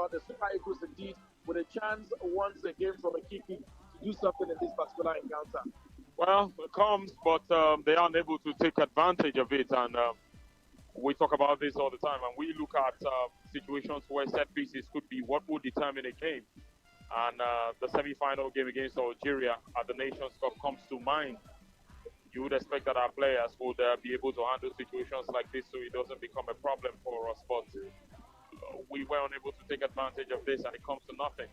well, the Super Eagles indeed with a chance once again from a kick to do something in this particular encounter. Well, it comes, but they are unable to take advantage of it. And we talk about this all the time. And we look at situations where set pieces could be what would determine a game. And the semi-final game against Algeria at the Nations Cup comes to mind. You would expect that our players would be able to handle situations like this so it doesn't become a problem for us. But we were unable to take advantage of this, and it comes to nothing.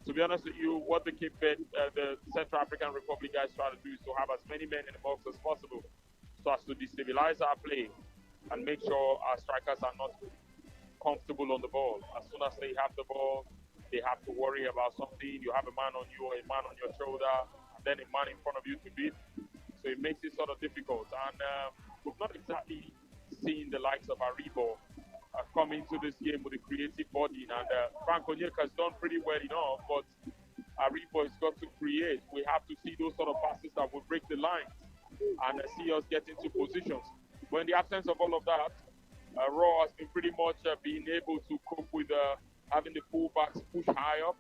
To be honest with you, what the the Central African Republic guys try to do is to have as many men in the box as possible so as to destabilize our play and make sure our strikers are not comfortable on the ball. As soon as they have the ball, they have to worry about something. You have a man on you or a man on your shoulder, and then a man in front of you to beat. So it makes it sort of difficult. And we've not exactly seen the likes of Aribo come into this game with a creative body. And Frank Onyeka has done pretty well enough, but Aribo has got to create. We have to see those sort of passes that will break the lines and see us get into positions. But in the absence of all of that, Raw has been pretty much being able to cope with having the fullbacks push high up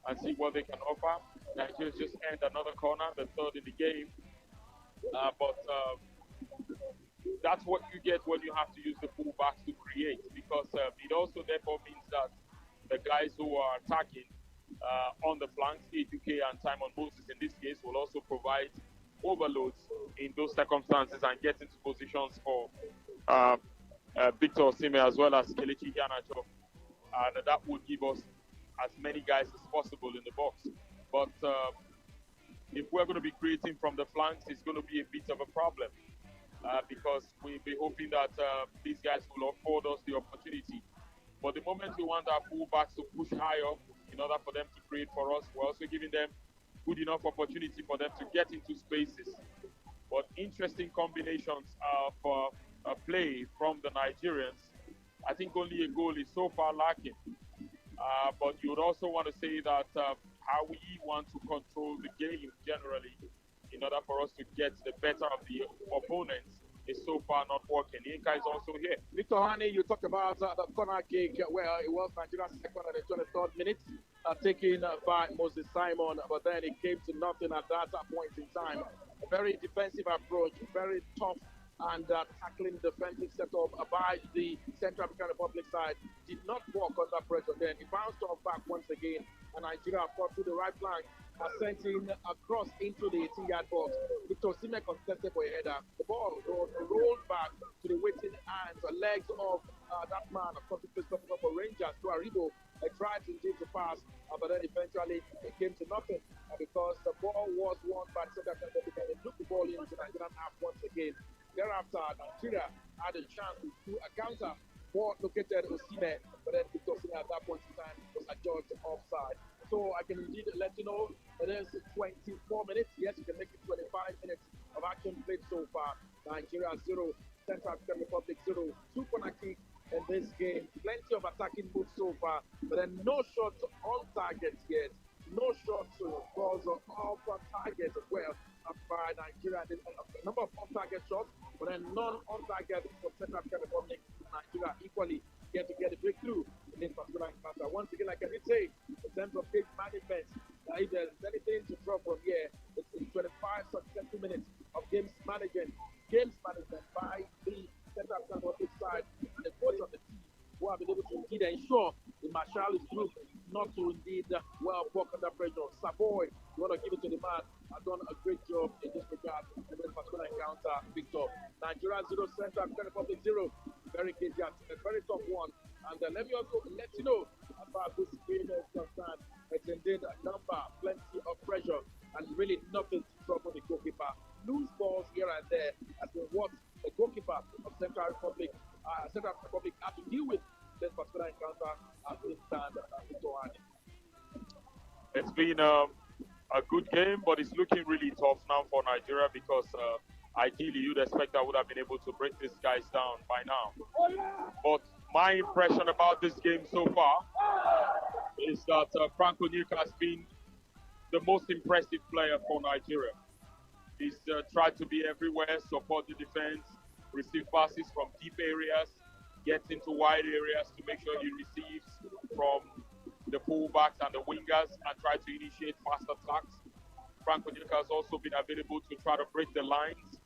and see what they can offer. Nigeria just end another corner, the third in the game. But that's what you get when you have to use the fullbacks to create, because it also therefore means that the guys who are attacking on the flanks, A2K and Simon Moses in this case, will also provide overloads in those circumstances and get into positions for Victor Osimhen as well as Kelechi Iheanacho. And that would give us as many guys as possible in the box. But if we're going to be creating from the flanks, it's going to be a bit of a problem because we'll be hoping that these guys will afford us the opportunity. But the moment we want our fullbacks to push high up in order for them to create for us, we're also giving them good enough opportunity for them to get into spaces. But interesting combinations for play from the Nigerians. I think only a goal is so far lacking. But you would also want to say that how we want to control the game generally in order for us to get the better of the opponents is so far not working. Inka is also here. Victor Hani, you talked about the corner kick where it was Nigeria's second at the 23rd minute, taken by Moses Simon, but then it came to nothing at that point in time. A very defensive approach, very tough and tackling defensive setup by the Central African Republic side did not work under pressure. Then it bounced off back once again, and Nigeria fought through the right flank, sent in across into the 18-yard box. Victor Osimhen contested for a header. The ball rolled back to the waiting hands, legs of that man, of course, it was for Rangers to Aribo. Tried indeed to pass, but then eventually it came to nothing because the ball was won by the Central African Republic, and they took the ball into the Nigerian half once again. Thereafter, Nigeria had a chance to do a counter for located Osimhen, but then Victor Osimhen at that point in time was adjudged offside. So I can indeed let you know it is 24 minutes. Yes, you can make it 25 minutes of action played so far. Nigeria 0, Central African Republic 0. 2 corner kicks in this game. Plenty of attacking moves so far, but then no shots on target yet. No shots balls off target as well by Nigeria. A number of on-target shots, but then none on target for Central African Republic. Nigeria equally get a breakthrough in this particular encounter. Once again, like I did say, in terms of game management, if there's anything to draw from here, it's 25 successful minutes of games management by the Central African Republic side and the coach of the team who have been able to indeed ensure the Marshall's group not to indeed work under pressure. Savoy, you want to give it to the man, has done a great job in this regard in this particular encounter. Victor, Nigeria 0, Central African Republic 0. Very crazy, a very tough one. And let me also let you know about this game is concerned. It's indeed a number, plenty of pressure, and really nothing to trouble the goalkeeper. Loose balls here and there has been what the goalkeeper of Central African Republic had to deal with this particular encounter as we stand at Victor Hani. It's been a good game, but it's looking really tough now for Nigeria because ideally you'd expect I would have been able to break these guys down by now. But my impression about this game so far is that Frank Onyeka has been the most impressive player for Nigeria. He's tried to be everywhere, support the defense, receive passes from deep areas, gets into wide areas to make sure he receives from the fullbacks and the wingers and try to initiate fast attacks. Frank Onyeka has also been available to try to break the lines.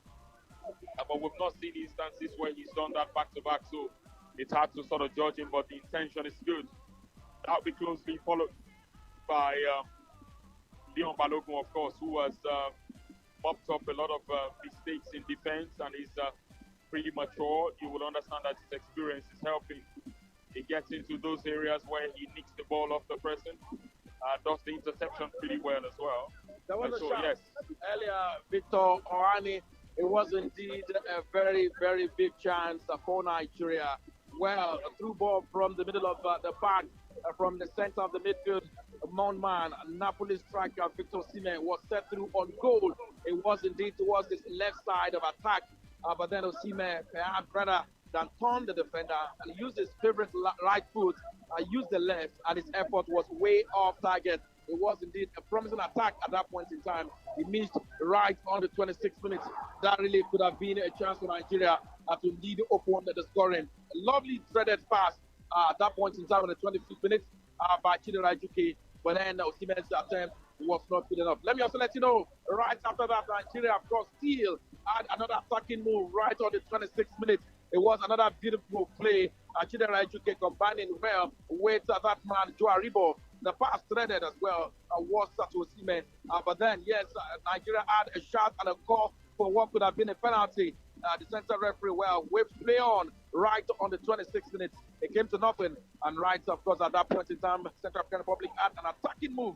But we've not seen instances where he's done that back-to-back, so it's hard to sort of judge him, but the intention is good. That'll be closely followed by Leon Balogun, of course, who has mopped up a lot of mistakes in defense and is pretty mature. You will understand that his experience is helping. He gets into those areas where he nicks the ball off the person, does the interception pretty well as well. There was so, a shot yes. earlier, Victor Orani. It was indeed a very, very big chance for Nigeria. Well, a through ball from the middle of the park, from the center of the midfield. Man, Napoli striker Victor Osimhen was set through on goal. It was indeed towards this left side of attack, but then Osimhen, perhaps rather than turn the defender and use his favorite right foot, used the left, and his effort was way off target. It was indeed a promising attack at that point in time. He missed right on the 26 minutes. That really could have been a chance for Nigeria to lead open the scoring. A lovely threaded pass at that point in time on the 25th minute by Chidera Ejuke, but then Osimhen's attempt was not good enough. Let me also let you know, right after that, Nigeria, of course, still had another attacking move right on the 26th minute. It was another beautiful play. Chidera Ejuke combining well with that man, Joe Aribo. The pass threaded as well was to Osimhen. But then, yes, Nigeria had a shot and a call for what could have been a penalty. The center referee, whipped play on right on the 26th minutes. It came to nothing. And right, of course, at that point in time, Central African Republic had an attacking move.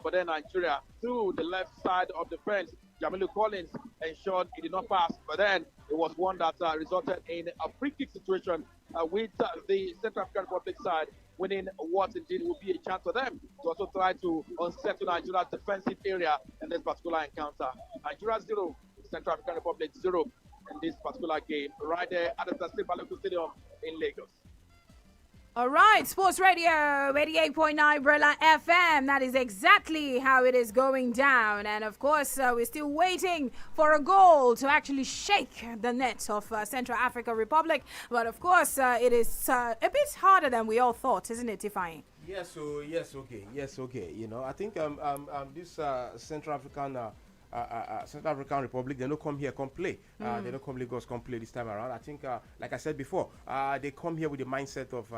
But then Nigeria, through the left side of the fence, Jamilu Collins ensured he did not pass. But then it was one that resulted in a free kick situation with the Central African Republic side winning what indeed will be a chance for them to also try to unsettle Nigeria's defensive area in this particular encounter. Nigeria 0, Central African Republic 0 in this particular game, right there at the Taslim Balogun Stadium in Lagos. All right, Sports Radio 88.9 Brella FM. That is exactly how it is going down. And of course, we're still waiting for a goal to actually shake the net of Central African Republic. But of course, it is a bit harder than we all thought, isn't it, Tiffany? Yes, okay. You know, I think this Central African Republic, they don't come here, come play. They don't come Lagos, come play this time around. I think, like I said before, they come here with the mindset of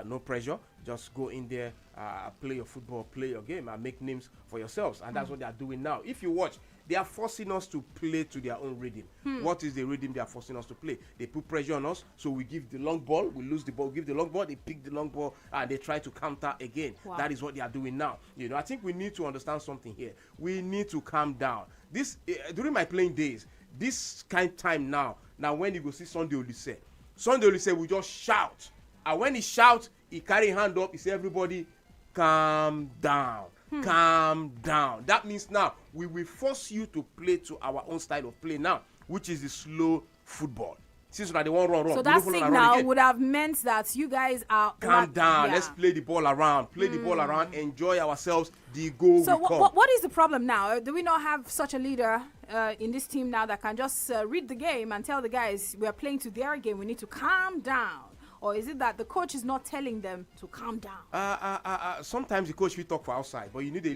no pressure. Just go in there, play your football, play your game, and make names for yourselves. And that's what they are doing now. If you watch, they are forcing us to play to their own rhythm. What is the rhythm they are forcing us to play? They put pressure on us, so we give the long ball, we lose the ball, give the long ball, they pick the long ball, and they try to counter again. Wow. That is what they are doing now. You know, I think we need to understand something here. We need to calm down. This during my playing days, this kind of time now when you go see Sunday Olise will just shout. And when he shouts, he carry hand up, he say, everybody, calm down. Calm down. That means now we will force you to play to our own style of play now, which is the slow football. Since they won't run. So that signal would have meant that you guys are calm down. Yeah. Let's play the ball around. Enjoy ourselves. The goal. So will come. What is the problem now? Do we not have such a leader in this team now that can just read the game and tell the guys we are playing to their game? We need to calm down. Or is it that the coach is not telling them to calm down? Sometimes the coach will talk for outside, but you need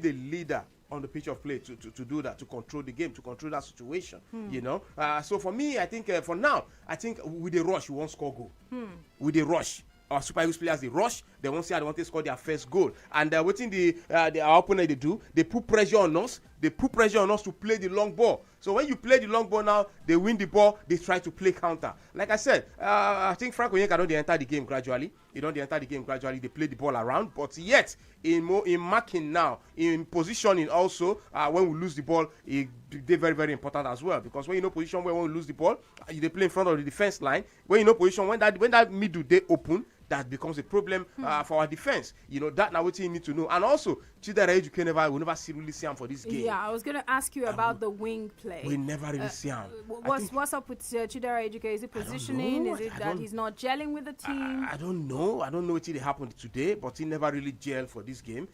a leader on the pitch of play to do that, to control the game, to control that situation. You know. So for me, I think for now, I think with the rush, we won't score goal. With the rush. Our Super Eagles players, they rush, they won't say they want to score their first goal. And waiting our opponent they do, they put pressure on us. They put pressure on us to play the long ball. So when you play the long ball now, they win the ball, they try to play counter. Like I said, I think Frank Onyeka don't enter the game gradually. They play the ball around. But yet, in marking now, in positioning also, when we lose the ball, they're very, very important as well. Because when you know position when we lose the ball, they play in front of the defense line. When you know position, when that middle they open, that becomes a problem for our defense. You know, that now what you need to know. And also, Chidera Ejuke will never really see him for this game. Yeah, I was going to ask you about the wing play. We never really see him. What's up with Chidera Ejuke? Is it positioning? Is it that he's not gelling with the team? I don't know what happened today, but he never really gelled for this game.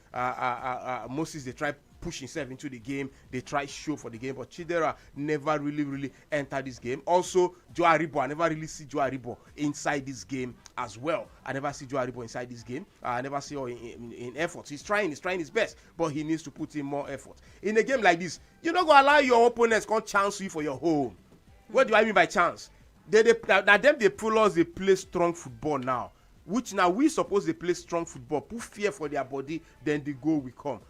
Moses, they tried push himself into the game. They try show for the game, but Chidera never really entered this game. Also, Joe Aribo, I never really see Joe Aribo inside this game as well. I never see Joe Aribo inside this game. I never see him in efforts. He's trying his best, but he needs to put in more effort. In a game like this, you're not gonna allow your opponents to chance you for your home. What do I mean by chance? They pull us, they play strong football now. Which now we suppose they play strong football, put fear for their body, then the goal will come.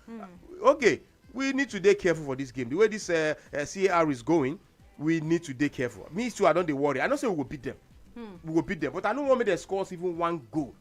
Okay, we need to be careful for this game. The way this CAR is going, we need to be careful. Me too, I don't worry. I don't say we will beat them. We will beat them, but I don't want me to score even one goal.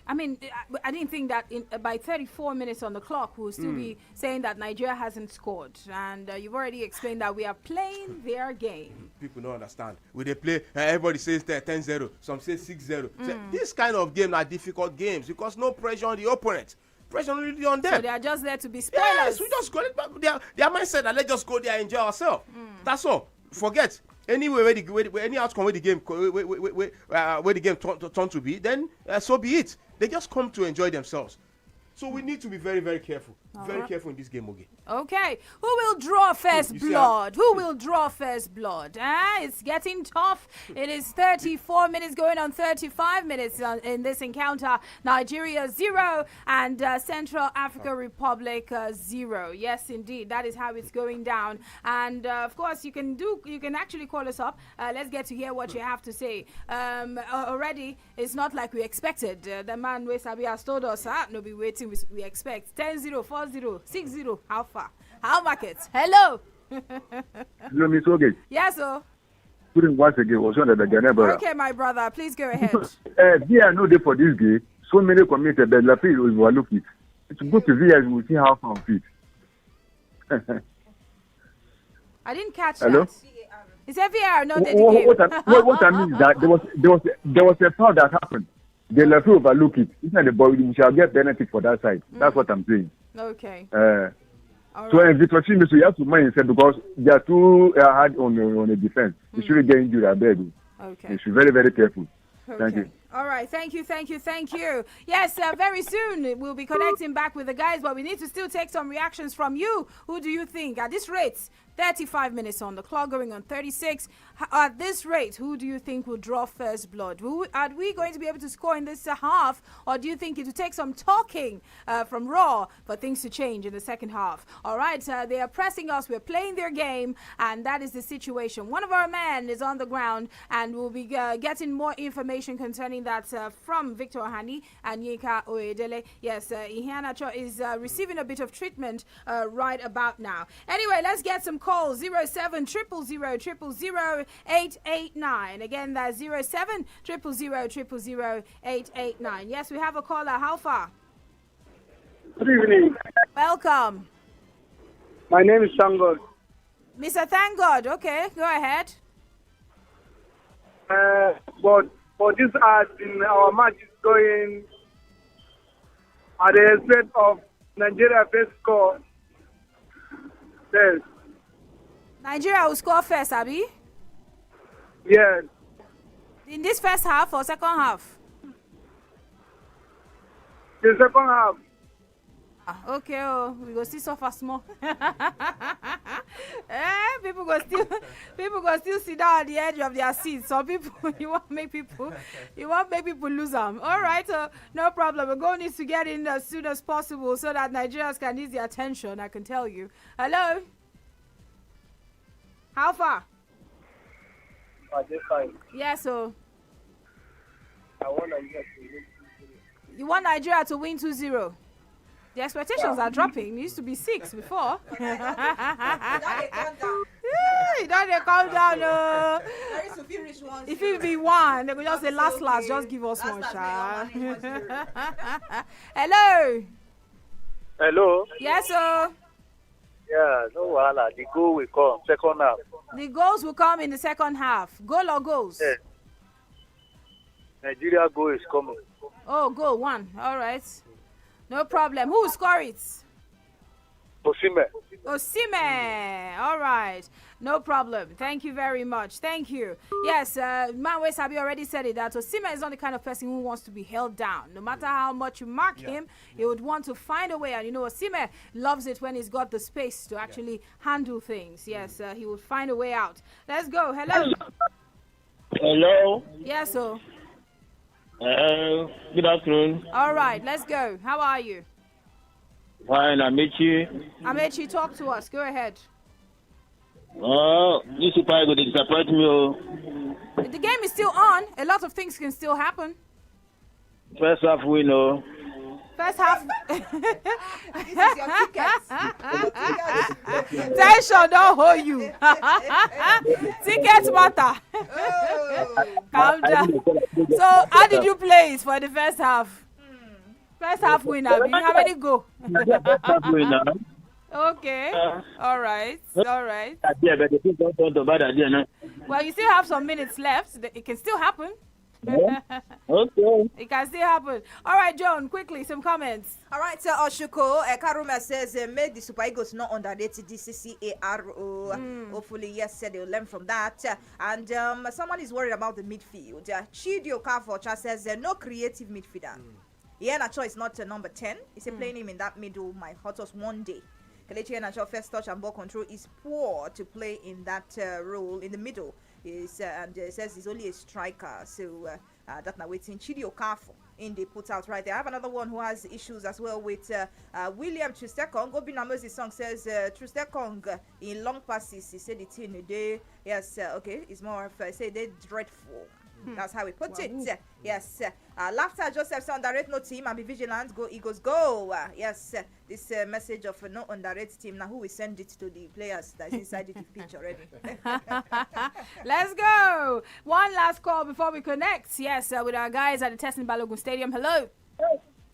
I mean, I didn't think that by 34 minutes on the clock, we'll still be saying that Nigeria hasn't scored. And you've already explained that we are playing their game. People don't understand. When they play, everybody says 10-0, some say 6-0. So this kind of game are difficult games because no pressure on the opponent. Pressure only on them. So they are just there to be spoilers. Yes, we just go. Their mindset that let's just go there and enjoy ourselves. That's all. Forget. Anyway, any outcome where the game where the game turn to be, then so be it. They just come to enjoy themselves. So we need to be very careful. Very careful in this game, Oge. Okay. Who will draw first blood? Who will draw first blood? It's getting tough. It is 34 minutes going on 35 minutes in this encounter. Nigeria 0 and Central African Republic 0. Yes, indeed. That is how it's going down. And of course, you can actually call us up. Let's get to hear what you have to say. Already, it's not like we expected. The man Wesabi has told us, no be waiting. We expect 10-0, 4-0, 6-0. How far? How markets? Hello. Hello, Miss Oge. Yes, sir. Once again, was on the Ghana. Okay, my brother, please go ahead. VR no day for this game. So many committed that La Pay will overlook it. It's good to VR. We will see how far fit. I didn't catch Hello? that. Is that VR? No, what I mean is that there was a foul that happened. The referee overlook it. It's not the ball. We shall get benefit for that side. That's what I'm saying. Okay. So if it was him, so you have to mind yourself because they are too hard on the defense. They shouldn't get injured at bed. Okay. They should be very careful. Okay. Thank you. All right. Thank you. Yes, very soon we'll be connecting back with the guys, but we need to still take some reactions from you. Who do you think at this rate? 35 minutes on the clock, going on 36. At this rate, who do you think will draw first blood? Are we going to be able to score in this half, or do you think it will take some talking from Raw for things to change in the second half? All right, they are pressing us. We're playing their game, and that is the situation. One of our men is on the ground, and we'll be getting more information concerning that from Victor Ohani and Yinka Oedele. Yes, Ihanacho is receiving a bit of treatment right about now. Anyway, let's get some calls. 07-000-000-889. Again, that's 07-000-000-889. Yes, we have a caller. How far? Good evening. Welcome. My name is Sangod. Mr. Thank God. Okay, go ahead. But for this in our match is going at the expense of Nigeria first score. Yes. Nigeria will score first, Abi? Yes. In this first half or second half? The second half. Okay, we go see so fast more. People go still sit down at the edge of their seats. Some people you want make people lose them. All right, no problem. We're going to get in as soon as possible so that Nigerians can ease their attention. I can tell you. Hello. How far? This time. Yes, so. I want Nigeria to win. You want Nigeria to win 2-0? The expectations are dropping. It used to be 6 before. You don't calm down. If it be 1, they will just say last, just give us one shot. Hello. Hello. Yes, sir. Yeah, no wahala. The goal will come second half. The goals will come in the second half. Goal or goals? Yeah. Nigeria goal is coming. Oh, goal 1. All right. No problem. Who will score it? Osimhen. Osimhen. All right. No problem. Thank you very much. Thank you. Yes, Manwe Sabi already said it, that Osimhen is not the kind of person who wants to be held down. No matter how much you mark him, he would want to find a way. And you know, Osimhen loves it when he's got the space to actually handle things. Yes, he would find a way out. Let's go. Hello. Hello. Yes, so. Good afternoon. All right, let's go. How are you? Fine, Amici. Amechi, talk to us. Go ahead. Oh, this Super Eagles disappoint me. Oh. The game is still on. A lot of things can still happen. First half win, oh. First half. This is your tickets. Tension don't hold you. Tickets matter. Calm down. So, how did you play it for the first half? First half win, Abi. How many go? First half win, Okay. All right. All right. Well, you still have some minutes left. It can still happen. Okay. It can still happen. All right, John, quickly, some comments. All right, so Oshuko, Karuma says, made the Super Eagles not underrated DCCARO. Hopefully, yes, they will learn from that. And someone is worried about the midfield. Chidio Kafocha says, no creative midfielder. Iheanacho is not number 10. He's playing him in that middle. My hot us one day. Kelechi Iheanacho, first touch and ball control is poor to play in that role in the middle. And says he's only a striker, so that's not waiting. Chidi Okafor in the put out right there. I have another one who has issues as well with William Trustekong. Obi Namozi's song says Trustekong in long passes. He said it in a day. Yes, okay, it's more of say they're dreadful. That's how we put it. Yes. Laughter Joseph underrate no team and be vigilant. Go Eagles go. Yes. This message of no underrate team. Now who will send it to the players that's inside the pitch already? Let's go. One last call before we connect. Yes, with our guys at the Tessin Balogun Stadium. Hello.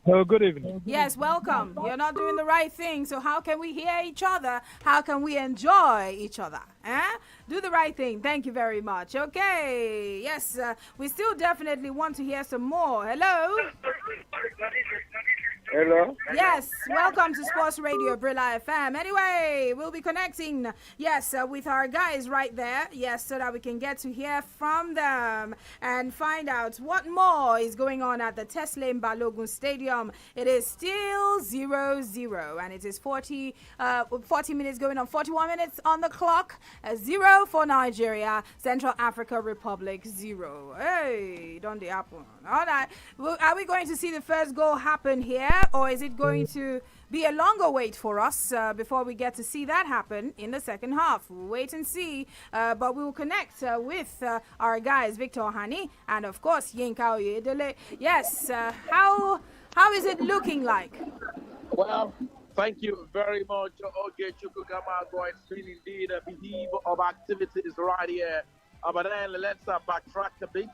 Oh, good evening. Yes, welcome. You're not doing the right thing, so how can we hear each other? How can we enjoy each other? Do the right thing. Thank you very much. Okay. Yes, we still definitely want to hear some more. Hello. Hello. Yes, welcome to Sports Radio Brilla FM. Anyway, we'll be connecting, yes, with our guys right there, yes, so that we can get to hear from them and find out what more is going on at the Teslim Balogun Stadium. It is still 0-0, and it is 40 minutes going on, 41 minutes on the clock, 0 for Nigeria, Central Africa Republic 0. Hey, don't they happen? All right, are we going to see the first goal happen here? Or is it going to be a longer wait for us before we get to see that happen in the second half? We'll wait and see. But we will connect with our guys, Victor Hani and, of course, Yinka Oyedele. Yes, how is it looking like? Well, thank you very much, Oge Chukugama. It's been indeed a beheave of activities right here. But then let's backtrack a bit.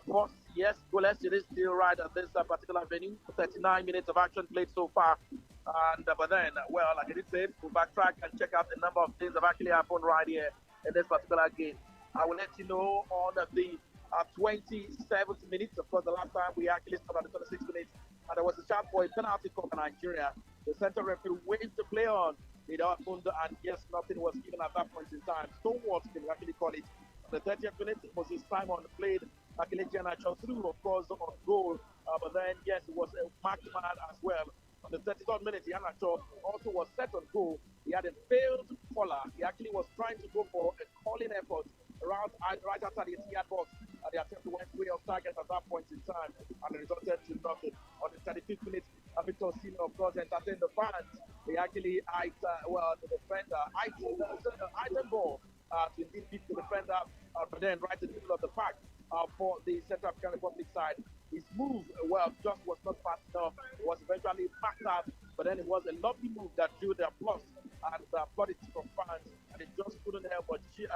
Post, yes, goalless, it is still right at this particular venue. 39 minutes of action played so far. And but then, well, like I did say, we'll backtrack and check out a number of things that have actually happened right here in this particular game. I will let you know on the 27th minute. Of course, the last time we actually started at the 26th minute, and there was a shout for a penalty for Nigeria. The center referee waved the play on. It happened, and yes, nothing was given at that point in time. Stonewall can actually call it. On the 30th minute, Moses Simon played Akelechi Iheanacho through, of course, on goal. But then, yes, it was a marked man as well. On the 33rd minute, Iheanacho also was set on goal. He had a failed caller. He actually was trying to go for a calling effort around right after the 10-yard box. The attempt went way off target at that point in time, and it resulted to nothing. On the 35th minute, Victor Sino, of course, entertained the fans. They actually eyed, the defender, eyed the ball to indeed beat the defender, but then right in the middle of the park for the Central African Republic side. His move, just was not fast enough. It was eventually backed up, but then it was a lovely move that drew the applause and applauded from fans, and it just couldn't help but cheer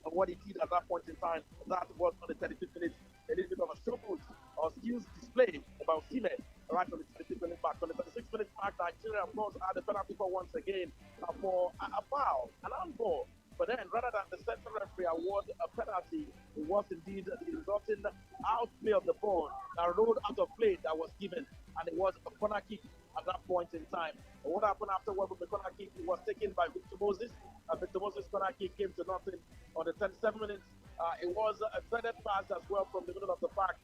on what he did at that point in time. That was on the 35th minute. A little bit of a showboat or skills display about Osimhen right on the 35th minute mark. On the 36th minute mark, Nigeria, of course, had the penalty for once again for a foul, an handball. But then, rather than the central referee award a penalty, it was indeed the resulting outplay of the ball that rolled out of play that was given, and it was was a corner kick at that point in time. But what happened afterward with the corner kick was taken by Victor Moses. Victor Moses' corner kick came to nothing on the 37 minutes. It was a threaded pass as well from the middle of the park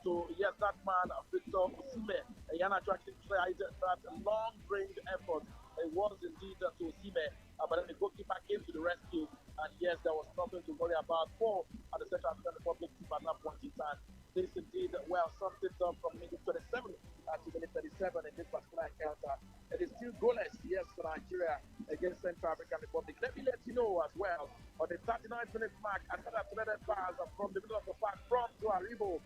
to, yes, that man, Victor Osimhen. Yana actually tried that long-range effort. It was indeed to Osimhen, but then the goalkeeper came to the rescue. And yes, there was nothing to worry about for the Central African Republic team at that point in time. This indeed, well, summed it up from minute 27 to minute 37 in this particular encounter. It is still goalless, yes, for Nigeria against Central African Republic. Let me let you know as well, on the 39th minute mark, another threaded pass from the middle of the park from Tuaribo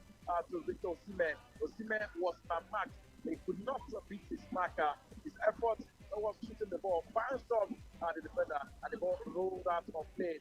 to Victor Osimhen. Osimhen was marked. He could not beat his marker. His effort was shooting the ball, bounced off the defender, and the ball rolled out of play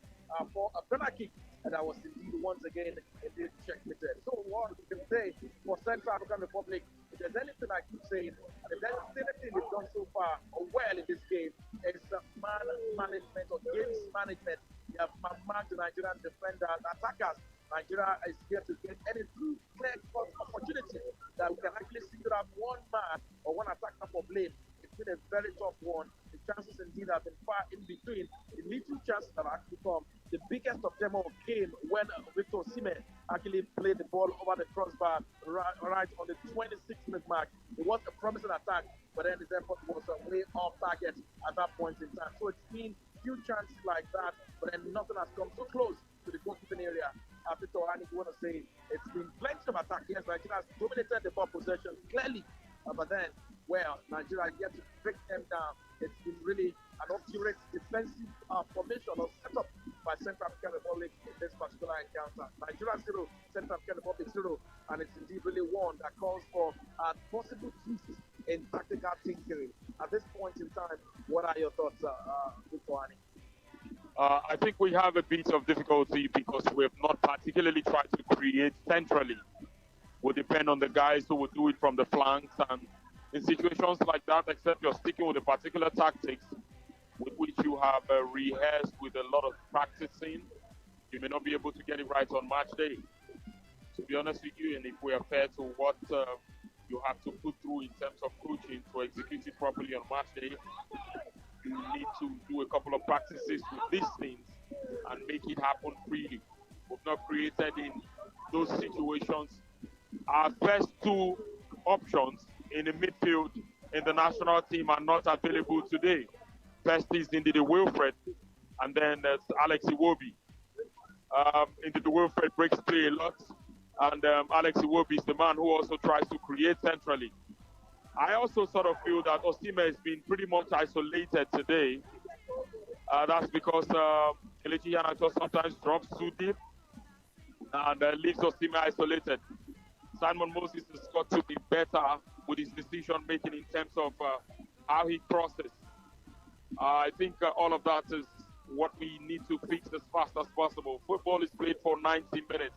for a penalty kick. And that was indeed once again indeed checkmated. So what we can say for Central African Republic, if there's anything I keep saying, and if there's anything they've done so far well in this game, it's man management or games management. They have marked the Nigerian defenders, attackers. Nigeria is here to get any true clear-cut opportunity that we can actually single out one man or one attacker for blame. It's been a very tough one. The chances indeed have been far in between. The little chances that have actually come, the biggest of them all came when Victor Osimhen actually played the ball over the crossbar right on the 26th-minute mark. It was a promising attack, but then his effort was way off target at that point in time. So it's been few chances like that, but then nothing has come so close to the goalkeeping area. Victor, I want to say it's been plenty of attack. Yes, Nigeria has dominated the ball possession clearly, but then, well, Nigeria yet to break them down. It's been really an accurate defensive formation or setup by Central African Republic in this particular encounter. Nigeria 0, Central African Republic 0, and it's indeed really one that calls for possible tweaks in tactical thinking. At this point in time, what are your thoughts, Victor? I think we have a bit of difficulty because we have not particularly tried to create centrally. Will depend on the guys who will do it from the flanks, and in situations like that, except you're sticking with a particular tactics with which you have rehearsed with a lot of practicing, you may not be able to get it right on match day. To be honest with you, and if we are fair to what you have to put through in terms of coaching to execute it properly on match day, you need to do a couple of practices with these things and make it happen freely. We've not created in those situations. Our first two options in the midfield in the national team are not available today. First is indeed Wilfred, and then there's Alex Iwobi. Indeed Wilfred breaks play a lot, and Alex Iwobi is the man who also tries to create centrally. I also sort of feel that Osimhen has been pretty much isolated today. That's because Kelechi Iheanacho sometimes drops too deep and leaves Osimhen isolated. Simon Moses has got to be better with his decision making in terms of how he crosses. I think all of that is what we need to fix as fast as possible. Football is played for 90 minutes.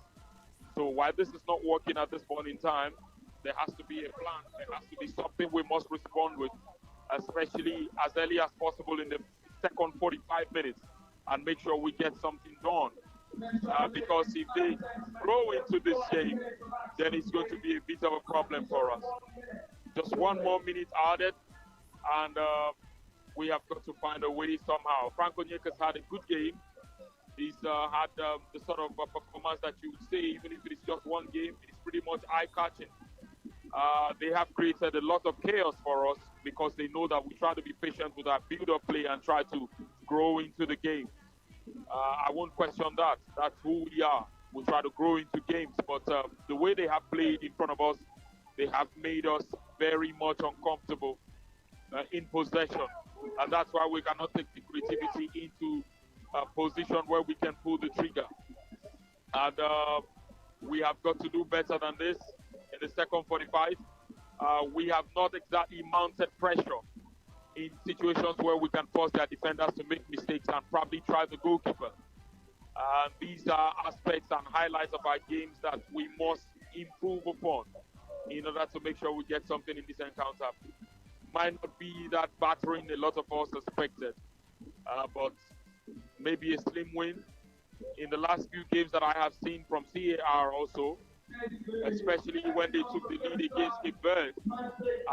So while this is not working at this point in time, there has to be a plan. There has to be something we must respond with, especially as early as possible in the second 45 minutes, and make sure we get something done. Because if they grow into this game, then it's going to be a bit of a problem for us. Just one more minute added, and we have got to find a way somehow. Frank Onyeka's had a good game. He's had the sort of performance that you would say, even if it is just one game, it's pretty much eye-catching. They have created a lot of chaos for us because they know that we try to be patient with our build-up play and try to grow into the game. I won't question that. That's who we are. We try to grow into games, but the way they have played in front of us, they have made us very much uncomfortable in possession. And that's why we cannot take the creativity into a position where we can pull the trigger. And we have got to do better than this. In the second 45, we have not exactly mounted pressure in situations where we can force their defenders to make mistakes and probably try the goalkeeper. These are aspects and highlights of our games that we must improve upon in order to make sure we get something in this encounter. Might not be that battering a lot of us expected, but maybe a slim win. In the last few games that I have seen from CAR also, especially when they took the lead against Cape Verde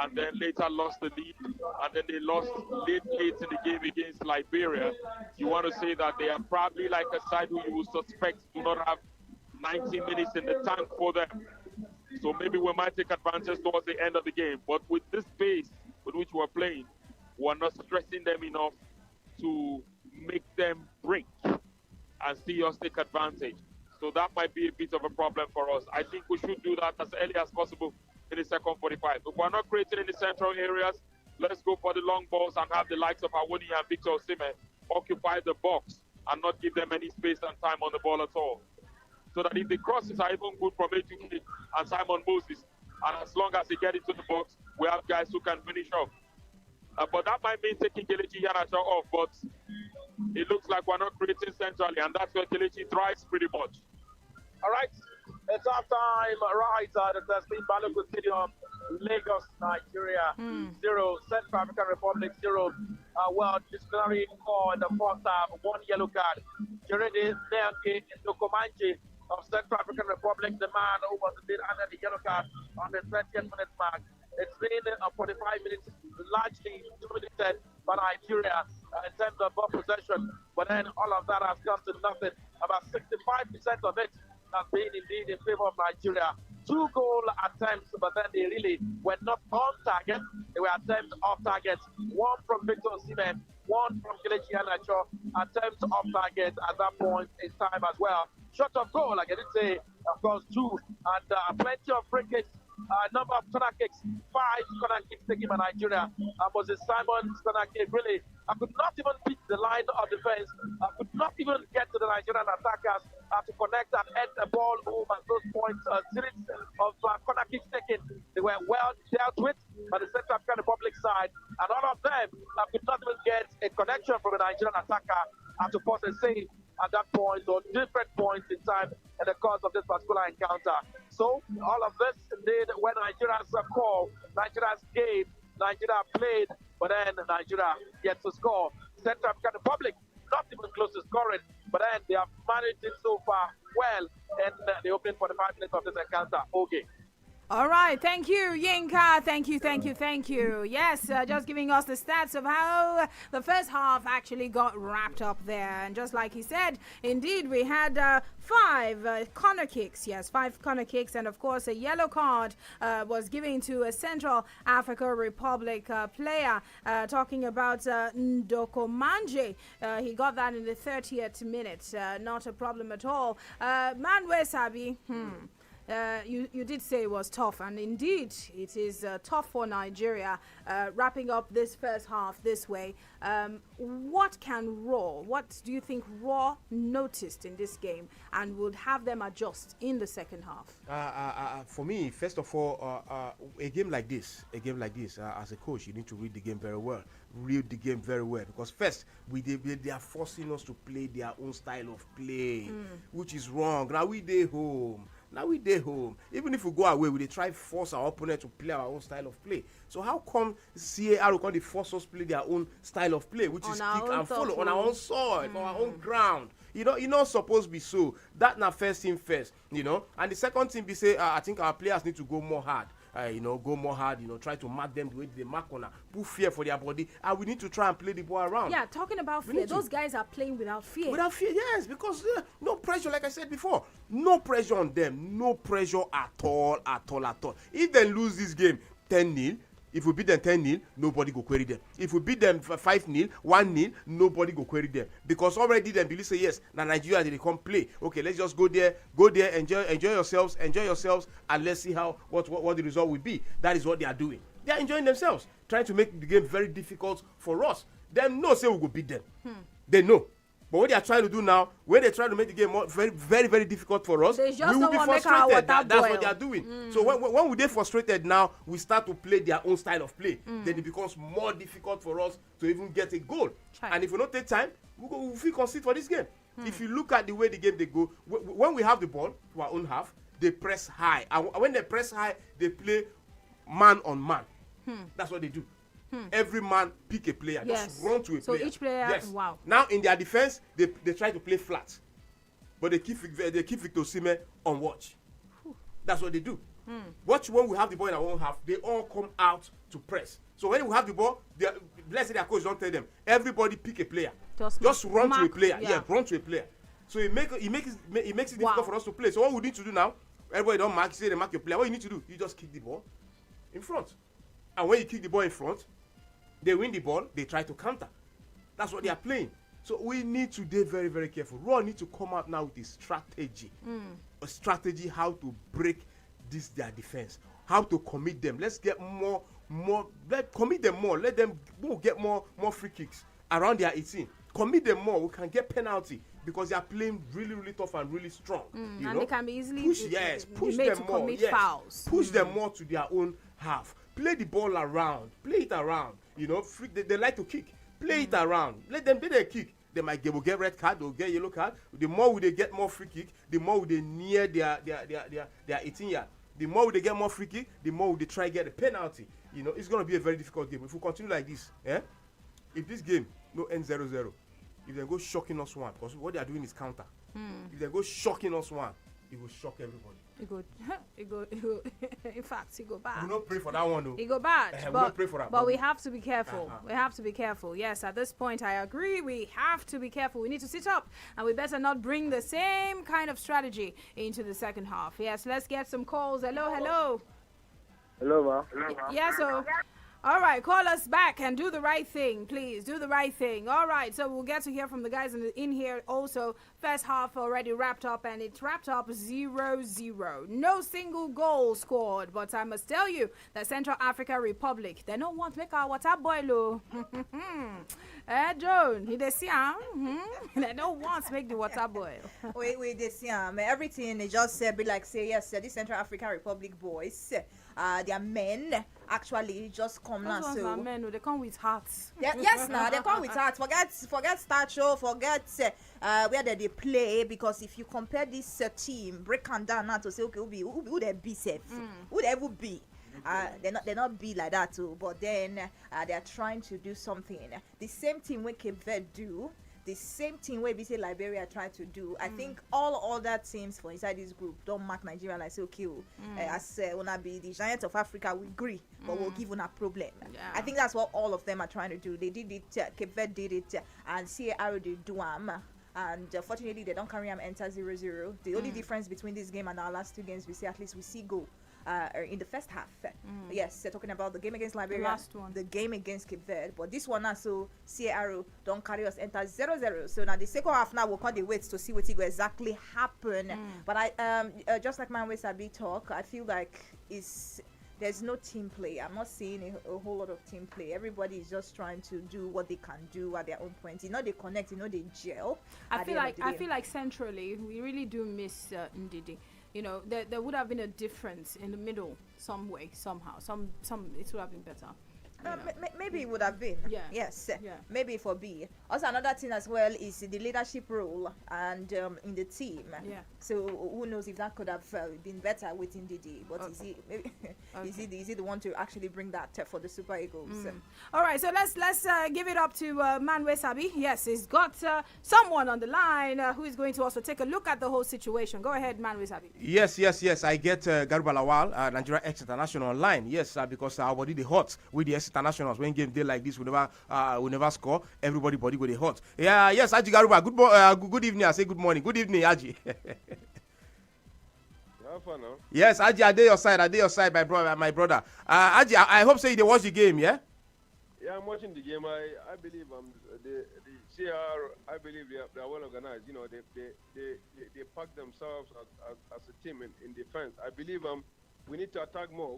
and then later lost the lead, and then they lost late in the game against Liberia. You want to say that they are probably like a side who you would suspect do not have 90 minutes in the tank for them. So maybe we might take advantage towards the end of the game. But with this pace with which we're playing, we're not stressing them enough to make them break and see us take advantage. So that might be a bit of a problem for us. I think we should do that as early as possible in the second 45. If we're not creating in the central areas, let's go for the long balls and have the likes of Awoni and Victor Osimhen occupy the box and not give them any space and time on the ball at all. So that if the crosses are even good from A2K and Simon Moses, and as long as they get into the box, we have guys who can finish off. But that might mean taking Kelechi Iheanacho off, but it looks like we're not creating centrally, and that's where Kelechi thrives pretty much. All right, it's half time, right, at the Testing Balogun Stadium, Lagos, Nigeria, 0, Central African Republic, 0. Well, disciplinary call in the first half, 1 yellow card. Jerede Nelke Ndokomanji of Central African Republic, the man who was indeed under the yellow card on the 20th minute mark. It's been 45 minutes, largely dominated by Nigeria in terms of ball possession, but then all of that has come to nothing. About 65% of it has been indeed in favor of Nigeria. 2 goal attempts, but then they really were not on target. They were attempts off target. 1 from Victor Osimhen, 1 from Kelechi Iheanacho. Attempts off target at that point in time as well. Shot of goal, like I did say, of course, 2, and plenty of free kicks. Number of corner kicks, 5 corner kicks taken by Nigeria. Moses Simon's corner kick really, I could not even beat the line of defense. I could not even get to the Nigerian attackers to connect and end the ball home at those points. Series of corner kicks taken, they were well dealt with by the Central African Republic side, and all of them could not even get a connection from the Nigerian attacker to force a save at that point or different points in time in the course of this particular encounter. So all of this did when Nigeria's call, Nigeria's game, Nigeria played, but then Nigeria gets to score. Central African Republic not even close to scoring, but then they have managed it so far well in the opening 45 minutes of this encounter. Okay. All right, thank you, Yinka. Thank you. Yes, just giving us the stats of how the first half actually got wrapped up there. And just like he said, indeed, we had 5 corner kicks. Yes, 5 corner kicks. And, of course, a yellow card was given to a Central African Republic player. Talking about Ndokomanje. He got that in the 30th minute. Not a problem at all. Manwe Sabi, you did say it was tough, and indeed it is tough for Nigeria wrapping up this first half this way. What do you think Raw noticed in this game and would have them adjust in the second half? For me, first of all, a game like this, as a coach, you need to read the game very well. Because first, they are forcing us to play their own style of play, which is wrong. Now we dey home. Even if we go away, we try force our opponent to play our own style of play. So how come CAR can force us to play their own style of play, which is kick and follow on our own soil, on our own ground? You're not supposed to be so. That na first thing first, And the second thing be say, I think our players need to go more hard. Try to mark them the way they mark on, put fear for their body, and we need to try and play the ball around. Yeah, talking about fear, those guys are playing without fear. Without fear, yes, because no pressure, like I said before, no pressure on them, no pressure at all. If they lose this game 10-0, if we beat them 10-0, nobody go query them. If we beat them 5-0, 1-0, nobody go query them. Because already them believe say, yes, now Nigeria, they come play. Okay, let's just go there, enjoy yourselves, and let's see what the result will be. That is what they are doing. They are enjoying themselves, trying to make the game very difficult for us. Them know say we go beat them. They know. But what they are trying to do now, when they try to make the game more, very, very, very difficult for us, we will be frustrated. That's what they are doing. So when we get frustrated now, we start to play their own style of play. Then it becomes more difficult for us to even get a goal. And if we don't take time, we concede for this game. If you look at the way the game they go, when we have the ball to our own half, they press high. And when they press high, they play man on man. That's what they do. Every man pick a player, just run to a player. So each player, wow. Now in their defense, they try to play flat, but they keep Victor Osimhen on watch. That's what they do. Watch when we have the ball in our own half, they all come out to press. So when we have the ball, let's say their coach don't tell them, everybody pick a player. Just run to a player. Yeah, run to a player. So it makes it difficult for us to play. So what we need to do now, everybody don't mark, say they mark your player. What you need to do, you just kick the ball in front. And when you kick the ball in front, they win the ball, they try to counter. That's what they are playing. So we need to be very, very careful. Raw need to come out now with a strategy. A strategy how to break their defense. How to commit them. Let's get commit them more. Let them get more free kicks around their 18. Commit them more. We can get penalty because they are playing really, really tough and really strong. You know? They can be easily push them more. Fouls. Push them more to their own half. Play the ball around. Play it around. You know, they like to kick. Play it around. Let them kick. They will get red card. They'll get yellow card. The more they get more free kick, the more they near their 18 yard. The more they get more free kick, the more they try get a penalty. You know, it's going to be a very difficult game. If we continue like this, if this game no end 0-0, if they go shocking us one, because what they are doing is counter. If they go shocking us one, it will shock everybody. It go. In fact, it go bad. We don't pray for that one, though. It go bad. We don't pray for that. But we have to be careful. We have to be careful. Yes, at this point, I agree. We have to be careful. We need to sit up, and we better not bring the same kind of strategy into the second half. Yes, let's get some calls. Hello. Hello, ma. Yes, so. All right, call us back and do the right thing, please. Do the right thing. All right, so we'll get to hear from the guys in here also. First half already wrapped up, and it's wrapped up 0-0. No single goal scored, but I must tell you that Central African Republic, they don't want to make our water boil. John, they see, they don't want to make the water boil. Wait, they see, everything they just be like, say, yes, the Central African Republic boys, their men actually just come now. So men, they come with hearts. Yes, now they come with hearts. Forget stature, forget where they play, because if you compare this team, break and down now to say, okay, who they be safe, who they ever be. They're not be like that too, but then they're trying to do something. The same thing we Cape Verde do. The same thing where we say Liberia try to do. I think all other teams for inside this group don't mark Nigeria like say okay, as wanna be the giants of Africa, we agree, but we'll give una problem. Yeah. I think that's what all of them are trying to do. They did it, Cape Verde did it, and CAR did do and fortunately they don't carry them enter 0-0. The only difference between this game and our last two games, we see at least we see goal. In the first half, yes, they're talking about the game against Liberia, the last one, the game against Cape Verde, but this one also CARO don't carry us enter 0-0. So now the second half now we'll can't wait to see what will exactly happen. But I just like my way Sabi talk, I feel like there's no team play. I'm not seeing a whole lot of team play. Everybody is just trying to do what they can do at their own point. You know, they connect. You know, they gel. I feel like centrally we really do miss Ndidi. You know, there would have been a difference in the middle some way, somehow. Some it would have been better. Maybe it would have been. Yeah. Yes. Yeah. Maybe for B. Also, another thing as well is the leadership role and in the team. Yeah. So who knows if that could have been better with Ndidi? But is he maybe is he the one to actually bring that for the Super Eagles? All right. So let's give it up to Manwe Sabi. Yes, he's got someone on the line who is going to also take a look at the whole situation. Go ahead, Manwe Sabi. Yes. I get Garuba Lawal, Nigeria ex-international online. Yes, because our body they hot with the ex-internationals. When game day like this, we never score. Everybody body go they hot. Yeah. Yes, Aji Garuba. Good evening. I say good morning. Good evening, Aji. Yes, Aji, I did your side, my brother. Aji, I hope so you watch the game, yeah? Yeah, I'm watching the game. I believe the CR. I believe they are well organized. You know, they pack themselves as a team in defense. I believe we need to attack more.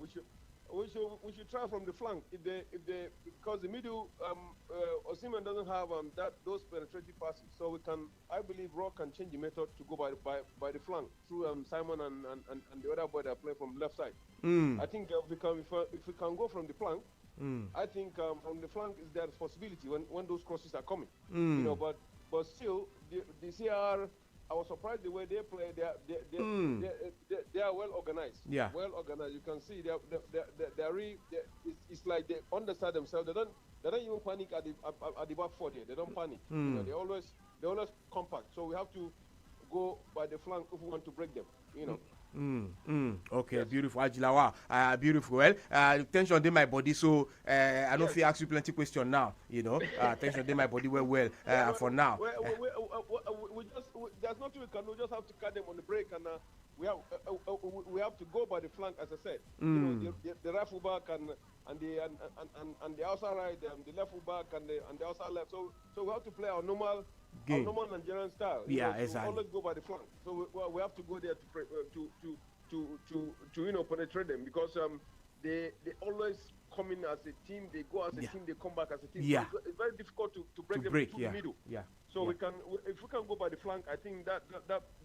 We should try from the flank. If they because the middle Osimhen doesn't have those penetrative passes, so we can. I believe Rock can change the method to go by the flank through Simon and the other boy that play from the left side. I think if we can go from the flank, I think from the flank is their responsibility when those crosses are coming. You know, but still the CR. I was surprised the way they play. They are well organized. Yeah. Well organized. You can see it's like they understand themselves. They don't even panic at the back four there. They don't panic. You know, they always compact. So we have to go by the flank if we want to break them. You know. Okay, beautiful. Ajilawa, beautiful. Well, tension in my body, so I don't feel ask you plenty question now. You know, tension in my body well. For now. There's nothing we can do. We just have to cut them on the break, and we have to go by the flank, as I said. You know, the right full back and the outside right, the left full back and the outside left. So we have to play our normal game. Our normal Nigerian style. Exactly. Always go by the flank. So we have to go there to penetrate them, because they always come in as a team. They go as a team. They come back as a team. Yeah. So it's very difficult to break them through the middle. Yeah. So if we can go by the flank, I think that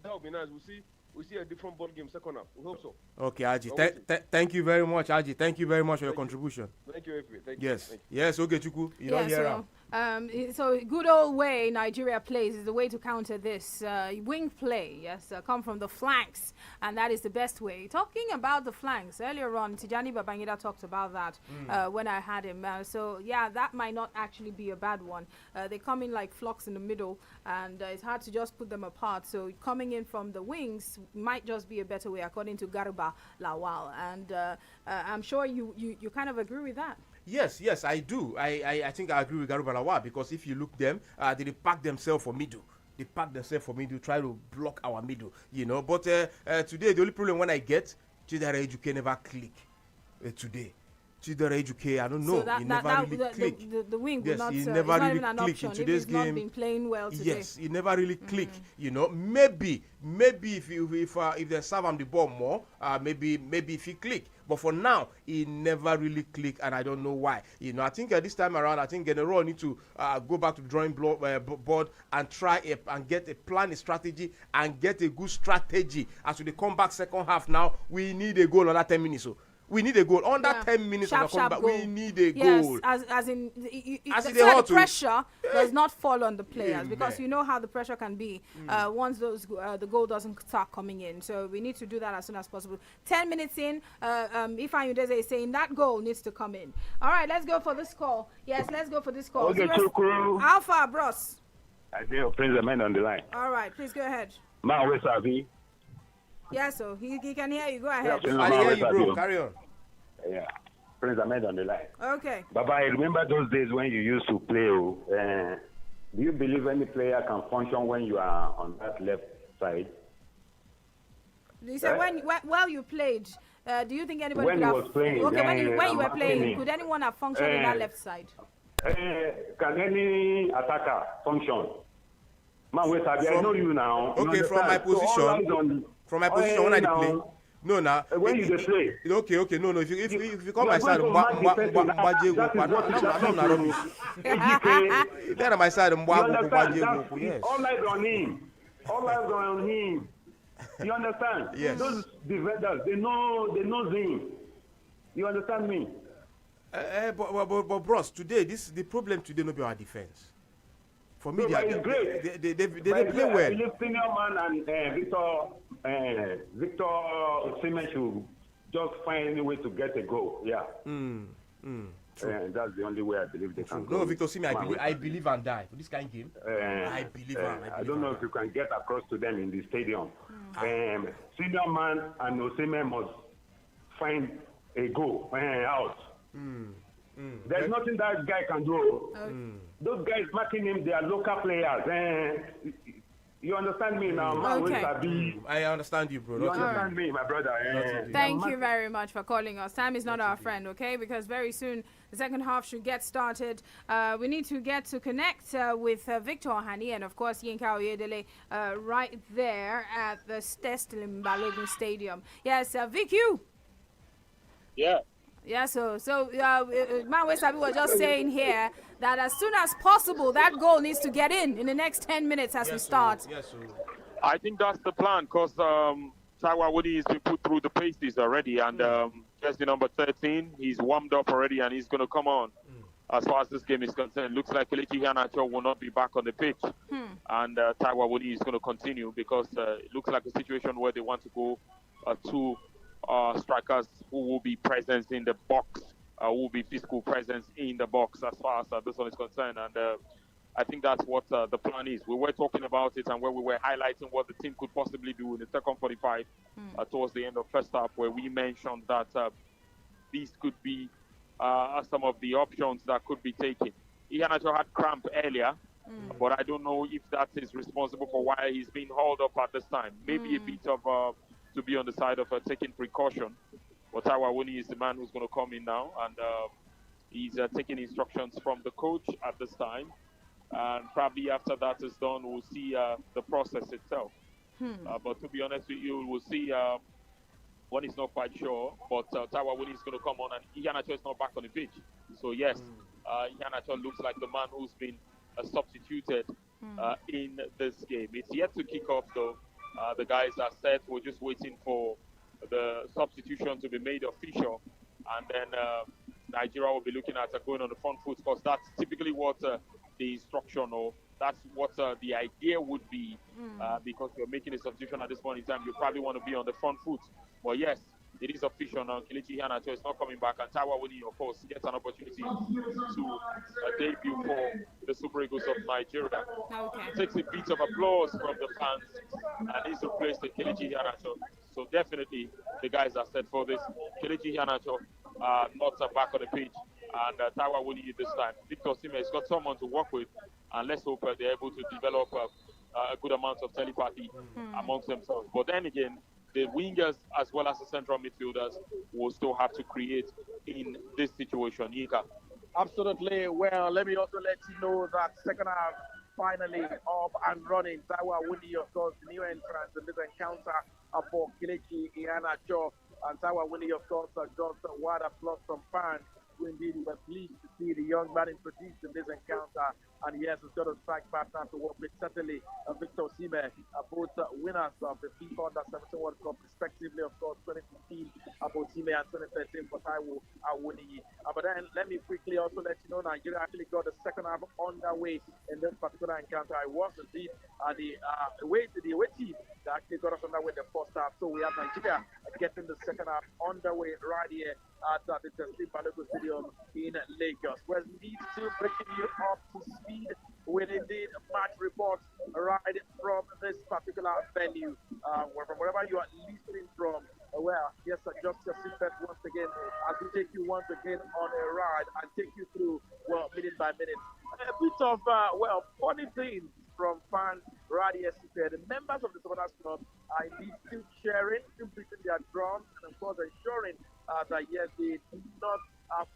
would be nice. We see a different ball game second half. We hope so. Okay, Aji. Thank you very much, Aji. Thank you very much for your contribution. Thank you, Thank yes. You. Yes, okay, Chuku. You don't hear so good old way Nigeria plays is the way to counter this. Wing play, yes, come from the flanks, and that is the best way. Talking about the flanks, earlier on, Tijani Babangida talked about that when I had him. So, yeah, that might not actually be a bad one. They come in like flocks in the middle, and it's hard to just put them apart. So coming in from the wings might just be a better way, according to Garba Lawal. And I'm sure you kind of agree with that. Yes, I do. I think I agree with Garba Lawal, because if you look them, they pack themselves for middle. They pack themselves for middle, try to block our middle, you know. But today, the only problem when I get, Chidera Ejuke never click today. Chidera Ejuke, I don't know. So he never really click. The wing will not. He never really click in today's game. Not been playing well today. Yes, he never really click. You know, maybe if they serve him the ball more, maybe if he click. But for now, he never really click, and I don't know why. You know, I think this time around, I think General need to go back to the drawing board and try and get a strategy, and get a good strategy. As we come back second half now, we need a goal on that 10 minutes. So we need a goal. Under 10 minutes of the comeback, we need a goal. Yes, as in the pressure does not fall on the players, because you know how the pressure can be once the goal doesn't start coming in. So we need to do that as soon as possible. 10 minutes in, Ifeanyi Udeze is saying that goal needs to come in. All right, let's go for this call. Yes, let's go for this call. Okay, Alpha, bros. I see your Prince Ahmed on the line. All right, please go ahead. Man, where's Avi? Yeah, so he can hear you. Go ahead. I hear you, bro. Carry on. Yeah, Prince Ahmed on the line. Okay. Baba, I remember those days when you used to play. Do you believe any player can function when you are on that left side? You said while you played, do you think anybody when could have... was playing, okay, when you were playing, could anyone have functioned in that left side? Can any attacker function? Man, wait, I know you now. Okay, from my position, when I play. No, now. When you play. Okay, no. If you come my side, Get my side, yes. All eyes on him. You understand? Yes. Those defenders, they know him. You understand me? But bros, today the problem today no be our defense. For me, they play well. I believe senior man and Victor Osimhen should just find any way to get a goal. Yeah. That's the only way I believe they can go. No, Victor Osimhen, I believe and die for this kind of game. I believe. I don't know if you can get across to them in the stadium. Senior man and Osimhen must find a goal out. There's nothing that guy can do. Those guys marking him, they are local players. You understand me now? Okay. I understand you, bro. You understand me, my brother. Thank you very much for calling us. Time is not our friend, okay? Because very soon the second half should get started. We need to get to connect with Victor Hani and, of course, Yinka Oyedele right there at the Stestlin Balogun Stadium. Yes, Vic, you. Yeah. Yeah, so Manwe Sabi was just saying here that as soon as possible, that goal needs to get in the next 10 minutes as we start. Yes, sir. I think that's the plan, because Taiwa Woody has been put through the paces already, and jersey number 13, he's warmed up already, and he's going to come on. As far as this game is concerned, looks like Kelechi Iheanacho will not be back on the pitch, and Taiwa Woody is going to continue, because it looks like a situation where they want to go to strikers who will be present in the box, who will be physical presence in the box as far as this one is concerned. And I think that's what the plan is. We were talking about it, and where we were highlighting what the team could possibly do in the second 45 towards the end of first half, where we mentioned that these could be some of the options that could be taken. Iheanacho had cramp earlier, but I don't know if that is responsible for why he's being hauled up at this time. Maybe a bit of to be on the side of taking precaution. But Taiwo is the man who's going to come in now, and he's taking instructions from the coach at this time. And probably after that is done, we'll see the process itself. But to be honest with you, we'll see. One is not quite sure, but Taiwo is going to come on, and Iheanacho is not back on the pitch. So yes, Iheanacho looks like the man who's been substituted in this game. It's yet to kick off, though. The guys are set. We're just waiting for the substitution to be made official, and then Nigeria will be looking at going on the front foot, because that's typically what the instruction, or that's what the idea would be, because you're making a substitution at this point in time. You probably want to be on the front foot. But yes, it is official now. Kelechi Iheanacho is not coming back, and Taiwo Awoniyi, of course, gets an opportunity to debut for the Super Eagles of Nigeria. It takes a bit of applause from the fans, and he's replaced the Kelechi Iheanacho. So definitely, the guys are set for this. Kelechi Iheanacho not back on the pitch, and Taiwo Awoniyi this time. Victor Osimhen has got someone to work with, and let's hope they're able to develop a good amount of telepathy amongst themselves. But then again, the wingers as well as the central midfielders will still have to create in this situation. Yinka. Absolutely. Well, let me also let you know that second half finally up and running. Taiwo Awoniyi, of course, the new entrance in this encounter for Kelechi Iheanacho. And Taiwo Awoniyi, of course, got a wide applause from fans who indeed were pleased to see the young man introduced in this encounter. And yes, he's got a strike partner to work with, certainly Victor Osimhen, both winners of the FIFA Under-17 World Cup, respectively, of course, 2015 for Osimhen and 2013 for Taiwo Awoniyi. But then let me quickly also let you know Nigeria actually got the second half underway in this particular encounter. I was indeed the away team that actually got us underway in the first half. So we have Nigeria getting the second half underway right here at the Teslim Balogun Stadium in Lagos. We're indeed still bringing you up to speed with indeed match reports right from this particular venue. From wherever you are listening from, well, yes, adjust your seatbelt once again as we take you once again on a ride and take you through, well, minute by minute. A bit of, funny things from fans right here. The members of the Supporters Club are indeed still cheering, still beating their drums, and of course ensuring that yes, they do not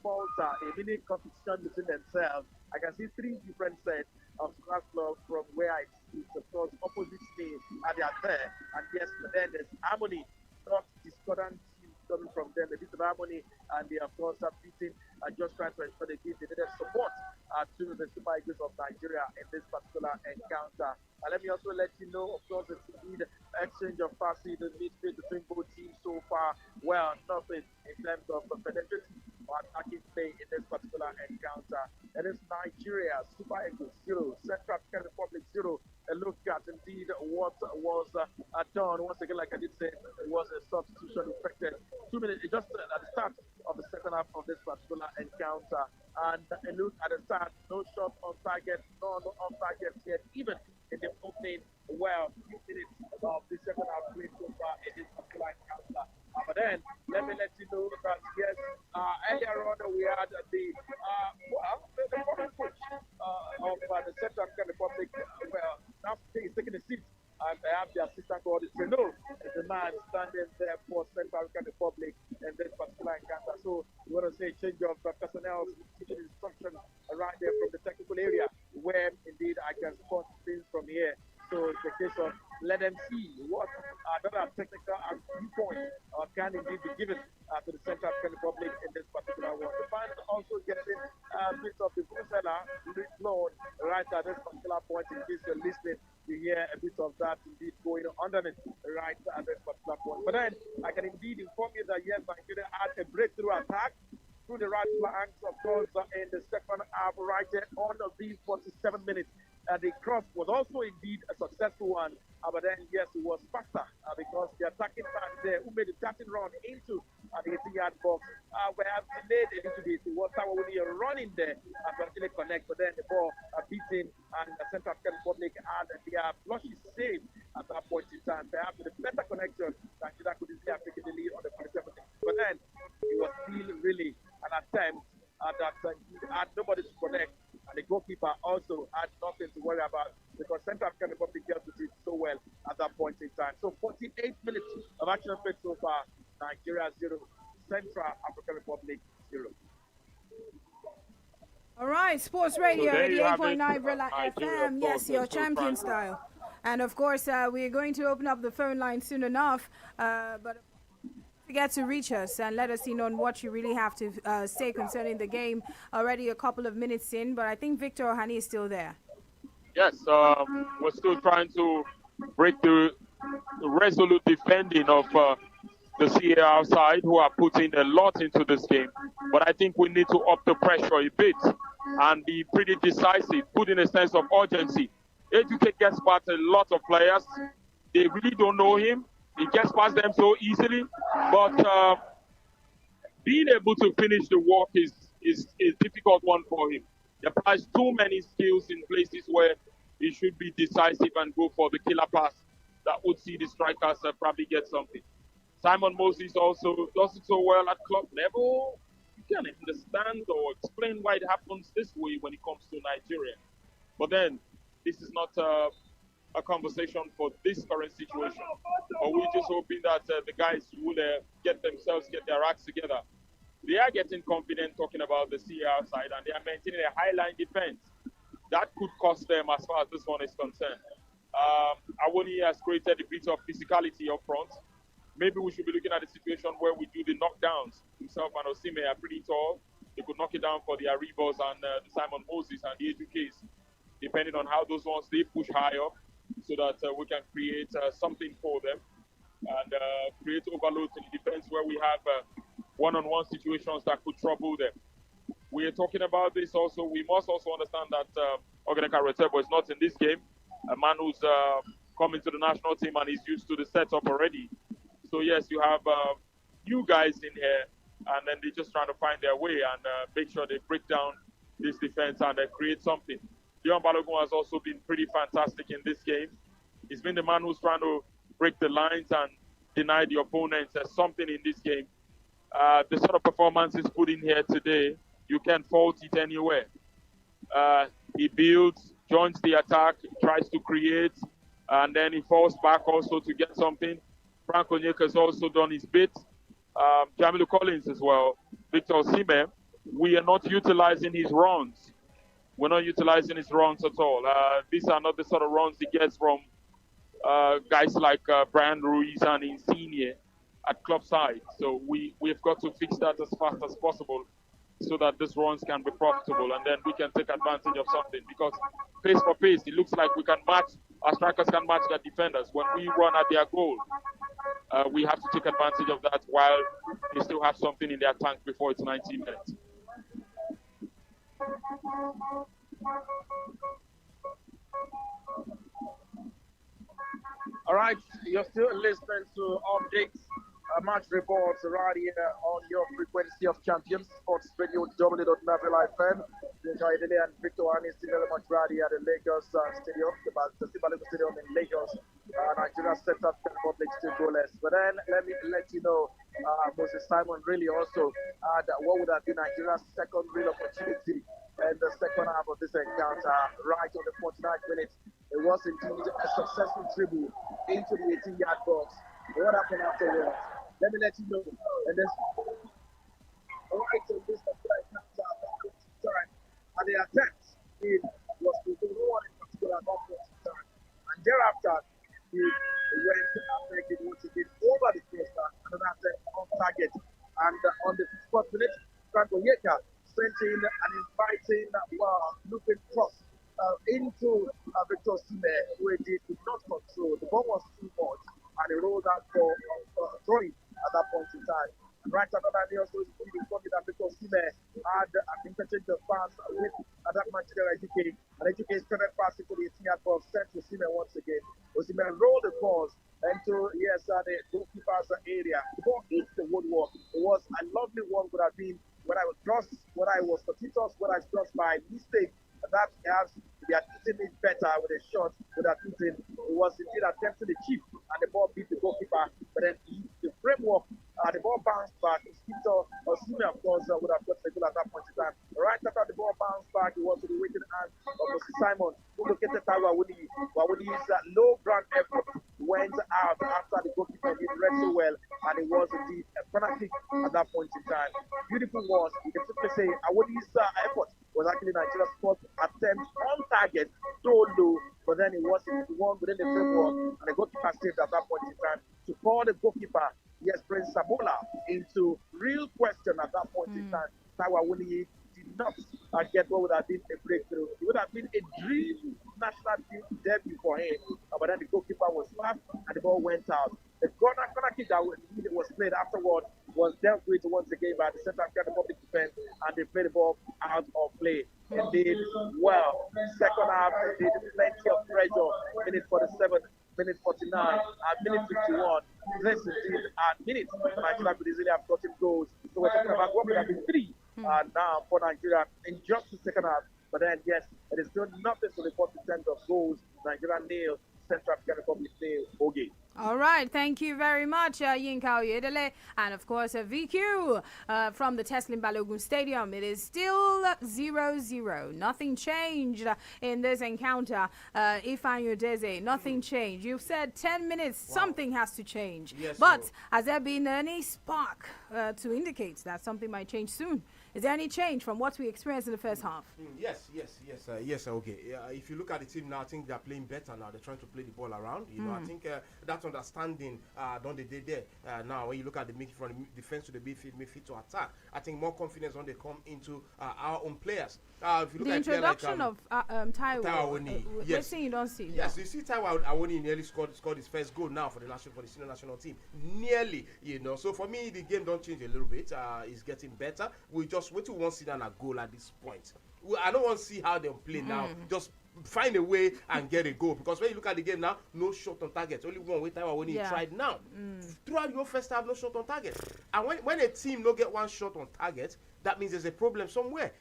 falter a mini competition between themselves. I can see three different sets of Supporters Club from where I see, of course, opposite me, and they are there. And yes, but then there's harmony, not discordant coming from them, a bit of harmony, and they of course are beating, just trying to ensure they give the needed support to the Super Eagles of Nigeria in this particular encounter. And let me also let you know, of course, it's indeed exchange of passes in midfield between both teams so far. Well, nothing in terms of penetrating or attacking play in this particular encounter. It is Nigeria, Super Eagles 0, Central African Republic 0. A look at indeed what was done. Once again, like I did say, it was a substitution effected 2 minutes, just at the start of the second half of this particular encounter. And a look at the start, no shot on target, none on target yet, even in the opening, well, minutes of the second half play so far in this particular encounter. But then, let me let you know that, yes, earlier on we had the foreign coach of the Central African Republic, well, now he's taking a seat, and they have the assistant coordinator. No, it's the man standing there for Central African Republic in this particular encounter. So, we want to say change of personnel, teaching instructions right there from the technical area, where indeed I can spot things from here. So it's a case of let them see what another technical viewpoint can indeed be given to the Central African Republic in this particular one. The fans also getting a bit of the Brussels load right at this particular point. In case you're listening, you hear a bit of that indeed going underneath right at this particular point. But then I can indeed inform you that yes, Nigeria had a breakthrough attack through the right flanks, of course, in the second half right there on these 47 minutes. The cross was also indeed a successful one, but then yes, it was faster because the attacking man there who made the darting run into at the 18-yard box. We have delayed a little bit. It was someone really running there to actually connect, but then the ball beaten, and the Central African Republic had their flushes saved at that point in time. Perhaps with a better connection, Nigeria could easily have taken the lead on the 47th. But then it was still really an attempt that had nobody to connect, and the goalkeeper also had nothing to worry about because Central African Republic dealt with it so well at that point in time. So 48 minutes of action played so far. Nigeria 0, Central African Republic 0. All right, Sports Radio, So there you have 88.9 it. Brilla Nigeria, FM. of Yes, course, your is still champion trying. style. And of course, we're going to open up the phone line soon enough. But forget to reach us and let us in on what you really have to say concerning the game. Already a couple of minutes in, but I think Victor Ohani is still there. Yes, we're still trying to break the resolute defending of the CAR side, who are putting a lot into this game. But I think we need to up the pressure a bit and be pretty decisive, put in a sense of urgency. Educate gets past a lot of players. They really don't know him. He gets past them so easily. But being able to finish the work is a difficult one for him. He applies too many skills in places where he should be decisive and go for the killer pass that would see the strikers probably get something. Simon Moses also does it so well at club level. You can understand or explain why it happens this way when it comes to Nigeria. But then, this is not a conversation for this current situation. But we're just hoping that the guys will get their acts together. They are getting confident talking about the CAR side, and they are maintaining a high line defense. That could cost them as far as this one is concerned. Awoni has created a bit of physicality up front. Maybe we should be looking at a situation where we do the knockdowns. Himself and Osime are pretty tall. They could knock it down for the Arribos and the Simon Moses and the Educase, depending on how those ones they push high up, so that we can create something for them and create overloads in the defense where we have one-on-one situations that could trouble them. We are talking about this also. We must also understand that Ogeneka Retebo is not in this game. A man who's coming to the national team and is used to the setup already. So yes, you have new guys in here, and then they're just trying to find their way and make sure they break down this defense and create something. Leon Balogun has also been pretty fantastic in this game. He's been the man who's trying to break the lines and deny the opponents something in this game. The sort of performance he's put in here today, you can't fault it anywhere. He builds, joins the attack, tries to create, and then he falls back also to get something. Frank Onyeka has also done his bit. Jamilu Collins as well. Victor Osimhen, we are not utilizing his runs. We're not utilizing his runs at all. These are not the sort of runs he gets from guys like Brian Ruiz and Insigne at club side. So we've got to fix that as fast as possible so that these runs can be profitable, and then we can take advantage of something. Because pace for pace, it looks like we can match, our strikers can match their defenders. When we run at their goal, we have to take advantage of that while they still have something in their tank before it's 90 minutes. All right, you're still listening to updates, match reports right here on your frequency of champions, Sports Radio W.Navel FM. Joy and Victor Ani still much right here at the Lagos Stadium, the Sibalico Stadium in Lagos. Nigeria set up the Republic still goalless. But then let me let you know, Moses Simon really also had what would have been Nigeria's second real opportunity in the second half of this encounter, right on the 49th minute. It was indeed a successful dribble into the 18-yard box. What happened afterwards? Let me let you know. And then, right on this time, and the attempt was to do one in particular at that point in time. And thereafter, he went affected once again over the poster, another attempt on target. And on the 54th minute, Frank Onyeka sent in an inviting looking cross into Victor Osimhen, who indeed did not control. The ball was too much, and he rolled out for throwing at that point in time. Right after that, they also informed that because Sime had interchanged the pass with that Manchester Ejike, and Ejike started passing to the 18-yard box, sent to Sime once again. Osimhen rolled the balls into the goalkeeper's area. The ball hit the woodwork. It was a lovely one, would have been when I was just by mistake. That perhaps they had eaten it better with a shot would have eaten. It was indeed attempting the chip, and the ball beat the goalkeeper, but then the framework, the ball bounced back. Osimhen, of course, would have got the goal at that point in time. Right after the ball bounced back, it was to the waiting hand of Moses Simon, who located Taiwo Awoniyi. Awoniyi's low ground effort went out after the goalkeeper did read so well, and it was indeed a penalty at that point in time. Beautiful was, you can simply say, Awoniyi's effort was actually Nigeria's fourth attempt on target, so low, but then it was one within the framework, and the goalkeeper saved at that point in time to call the goalkeeper, yes, Prince Sabola, into real question at that point in time. Taiwo Awoniyi did not get what would have been a breakthrough. It would have been a dream national debut for him, but then the goalkeeper was slapped and the ball went out. The corner kick that was played afterward was dealt with once again by the Central African Republic defense, and they played the ball out of play. Indeed, well, second half, they did plenty of pressure. Minute 47, minute 49, and minute 51. This indeed at minutes, Nigeria could easily have gotten goals. So we're talking about what would have been three now for Nigeria in just the second half. But then, yes, it is still nothing to report in terms of goals. Nigeria nailed, Central African Republic nailed. Okay. All right, thank you very much, Yinka Oyedele, and of course VQ from the Teslim Balogun Stadium. It is still 0-0. Nothing changed in this encounter. Ifeanyi Udeze, nothing changed. You've said 10 minutes, something has to change. Yes, but has there been any spark to indicate that something might change soon? Is there any change from what we experienced in the first half? Yes, okay. If you look at the team now, I think they're playing better now. They're trying to play the ball around. You know, I think that understanding done the day there. Now, when you look at the midfield, from the defense to the midfield to attack, I think more confidence when they come into our own players. If you look the at introduction of Taiwo Awoniyi, yes, you don't see. Yes, you see Taiwo Awoniyi nearly scored his first goal now for the senior national team. Nearly, you know. So for me, the game don't change a little bit. It's getting better. We just wait till one see down a goal at this point. I don't want to see how they play now. Just find a way and get a goal, because when you look at the game now, no shot on target. Only one way Taiwo Awoniyi tried now. Throughout your first half, no shot on target. And when a team no get one shot on target, that means there's a problem somewhere.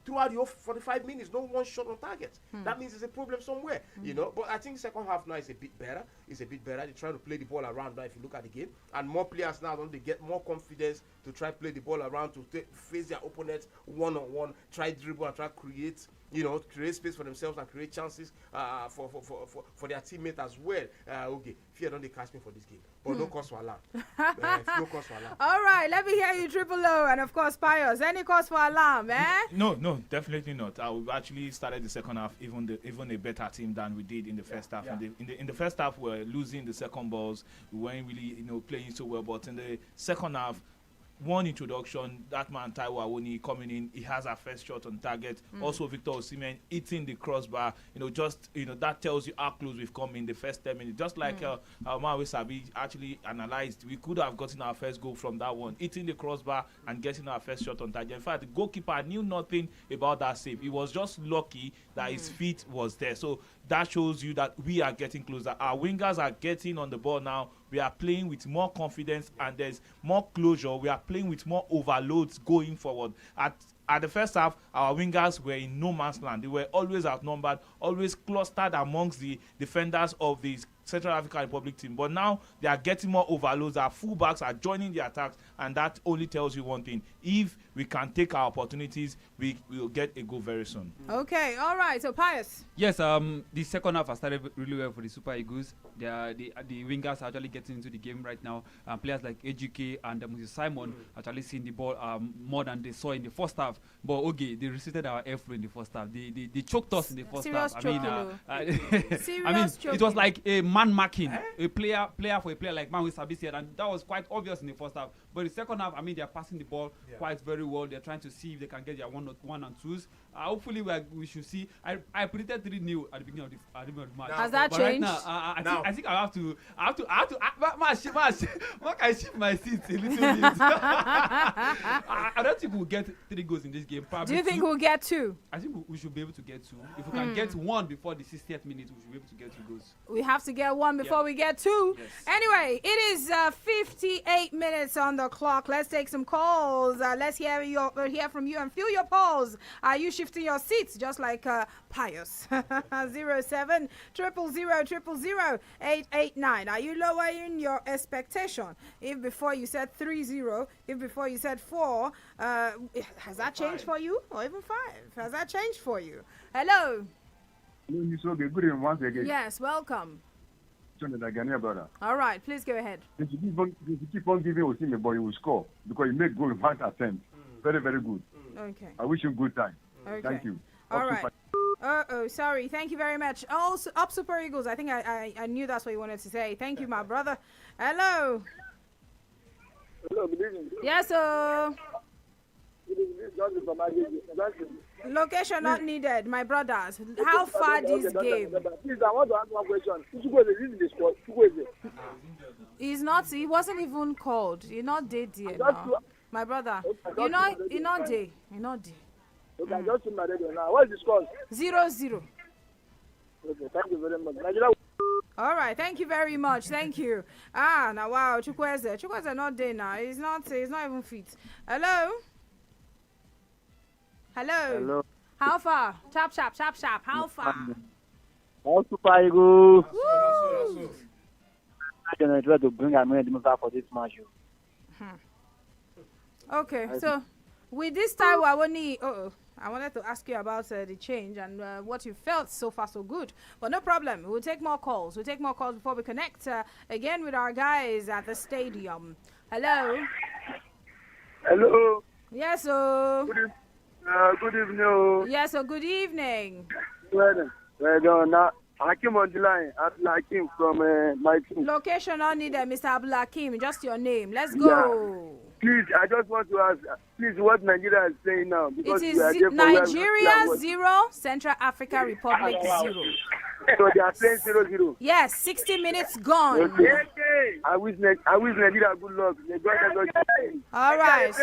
Throughout your 45 minutes, no one shot on target. That means there's a problem somewhere, you know. But I think the second half now is a bit better. They're trying to play the ball around now. If you look at the game, and more players now, don't they get more confidence to try play the ball around, to face their opponents one-on-one, try dribble and try create space for themselves and create chances for their teammates as well. Okay, fear don't they catch me for this game, but no cause for alarm. No cause for alarm. All right, let me hear you, Triple O, and of course Pius. Any cause for alarm, eh? No, definitely not. We actually started the second half even a better team than we did in the first half. Yeah. In the first half, we were losing the second balls. We weren't really playing so well, but in the second half, one introduction, that man Taiwo Awoniyi coming in, he has our first shot on target. Also Victor Osimhen hitting the crossbar. That tells you how close we've come in the first 10 minutes. Just like Mawe Sabi actually analyzed, we could have gotten our first goal from that one, hitting the crossbar and getting our first shot on target. In fact, the goalkeeper knew nothing about that save. He was just lucky that his feet was there. So that shows you that we are getting closer. Our wingers are getting on the ball now. We are playing with more confidence and there's more closure. We are playing with more overloads going forward. At the first half, our wingers were in no man's land. They were always outnumbered, always clustered amongst the defenders of the Central African Republic team. But now they are getting more overloads. Our fullbacks are joining the attacks, and that only tells you one thing: if we can take our opportunities, we will get a goal very soon. Okay, all right. So Pius. Yes, the second half has started really well for the Super Eagles. The wingers are actually getting into the game right now. Players like Ejike and Moses Simon actually seeing the ball more than they saw in the first half. But okay, they resisted our airflow in the first half. They choked us in the first half. It was like a man marking, a player for a player like Manwe Sabi said, and that was quite obvious in the first half. But the second half, I mean, they're passing the ball quite very well. They're trying to see if they can get their one and twos. Hopefully, we should see. I predicted 3-0 at the beginning of the match. Has that changed? Right now, I think I have to. What can I shift my seats a little bit? I don't think we'll get 3 goals in this game. Probably Do you think we'll get 2? I think we should be able to get 2. If we can get 1 before the 60th minute, we should be able to get 2 goals. We have to get 1 before we get 2. Yes. Anyway, it is 58 minutes on the clock. Let's take some calls. Let's hear from you and feel your pulse. Are you shifting your seats just like Pius? 07 000 889. Are you lowering your expectation? If before you said 3-0, if before you said 4, has that changed for you? Or even 5? Has that changed for you? Hello. Good evening once again. Yes, welcome. Brother. All right, please go ahead. If you keep on giving Osimhen, boy, you will score because you make goal in 1 attempt. Very, very good. Okay. I wish you good time. Okay. Thank you. All right. Sorry. Thank you very much. Also, up Super Eagles. I think I knew that's what you wanted to say. Thank you, my brother. Hello. Hello, good evening. Yes, sir. Good evening. Location not needed, my brothers. How far this game? Please, I want to ask one question. He's not. He wasn't even called. He not dead there now. My brother. You know, he not dead. He not dead. Okay, I just my radio now. What is the score? 0-0. Okay, thank you very much. All right, thank you very much. Thank you. Now wow, Chukwueze not there now. He's not even fit. Hello. Hello. How far? Chap. How far? How Super Eagles? Woo! I'm going to try to bring America for this match. Okay, so with this time, I wanted to ask you about the change and what you felt so far so good. But no problem. We'll take more calls. Before we connect again with our guys at the stadium. Hello. Hello. Yes, sir. Good evening. Yes, sir. Good evening. Well done. Now, Hakim on the line. Hakim from my team. Location on needed, Mr. Abdulhakim. Just your name. Let's go. Yeah. Please, I just want to ask, what Nigeria is saying now. It is Nigeria 0, Central Africa Republic 0. So they are playing 0-0. Yes, 60 minutes gone. Okay. I wish Nigeria good luck. All right.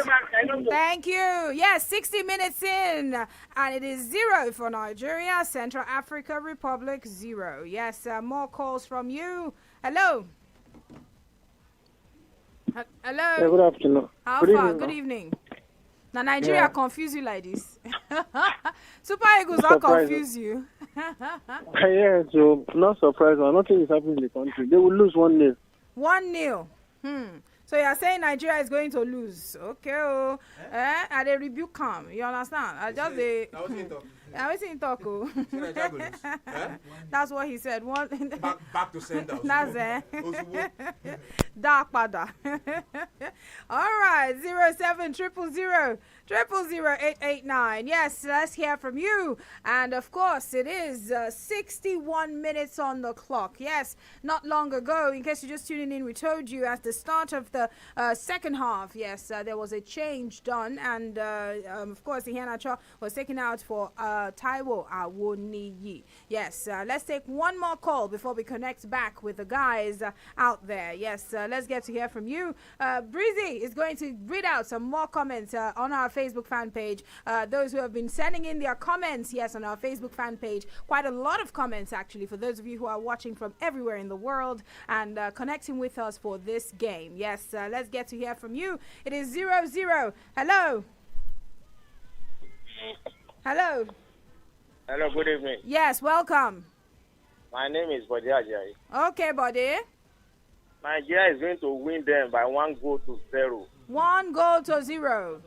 Thank you. Yes, 60 minutes in. And it is 0 for Nigeria, Central Africa Republic 0. Yes, more calls from you. Hello. Hello. Yeah, good afternoon. How good far? Evening, good evening. Now Nigeria confuse you like this. Super Eagles not confuse you. Yeah, so not surprised. Nothing is happening in the country. They will lose 1-0. 1-0. So you are saying Nigeria is going to lose? Okay. And they rebuke calm. You understand? I just I was in talk. That's what he said. Back to sender. That's it. Dark pada. All right. 07 000 889. Yes, let's hear from you. And of course, it is 61 minutes on the clock. Yes, not long ago, in case you're just tuning in, we told you at the start of the second half, yes, there was a change done. And of course, Iheanacho was taken out for Taiwo Awoniyi. Yes, let's take one more call before we connect back with the guys out there. Yes, let's get to hear from you. Breezy is going to read out some more comments on our Facebook fan page. Those who have been sending in their comments, yes, on our Facebook fan page. Quite a lot of comments, actually, for those of you who are watching from everywhere in the world and connecting with us for this game. Yes, let's get to hear from you. It is 0-0. Hello. Hello. Hello, good evening. Yes, welcome. My name is Bode Ajayi. Okay, Bode. Nigeria is going to win them by 1-0. 1-0.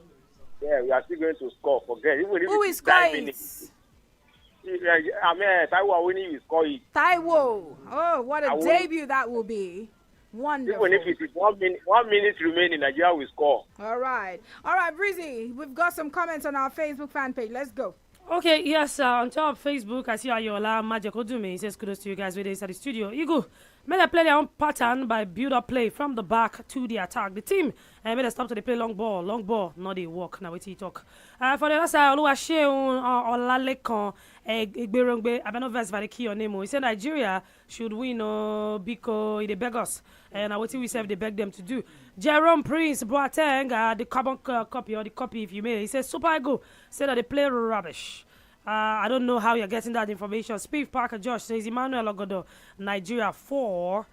Yeah, we are still going to score. Forget. Who is scoring? I mean, Taiwo winning will score it. Taiwo. Oh, what a debut that will be. Wonderful. Even if it is 1 minute remaining, Nigeria will score. All right. All right, Breezy. We've got some comments on our Facebook fan page. Let's go. Okay, yes, on top of Facebook, I see Ayola Majekodume. He says kudos to you guys with us at the studio. Igu, Made they play their own pattern by build-up play from the back to the attack. The team made they stop to they play long ball, not they walk. Now we talk. For the other side, Oluwaseun Olalekan Igberongbe, I don't know if that's key or name. He said Nigeria should win because they beg us. And what we say they beg them to do. Jerome Prince Boateng, the carbon copy or the copy if you may. He says Super Eagle said that they play rubbish. I don't know how you're getting that information. Steve Parker Josh says Emmanuel Ogodo, Nigeria 4.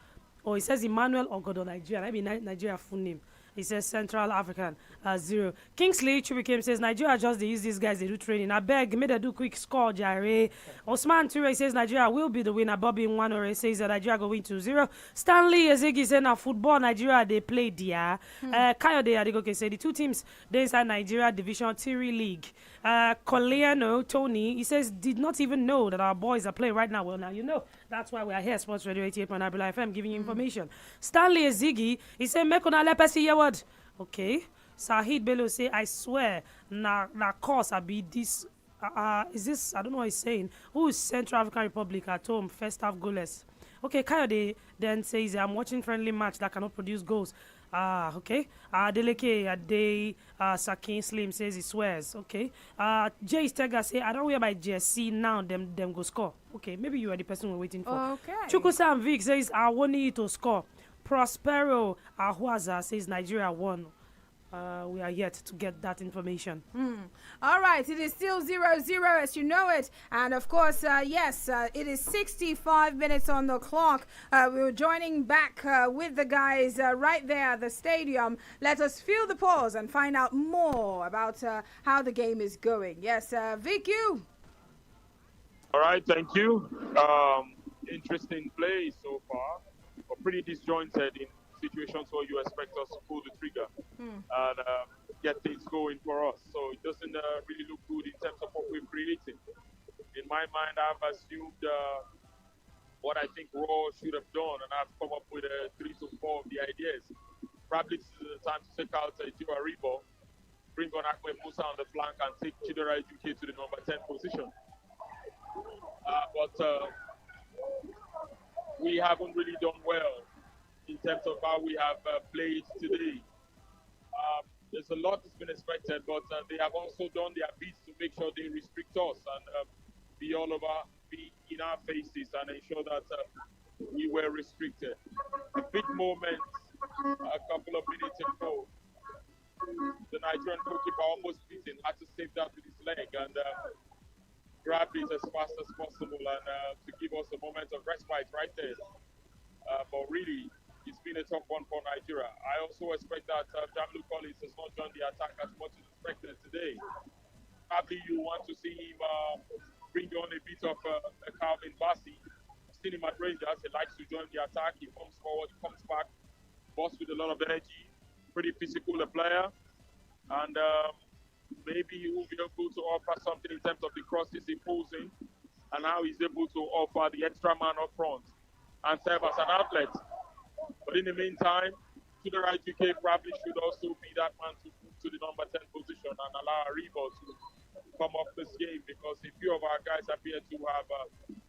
Or he says Emmanuel Ogodo, Nigeria. That be Nigeria full name. He says Central African 0. Kingsley Chubikim says Nigeria just they use these guys, they do training. I beg, made a do quick score, Jare. Osman Ture says Nigeria will be the winner. Bobby Nwanore says that Nigeria go win 2-0. Stanley Ezegi says now football Nigeria they play there. Kayode Adegoke said the two teams they inside Nigeria Division 3 League. Coleano Tony, he says, did not even know that our boys are playing right now. Well, now you know. That's why we are here, Sports Radio 88.9 FM, giving you information. Stanley Ezigi, he said, Mekona lepesi yeward. Okay. Sahid Bello say, I swear, na course I be this. Is this, I don't know what he's saying. Who is Central African Republic at home, first half goalless? Okay, Kayode then says, I'm watching friendly match that cannot produce goals. Okay. Adeleke Ade Sakin Slim says he swears. Okay. Jay Stega say I don't wear my jersey now. Them go score. Okay. Maybe you are the person we're waiting for. Okay. Chukwusam Vic says I want you to score. Prospero Ahwaza says Nigeria won. We are yet to get that information. All right, it is still 0-0 as you know it. And of course, yes, it is 65 minutes on the clock. We're joining back with the guys right there at the stadium. Let us feel the pause and find out more about how the game is going. Yes, Vic, you. All right, thank you. Interesting play so far, but pretty disjointed in situations where you expect us to pull the trigger and get things going for us. So it doesn't really look good in terms of what we're creating. In my mind, I've assumed what I think Raw should have done, and I've come up with 3 to 4 of the ideas. Probably this is the time to take out Joe Aribo, bring on Akwe Musa on the flank, and take Chidera UK to the number 10 position. But we haven't really done well in terms of how we have played today. There's a lot that's been expected, but they have also done their bits to make sure they restrict us and be all over, be in our faces and ensure that we were restricted. A big moment a couple of minutes ago, the Nigerian goalkeeper almost beat him, had to save that with his leg and grab it as fast as possible and to give us a moment of respite right there. But really, it's been a tough one for Nigeria. I also expect that Jamlu Collins has not joined the attack as much as expected today. Probably you want to see him bring on a bit of a Calvin Bassey. I've seen him at Rangers. He likes to join the attack. He comes forward, comes back, boss with a lot of energy. Pretty physical a player. And maybe he will be able to offer something in terms of the crosses he pulls in and how he's able to offer the extra man up front and serve as an outlet. But in the meantime, to the right UK probably should also be that man to move to the number 10 position and allow Aribo to come off this game because a few of our guys appear to have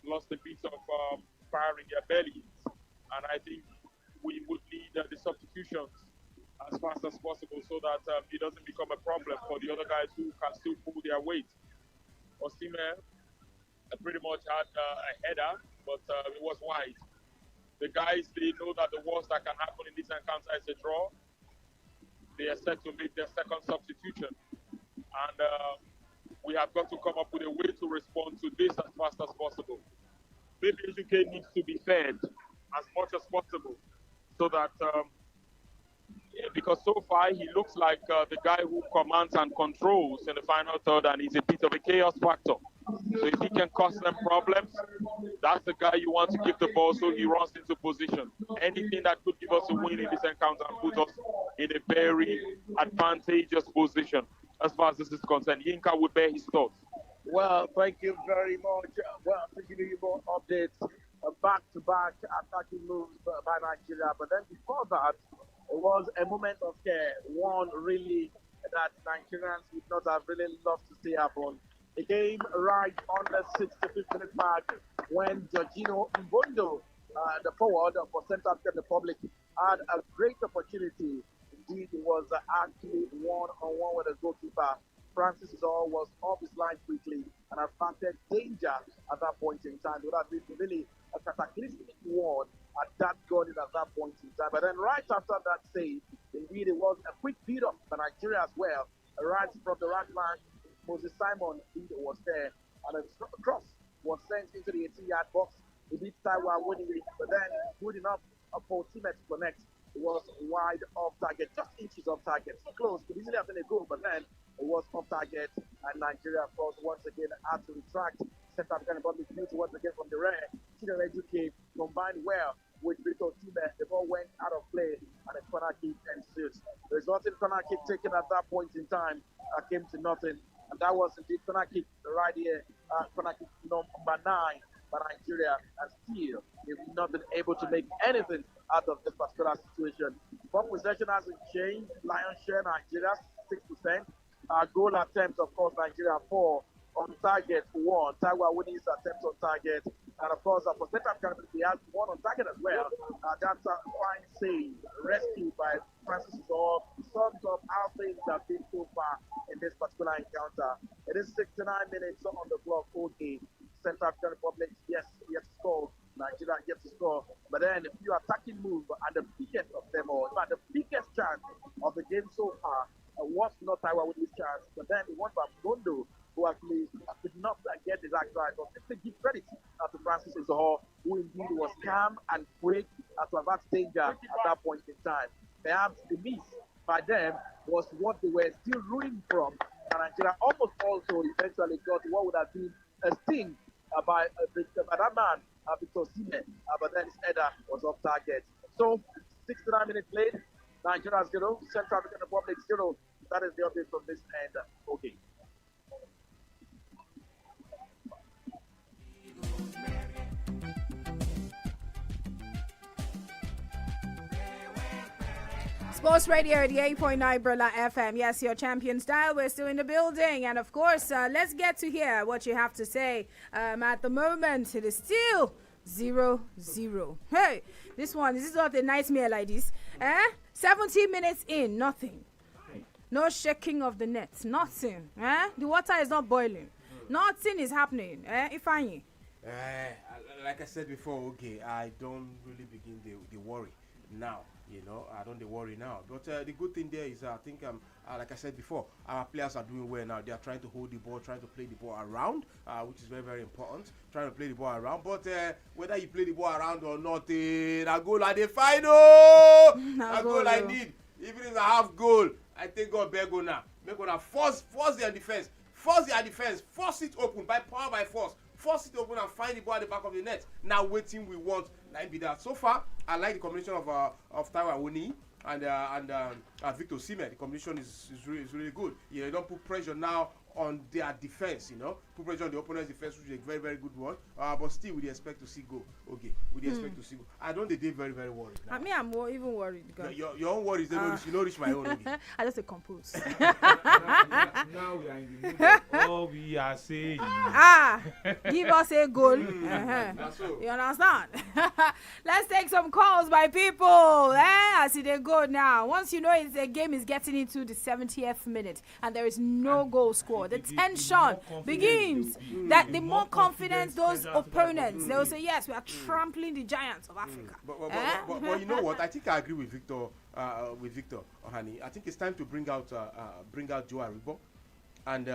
lost a bit of fire in their bellies. And I think we would need the substitutions as fast as possible so that it doesn't become a problem for the other guys who can still pull their weight. Osimhen pretty much had a header, but it was wide. The guys, they know that the worst that can happen in this encounter is a draw. They are set to make their second substitution. And we have got to come up with a way to respond to this as fast as possible. Maybe UK needs to be fed as much as possible so that, because so far he looks like the guy who commands and controls in the final third and he's a bit of a chaos factor. So if he can cause them problems, that's the guy you want to give the ball so he runs into position. Anything that could give us a win in this encounter and put us in a very advantageous position as far as this is concerned. Yinka would bear his thoughts. Well, thank you very much. Well, thinking you more updates, back-to-back attacking moves by Nigeria. But then before that, it was a moment of care. One really that Nigerians would not have really loved to see happen. It came right on the 65th minute mark when Georgino Mbondo the forward for Central African Republic, had a great opportunity. Indeed, it was actually one-on-one with the goalkeeper. Francis Zor was off his line quickly and attracted danger at that point in time. It would have been really a cataclysmic one at that gun at that point in time. But then right after that save, indeed it was a quick beat up for Nigeria as well. Right from the right line, Moses Simon indeed was there. And a cross was sent into the 18-yard box. He beat Taiwan winning it, but then good enough for Timet to connect. It was wide off target, just inches off target. Close, could easily have been a goal, but then it was off target. And Nigeria, of course, once again had to retract. Central African Republic beauty once again from the rear. Chidera Eduke combined well with Victor Timet. The ball went out of play and a corner kick ensued. The resulting corner kick taken at that point in time came to nothing. And that was indeed corner kick right here, corner kick number 9 for Nigeria. And still, they've not been able to make anything out of this particular situation. Ball possession hasn't changed. Lion's share, Nigeria, 6%. Goal attempts, of course, Nigeria 4. On target 1. Taiwan winning his attempts on target. And of course, for Central African, he has 1 on target as well. That's a fine save, rescued by Francis Zor. Sums up how things have been so far in this particular encounter. It is 69 minutes on the clock. Okay, Central African Republic, yes, yet to score. Nigeria yet to score. But then a few attacking moves, and the biggest of them all, the biggest chance of the game so far was not Taiwan with this chance. But then it was from Gondo, who actually could not get his act right. But simply give credit to Francis Zor, who indeed was calm and quick to avert danger at that point in time. Perhaps the miss by them was what they were still rooting from. And Nigeria almost also eventually got what would have been a sting by that man, Victor Osimhen, but then his header was off target. So, 69 minutes late, Nigeria 0, Central African Republic 0. That is the update from this end. Okay. Sports Radio 88.9 Brilla FM. Yes, your champion style. We're still in the building. And of course, let's get to hear what you have to say. At the moment, it is still 0-0. Hey, this is not a nightmare like this. 70 minutes in, nothing. No shaking of the net. Nothing. The water is not boiling. Nothing is happening. Ifeanyi. Like I said before, okay, I don't really begin the worry now. You know, I don't worry now. But the good thing there is, I think, like I said before, our players are doing well now. They are trying to hold the ball, trying to play the ball around, which is very, very important. Trying to play the ball around. But whether you play the ball around or not, a goal like the final, a goal I need. Even if it's a half goal, I think God beg now. Make gonna force their defense. Force their defense. Force it open by power, by force. Force it open and find the ball at the back of the net. Now waiting we want. Like be that. So far, I like the combination of Taiwan Woni and Victor Osimhen. The combination is really good. You know, you don't put pressure now on their defense, you know. Put pressure on the opponent's defense, which is a very, very good one. But still, we expect to see goal. Okay, we expect to see goal. I don't. They very, very worried. Now. I'm even worried. Your own worries, they don't reach my own. Okay. I just say compose. Now we are in the mood of all we are saying. Give us a goal. You understand? Let's take some calls by people. I see they go now. Once you know the game is getting into the 70th minute and there is no goal scored, the tension begins. That the more confidence those opponents, they will say, yes, we are trampling the giants of Africa. But you know what? I think I agree with Victor Ohani. I think it's time to bring out Joe Aribo and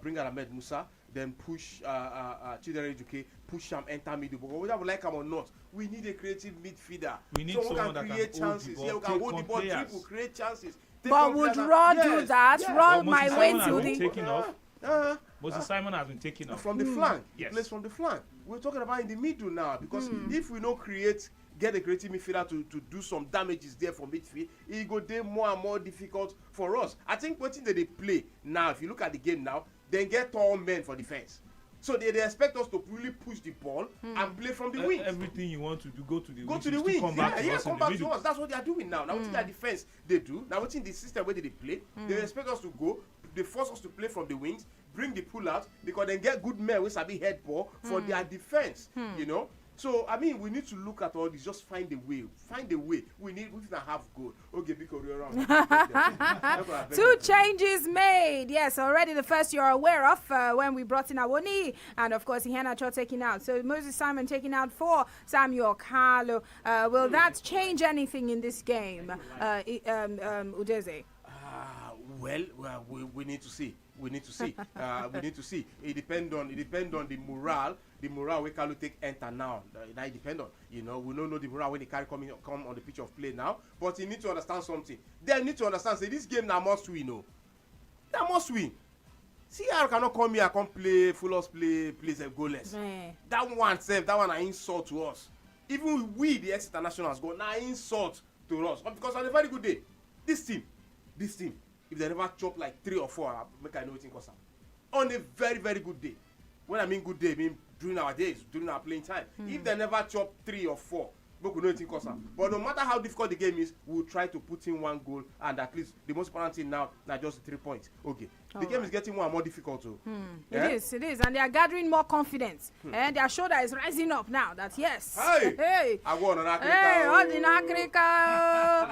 bring out Ahmed Musa, then push Chidera Eduke, push him, enter middle. But whether we like him or not, we need a creative midfielder. We need someone that can create chances. Yeah, we can hold the ball, dribble, create chances. But would Rod do that? Run my way to the... Moses Simon has been taken off. From the flank. Yes. He plays from the flank. We're talking about in the middle now. Because if we don't get a creative midfielder to do some damages there from midfield, it will be more and more difficult for us. I think what they play now, if you look at the game now, they get tall men for defense. So they expect us to really push the ball and play from the wings. Everything you want to do, go to the wings. Come back to us. That's what they are doing now. Now, what's their defense they do? Now, what's in the system where they play? They expect us to go. They force us to play from the wings, bring the pull out, because they get good men with sabi head ball for their defense. You know, So I mean, we need to look at all this. Just find a way. We can have goal. Okay, because we're around. 2 changes made. Yes, already the first you're aware of when we brought in Awoni, and of course Iheanacho taking out. So Moses Simon taking out for Samuel Carlo. Will that change anything in this game, Udeze? Well, we need to see. We need to see. It depends on the morale. The morale we can take enter now. It depends on. We don't know the morale when they come on the pitch of play now. But you need to understand something. They need to understand. Say this game now must win. They must win. See, I cannot come here. I can't play full play goalless. That one an insult to us. Even we, the ex-internationals, go now insult to us because on a very good day, this team. If they never chop like 3 or 4, make I know it cause on a very, very good day. When I mean good day, I mean during our days, during our playing time. If they never chop 3 or 4, make we know it cause but no matter how difficult the game is, we'll try to put in 1 goal, and at least the most important thing now just 3 points. Okay. The game is getting more and more difficult too. It is, and they are gathering more confidence. And their shoulder is rising up now. That yes. Hey. I won on Africa. Hey, all in Africa.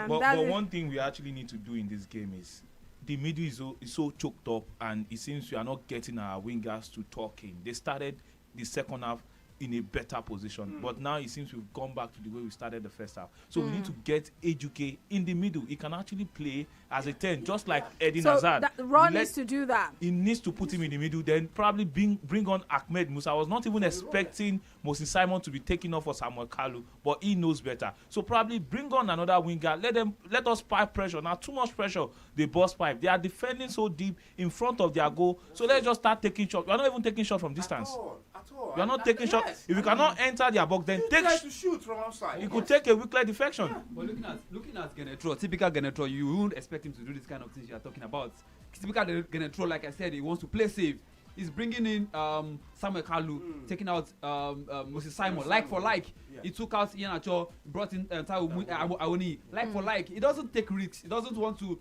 But one thing we actually need to do in this game is the middle is so choked up, and it seems we are not getting our wingers to talk in. They started the second half in a better position, but now it seems we've gone back to the way we started the first half. So we need to get Ejuke in the middle. He can actually play as a 10, just like Eden Hazard. Ron needs to do that. He needs to put him in the middle, then probably bring on Ahmed Musa. I was not even expecting Moses Simon to be taken off for Samuel Kalu, but he knows better. So probably bring on another winger. Let us pipe pressure. Now too much pressure. They burst pipe. They are defending so deep in front of their goal. So let's just start taking shots. We are not even taking shots from distance. At all. We are not taking shots. If you cannot enter their box, then take to shoot from outside. You could take a weak deflection. Yeah. But looking at Genetro, typical Genetro, you wouldn't expect him to do this kind of things you are talking about. Typical Genetro, like I said, he wants to play safe. He's bringing in Samuel Kalu, taking out Moses Simon, like for like. Yeah. He took out Ian Acho, brought in Awoni, like for like. He doesn't take risks. He doesn't want to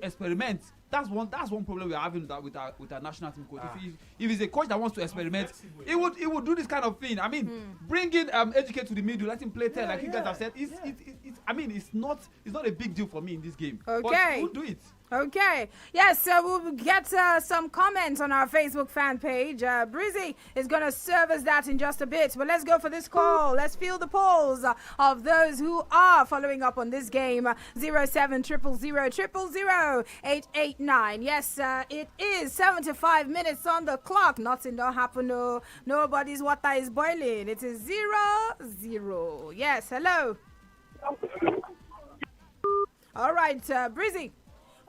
experiment. That's one problem we're having with our national team coach. If he's a coach that wants to experiment, he would do this kind of thing. I mean, bring in Educate to the middle, let him play 10, like you guys have said. It's not a big deal for me in this game. Okay. But we'll do it. Okay. Yes, we'll get some comments on our Facebook fan page. Brizzy is going to serve us that in just a bit. But let's go for this call. Let's feel the polls of those who are following up on this game. 07000000889. Yes, it is 75 minutes on the clock. Nothing don't happen. No. Nobody's water is boiling. It is 0-0. Yes, hello. All right, Brizzy.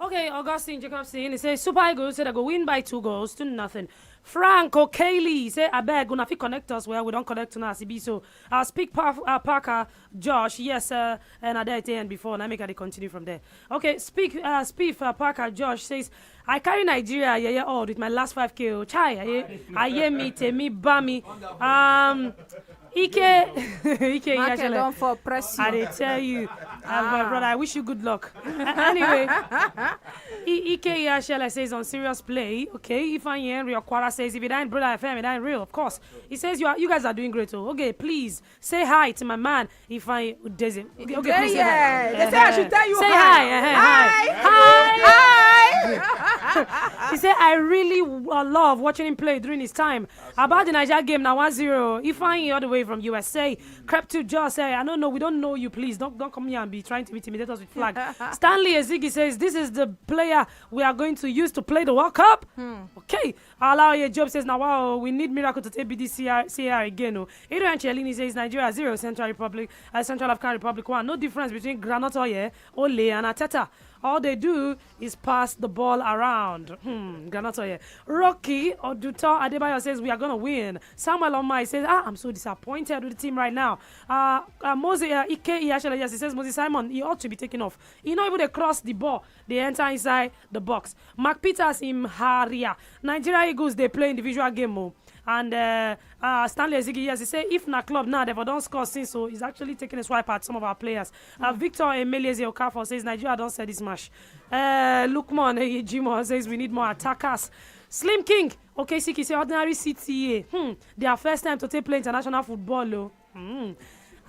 Okay, Augustine Jacobson, he says Super Eagles said I go win by 2-0. Frank O'Kaley say I beg gonna fit connect us where we don't connect to us. So I'll speak Parker Josh, yes, and I did it before and I make it continue from there. Okay, speak Parker Josh says I carry Nigeria all with my last 5K. Chai, I hear me te me bami. Ike don't for press. I tell you, my brother, I wish you good luck. Anyway, Ike Yashela says on serious play. Okay, if I Henry Okwara says if it ain't brother FM, it ain't real. Of course, he says you guys are doing great. Oh, okay, please say hi to my man. If I does it, okay, please say hi. They say I should tell you say hi. He said I really love watching him play during his time. About the Nigeria game now 1-0. If I all the way from USA, crept to just say I don't know. We don't know you. Please don't come here and be trying to intimidate us with flag. Stanley Ezigi says this is the player we are going to use to play the World Cup. Okay. Allow your job says now wow we need miracle to take BDCR again. Adrian Cellini says Nigeria 0, Central African Republic 1. No difference between Granotoye, Ole and Ateta. All they do is pass the ball around. Granotoye. Rocky Oduto Adebayo says we are gonna win. Samuel Omai says I'm so disappointed with the team right now. Moses Ike Iyashela, yes, he says Moses Simon he ought to be taken off. You know, even they cross the ball, they enter inside the box. Mark Peters in Haria. Nigeria Eagles they play individual game. And Stanley Ezigi, yes, he say if na club now, they don't score since, so he's actually taking a swipe at some of our players. Victor Emelieze Okafor says Nigeria don't sell this match. Lukman Jimo says we need more attackers. Slim King, okay, Siki say ordinary CTA. Their first time to take play international football.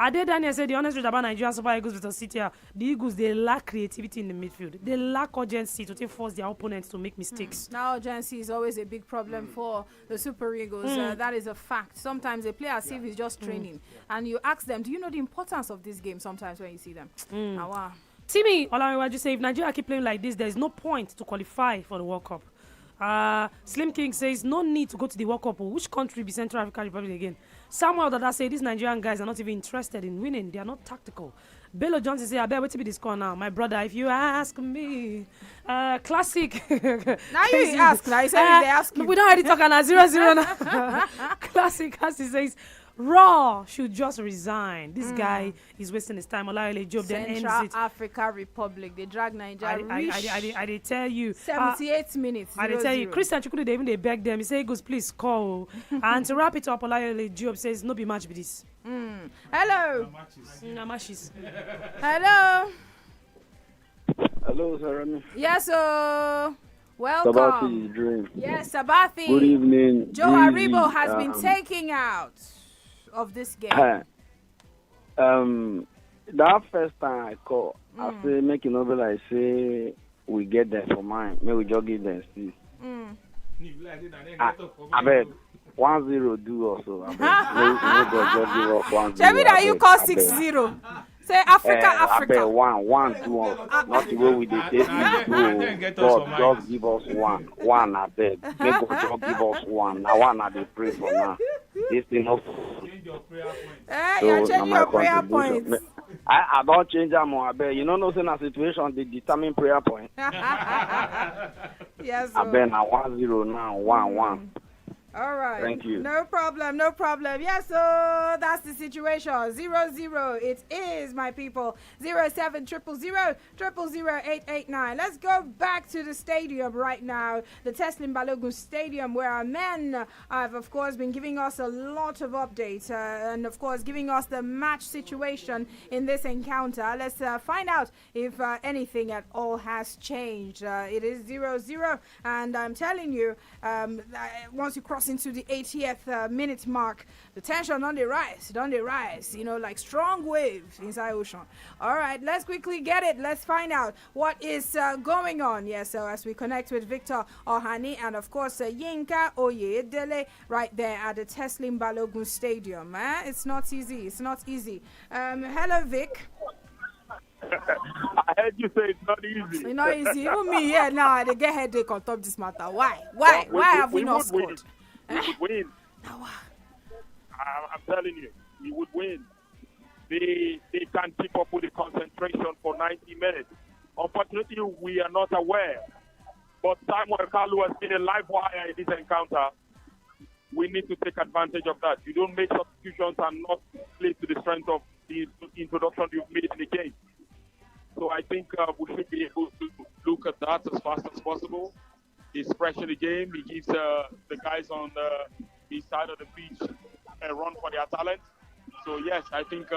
Ade Daniel said the honest truth about Nigerian Super Eagles versus CTA, the Eagles, they lack creativity in the midfield. They lack urgency to force their opponents to make mistakes. Now urgency is always a big problem for the Super Eagles. That is a fact. Sometimes they play as if it's just training. And you ask them, do you know the importance of this game sometimes when you see them? Wow. Timi Olamiwaju say if Nigeria keep playing like this, there is no point to qualify for the World Cup. Slim King says no need to go to the World Cup. Which country be Central African Republic again? Samuel Dada say these Nigerian guys are not even interested in winning. They are not tactical. Bello Johnson say I better wait to be the score now. My brother, if you ask me, classic. Now you ask. Now you say they ask you. We don't already talk on 0-0 now. Classic, as he says. Raw should just resign. This guy is wasting his time. Olayole Job then ends it. Central Africa Republic. They drag Nigeria. I tell you. 78 minutes. I tell you. Christian Chukwudu, they beg them. He say, "Goes, please call." And to wrap it up, Olayole Job says, "No be match with this." Hello. Matches. Hello. Hello, Sarami. Yes, sir. Welcome. Sabathi is doing. Yes, Sabathi. Good evening. Joe Aribo has been taking out of this game. That first time I call, I say make it over like say we get them for mine. Maybe we just give them 6. I bet 1-0 do also. I bet Tell me that you call 6-0. Say Africa. I bet 1 do us. Not the way we did it. God just give us 1. I bet. Make God just give us 1. Now 1 I dey pray for now. This thing of change your prayer points. I don't change them. I bet you know in a situation they determine prayer point. Yes. I bet now 1-0 now 1-1. All right. Thank you. No problem. Yes, so that's the situation. 0-0. It is, my people. 07000000889. Let's go back to the stadium right now. The Teslim Balogun Stadium, where our men have, of course, been giving us a lot of updates and, of course, giving us the match situation in this encounter. Let's find out if anything at all has changed. It is 0-0, and I'm telling you, once you cross into the 80th minute mark, the tension don't they rise, like strong waves inside ocean. All right, let's quickly get it. Let's find out what is going on. Yes, so as we connect with Victor Ohani and of course Yinka Oyedele right there at the Teslim Balogun Stadium. It's not easy. Hello, Vic. I heard you say it's not easy. It's not easy. Even me, now they get headache on top this matter. Why have we not scored? We would win. I'm telling you, we would win. They can't keep up with the concentration for 90 minutes. Unfortunately, we are not aware. But Samuel Kalu has been a live wire in this encounter. We need to take advantage of that. You don't make substitutions and not play to the strength of the introduction you've made in the game. So I think we should be able to look at that as fast as possible. He's fresh in the game. He gives the guys on his side of the pitch a run for their talent. So yes, I think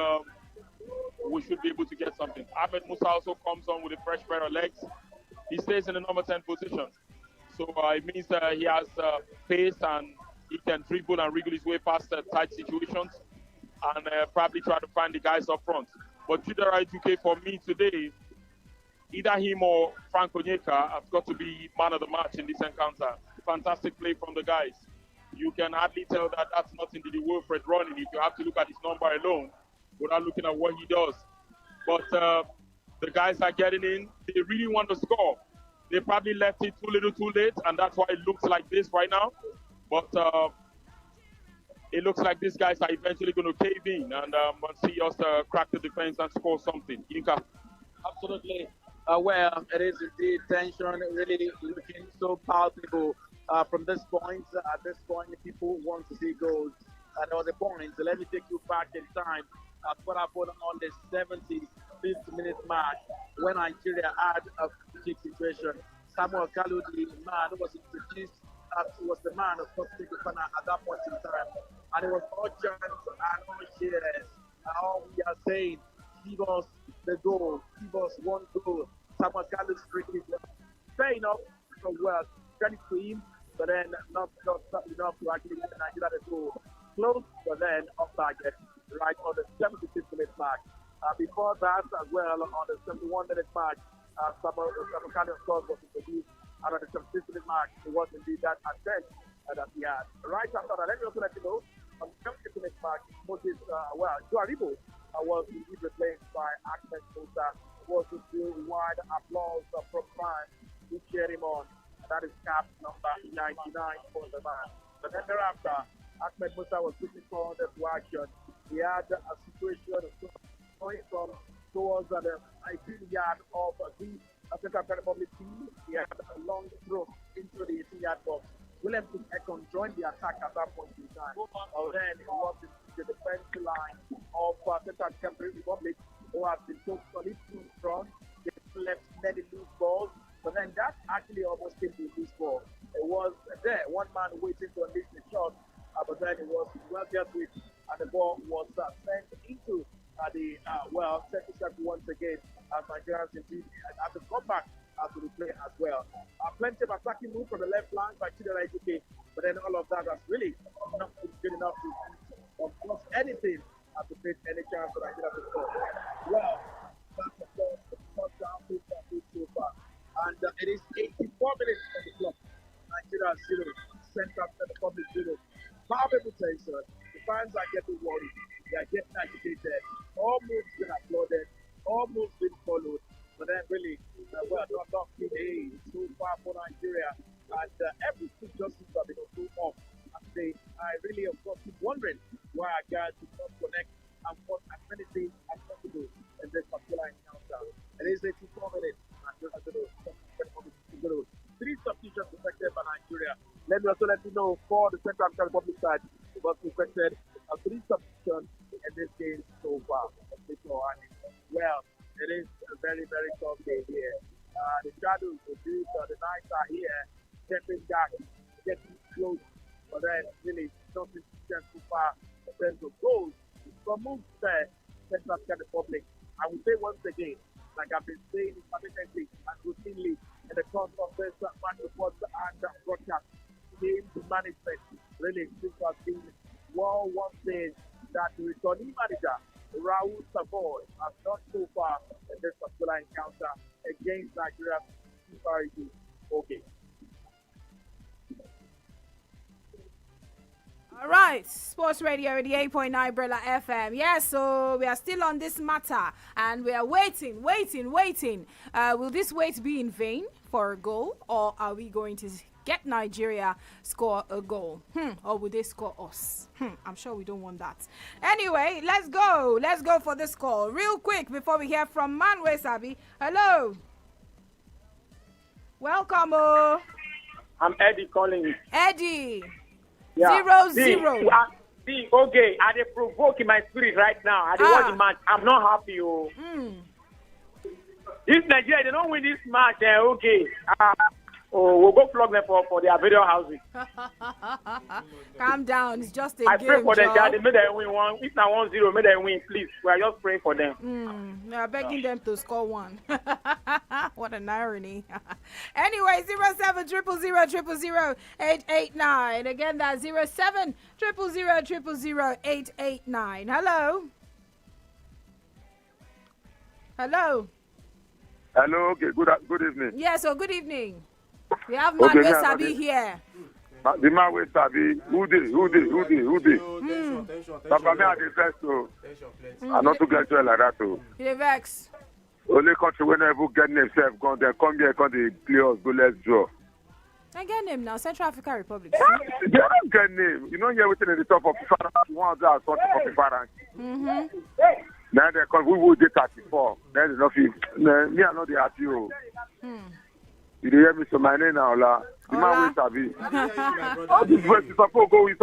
we should be able to get something. Ahmed Musa also comes on with a fresh pair of legs. He stays in the number 10 position. So it means he has pace and he can dribble and wriggle his way past tight situations and probably try to find the guys up front. But Chidera Ituke, for me today, either him or Frank Onyeka have got to be man of the match in this encounter. Fantastic play from the guys. You can hardly tell that that's nothing to do with Wilfred running it. You have to look at his number alone without looking at what he does. But the guys are getting in. They really want to score. They probably left it too little too late, and that's why it looks like this right now. But it looks like these guys are eventually going to cave in and see us crack the defense and score something. Yinka. Absolutely. Well, it is indeed tension really looking so palpable from this point. At this point, people want to see goals. There was a point. So let me take you back in time. What happened on the 75th minute mark when Nigeria had a kick situation. Samuel Kalu, the man who was introduced that was the man of course taking the corner at that point in time. And it was all chants and all cheers. And all we are saying, give us the goal, give us one goal. Samuel Carlos streak is fair enough, so well, credit to him, but then not enough to actually get Nigeria the goal. Close, but then off target, right on the 76-minute mark. Before that, as well, on the 71-minute mark, Samuel Carlos, of course, was introduced. And on the 76-minute mark, it was indeed that attempt that he had. Right after that, let me also let you know, on the 76-minute mark, Moses, Joaribo was indeed replaced by Ahmed Musa. Was to do wide applause from fans who cheered him on. That is cap number 99 for the man. But then thereafter, Ahmed Musa was looking for the action. He had a situation going from towards the 18 yard of the Central African Republic team. He had a long throw into the 18-yard box. William Ekon joined the attack at that point in time. Then it was the defense line of Central African Republic, who has been so solid, too strong. They left many loose balls, but then that actually almost came to a loose ball. It was there, one man waiting to unleash the shot, but then it was well dealt with, and the ball was sent into the second circle once again, as Nigerians indeed had to come back to the play as well. Plenty of attacking move from the left flank by Chidera Ejike, but then all of that was really not good enough to almost anything to create any chance for Nigeria to score. Well, that's of course the touchdown so far. And it is 84 minutes on the clock. Nigeria 0, Central African Republic 0. Power reputation. The fans are getting worried. They are getting agitated. All moves been applauded. All moves been followed. But then really, not been a so far for Nigeria. And everything just seems to have been so off. And I really, of course, keep wondering why our guys did not connect and put as many things as possible in this particular encounter. It is 84 minutes. Three substitutions affected by Nigeria. Let me also let you know for the Central African Republic side, it was affected 3 substitutions in this game so far. Well, it is a very, very tough day here. The shadows, the views, the nights are here, stepping back, getting close, but then really nothing to so far in terms of goals. From moves there, Central African Republic, I will say once again, like I've been saying intermittently and routinely in the course of this match reports and broadcast, team management really seems to have been one thing that the returning manager, Raul Savoy, has done so far in this particular encounter against Nigeria's Super Eagles. Okay. All right, Sports Radio 88.9 Brella FM. Yes, so we are still on this matter and we are waiting. Will this wait be in vain for a goal, or are we going to get Nigeria score a goal? Or will they score us? I'm sure we don't want that. Anyway, let's go. Let's go for the score. Real quick before we hear from Manwe Sabi. Hello. Welcome. I'm Eddie calling. Eddie. Yeah. 0-0. See, okay, I dey provoke in my spirit right now. I dey watch the match. I'm not happy. If Nigeria they don't win this match, okay. We'll go flog them for their video houses. Calm down. It's just a game. I pray for them. Joe. They may they win one. If not 1-0, may they win, please. We are just praying for them. We are begging them to score one. What an irony. Anyway, 0700000889. Again, that's 0700000889. Hello. Hello. Hello. Okay. Good evening. Yes. So good evening. We have Manwe Sabi here. The Manwe Sabi. Who dey? Papa, me I dey vex o. I not to get well like that o. You dey vex. Only country when never get name self gone. They come here, come they play us. Go let's draw. I get name now. Central African Republic. They don't get name. You know here waiting at the top of FIFA. One that something for FIFA rank. Now they come. We will get 34. Then enough. Me I know they happy o. You hear me? So my name now, la. The Manwe Sabi. All these boys, you suppose go to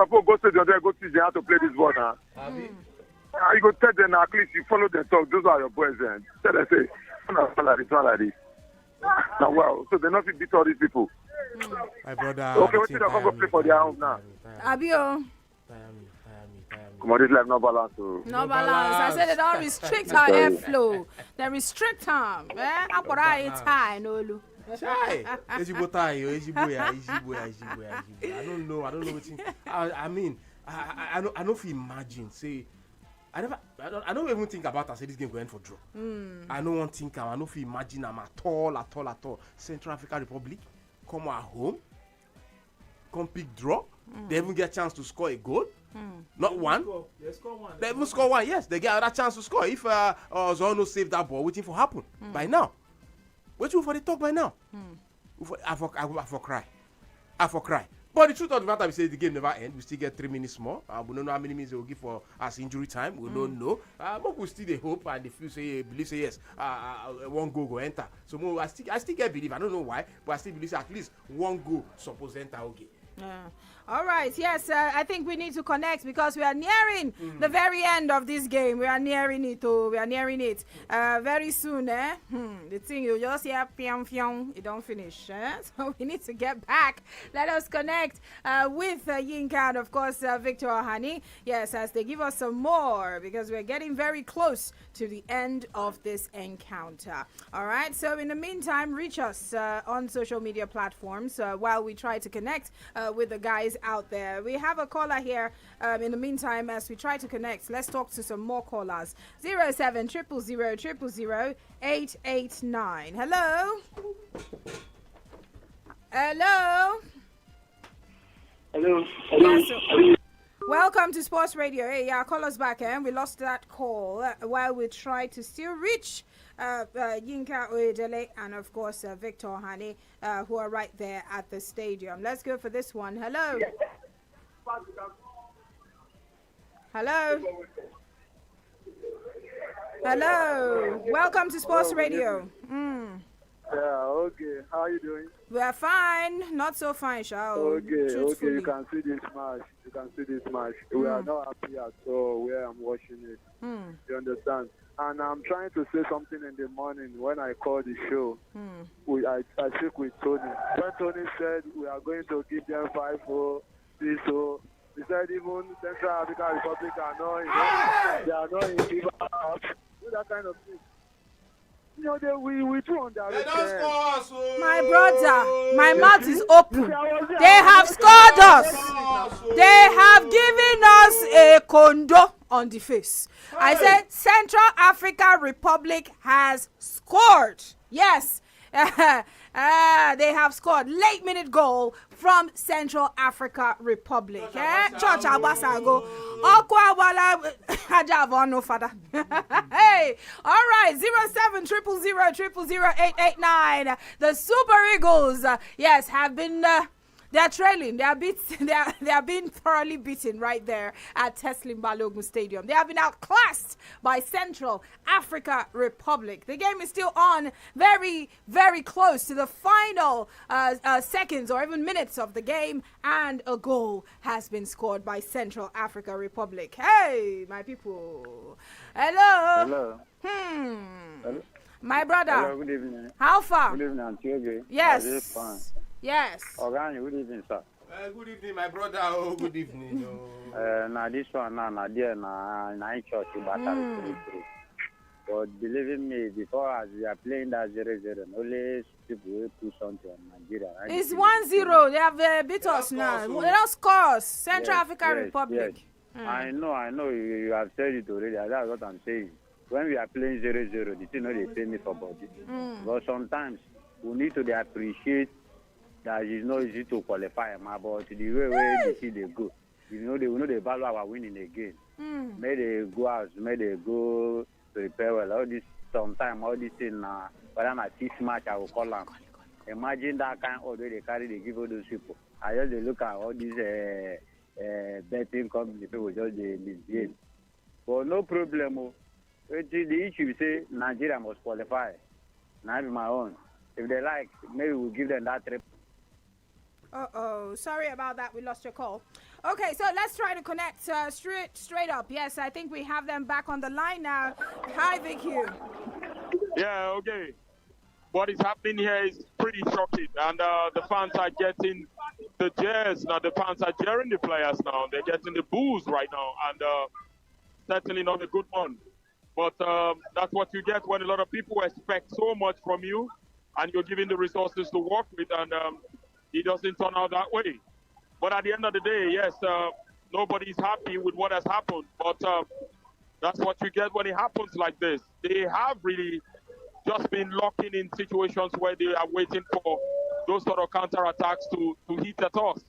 the other, go teach them how to play this ball now. You go tell them at least you follow them talk. Those are your boys then. Tell them say, it's not like this. Now wow. So they not beat all these people. My brother. Okay, what did I come go play for their home now? Abio. Come on, this life no balance. So. No balance. I said they don't restrict her airflow. They restrict her. I don't know what I mean. I don't feel imagine. Say, I don't even think about. I say this game going for draw. I don't want to think. I don't feel imagine them at all. Central African Republic come at home, come pick draw. They even get a chance to score a goal. Not one. They even score one. Yes, they get another chance to score. If Zono saved that ball, waiting for happen by now. Waiting for the talk by now. I for cry. But the truth of the matter is the game never ends. We still get 3 minutes more. We don't know how many minutes they will give for us injury time. We don't know. But we still hope and if you believe yes, one goal go enter. So I still get believe. I don't know why, but I still believe at least one goal supposed to enter. Okay. All right. Yes, I think we need to connect because we are nearing the very end of this game. We are nearing it. Very soon. The thing you just hear, it don't finish. So we need to get back. Let us connect with Yinka and, of course, Victor Ohani. Yes, as they give us some more because we're getting very close to the end of this encounter. All right. So in the meantime, reach us on social media platforms while we try to connect with the guys out there. We have a caller here. In the meantime, as we try to connect, let's talk to some more callers. 07 000 889. Hello. Yes, welcome to Sports Radio. Hey, yeah, call us back. We lost that call while we try to still reach Yinka Oyedele and, of course, Victor Ohani, who are right there at the stadium. Let's go for this one. Hello. Welcome to Sports Radio. Yeah, okay. How are you doing? We are fine. Not so fine, Shao. Okay. You can see this match. We are not happy at all where I'm watching it. You understand? And I'm trying to say something in the morning when I call the show. I speak with Tony. When Tony said we are going to give them 5-0, 3-0, he said even Central African Republic are not, they are not in FIFA. Do that kind of thing. You know, we do underrate them. My brother, my mouth is open. They have scored us. They have given us a condo on the face. I said Central African Republic has scored. Yes. They have scored late minute goal from Central Africa Republic. Church Abasago. Hey, all right. 07 000 889. The Super Eagles, yes, have been. They are trailing. They are being thoroughly beaten right there at Teslim Balogun Stadium. They have been outclassed by Central Africa Republic. The game is still on, very, very close to the final seconds or even minutes of the game, and a goal has been scored by Central Africa Republic. Hey, my people. Hello. Hello. My brother. Hello, good evening. How far? Good evening, Auntie. Yes. Yes. Organi, good evening, sir. Good evening, my brother. Oh, good evening. Now this one, now there, now in church, but believe me, before as we are playing that 0-0, only people will push something on Nigeria. It's 1-0. They have beat us now. They don't score us. Central African Republic. Yes. I know. You have said it already. That's what I'm saying. When we are playing 0-0, the thing they pay me for body. But sometimes we need to appreciate that it's not easy to qualify, but the way they see they go, they know they value our winning again. May they go out, may they go prepare well. All this thing, whether not this match, I will call them. Imagine that kind of way they carry, they give all those people. I just look at all these betting company people just misbehave. But no problem. The issue say Nigeria must qualify. Not my own. If they like, maybe we'll give them that trip. Sorry about that. We lost your call. Okay, so let's try to connect straight up. Yes, I think we have them back on the line now. Hi, Vicky. Yeah, okay. what is happening here is pretty shocking, and the fans are getting the jeers now. The fans are jeering the players now. They're getting the boos right now, and certainly not a good one. But that's what you get when a lot of people expect so much from you, and you're given the resources to work with, and it doesn't turn out that way. But at the end of the day, yes, nobody's happy with what has happened, but that's what you get when it happens like this. They have really just been locking in situations where they are waiting for those sort of counter-attacks to hit at us.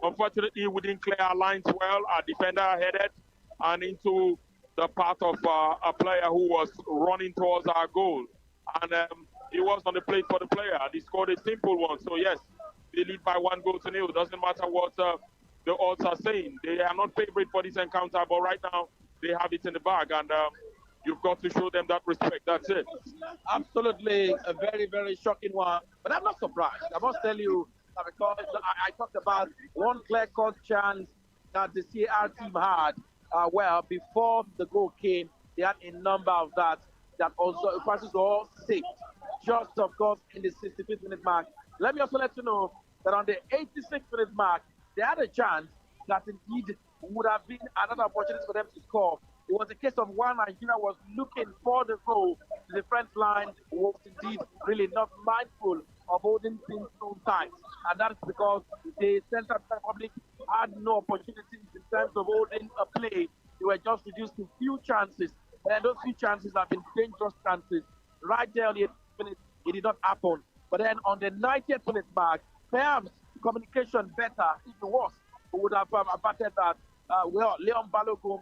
Unfortunately, we didn't clear our lines well. Our defender headed and into the path of a player who was running towards our goal. And he was on the plate for the player. And he scored a simple one. So, yes, they lead by 1-0. Doesn't matter what the odds are saying. They are not favorite for this encounter, but right now they have it in the bag. And you've got to show them that respect. That's it. Absolutely a very, very shocking one. But I'm not surprised. I must tell you, because I talked about one clear-cut chance that the CAR team had. Well, before the goal came, they had a number of that also passes were all saved. Just, of course, in the 65th minute mark. Let me also let you know that on the 86th minute mark, they had a chance that indeed would have been another opportunity for them to score. It was a case of one Nigeria was looking for the goal. The defense line was indeed really not mindful of holding things so tight. And that's because the Central Republic had no opportunities in terms of holding a play. They were just reduced to few chances. And those few chances have been dangerous chances. Right there on the 8th minute, it did not happen. But then on the 90th minute mark, perhaps communication better, if it was, would have abated that. Well, Leon Balogun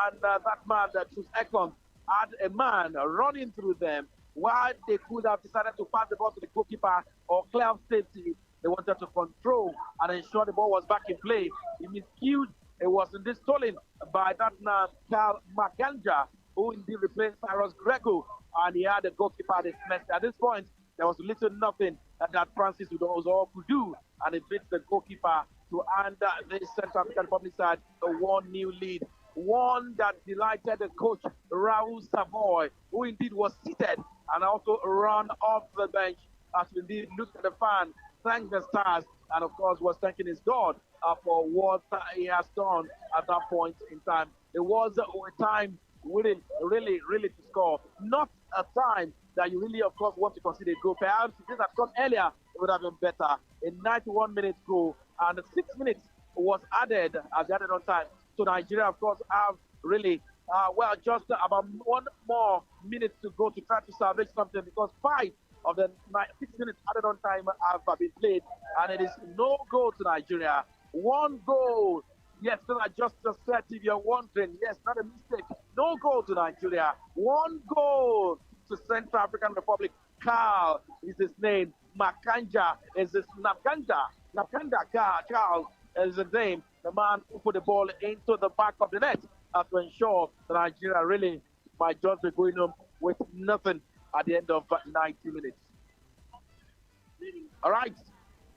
and that man, Chus Ekong, had a man running through them. While they could have decided to pass the ball to the goalkeeper or clear of safety, they wanted to control and ensure the ball was back in play. It miscued. It was indeed stolen by that man, Carl Maganja, who indeed replaced Cyrus Grego, and he had the goalkeeper at his mercy. At this point, there was little nothing that Francis Udozo could do, and it beats the goalkeeper to hand the Central African Republic side a 1-0 lead. One that delighted the coach, Raul Savoy, who indeed was seated and also ran off the bench as he indeed looked at the fan, thanked the stars, and of course was thanking his God for what he has done at that point in time. It was a time really to score. Not a time that you really, of course, want to consider a goal. Perhaps if this had come earlier, it would have been better. A 91-minute goal, and 6 minutes was added as added on time. So Nigeria, of course, have really, just about 1 more minute to go to try to salvage something, because 5 of the 6 minutes added on time have been played, and it is no goal to Nigeria. 1 goal. Yes, so I just said, if you're wondering, yes, not a mistake. No goal to Nigeria. 1 goal to Central African Republic. Carl is his name. Makanja is his Carl is the name. The man who put the ball into the back of the net to ensure that Nigeria really might just be going home with nothing at the end of 90 minutes. All right.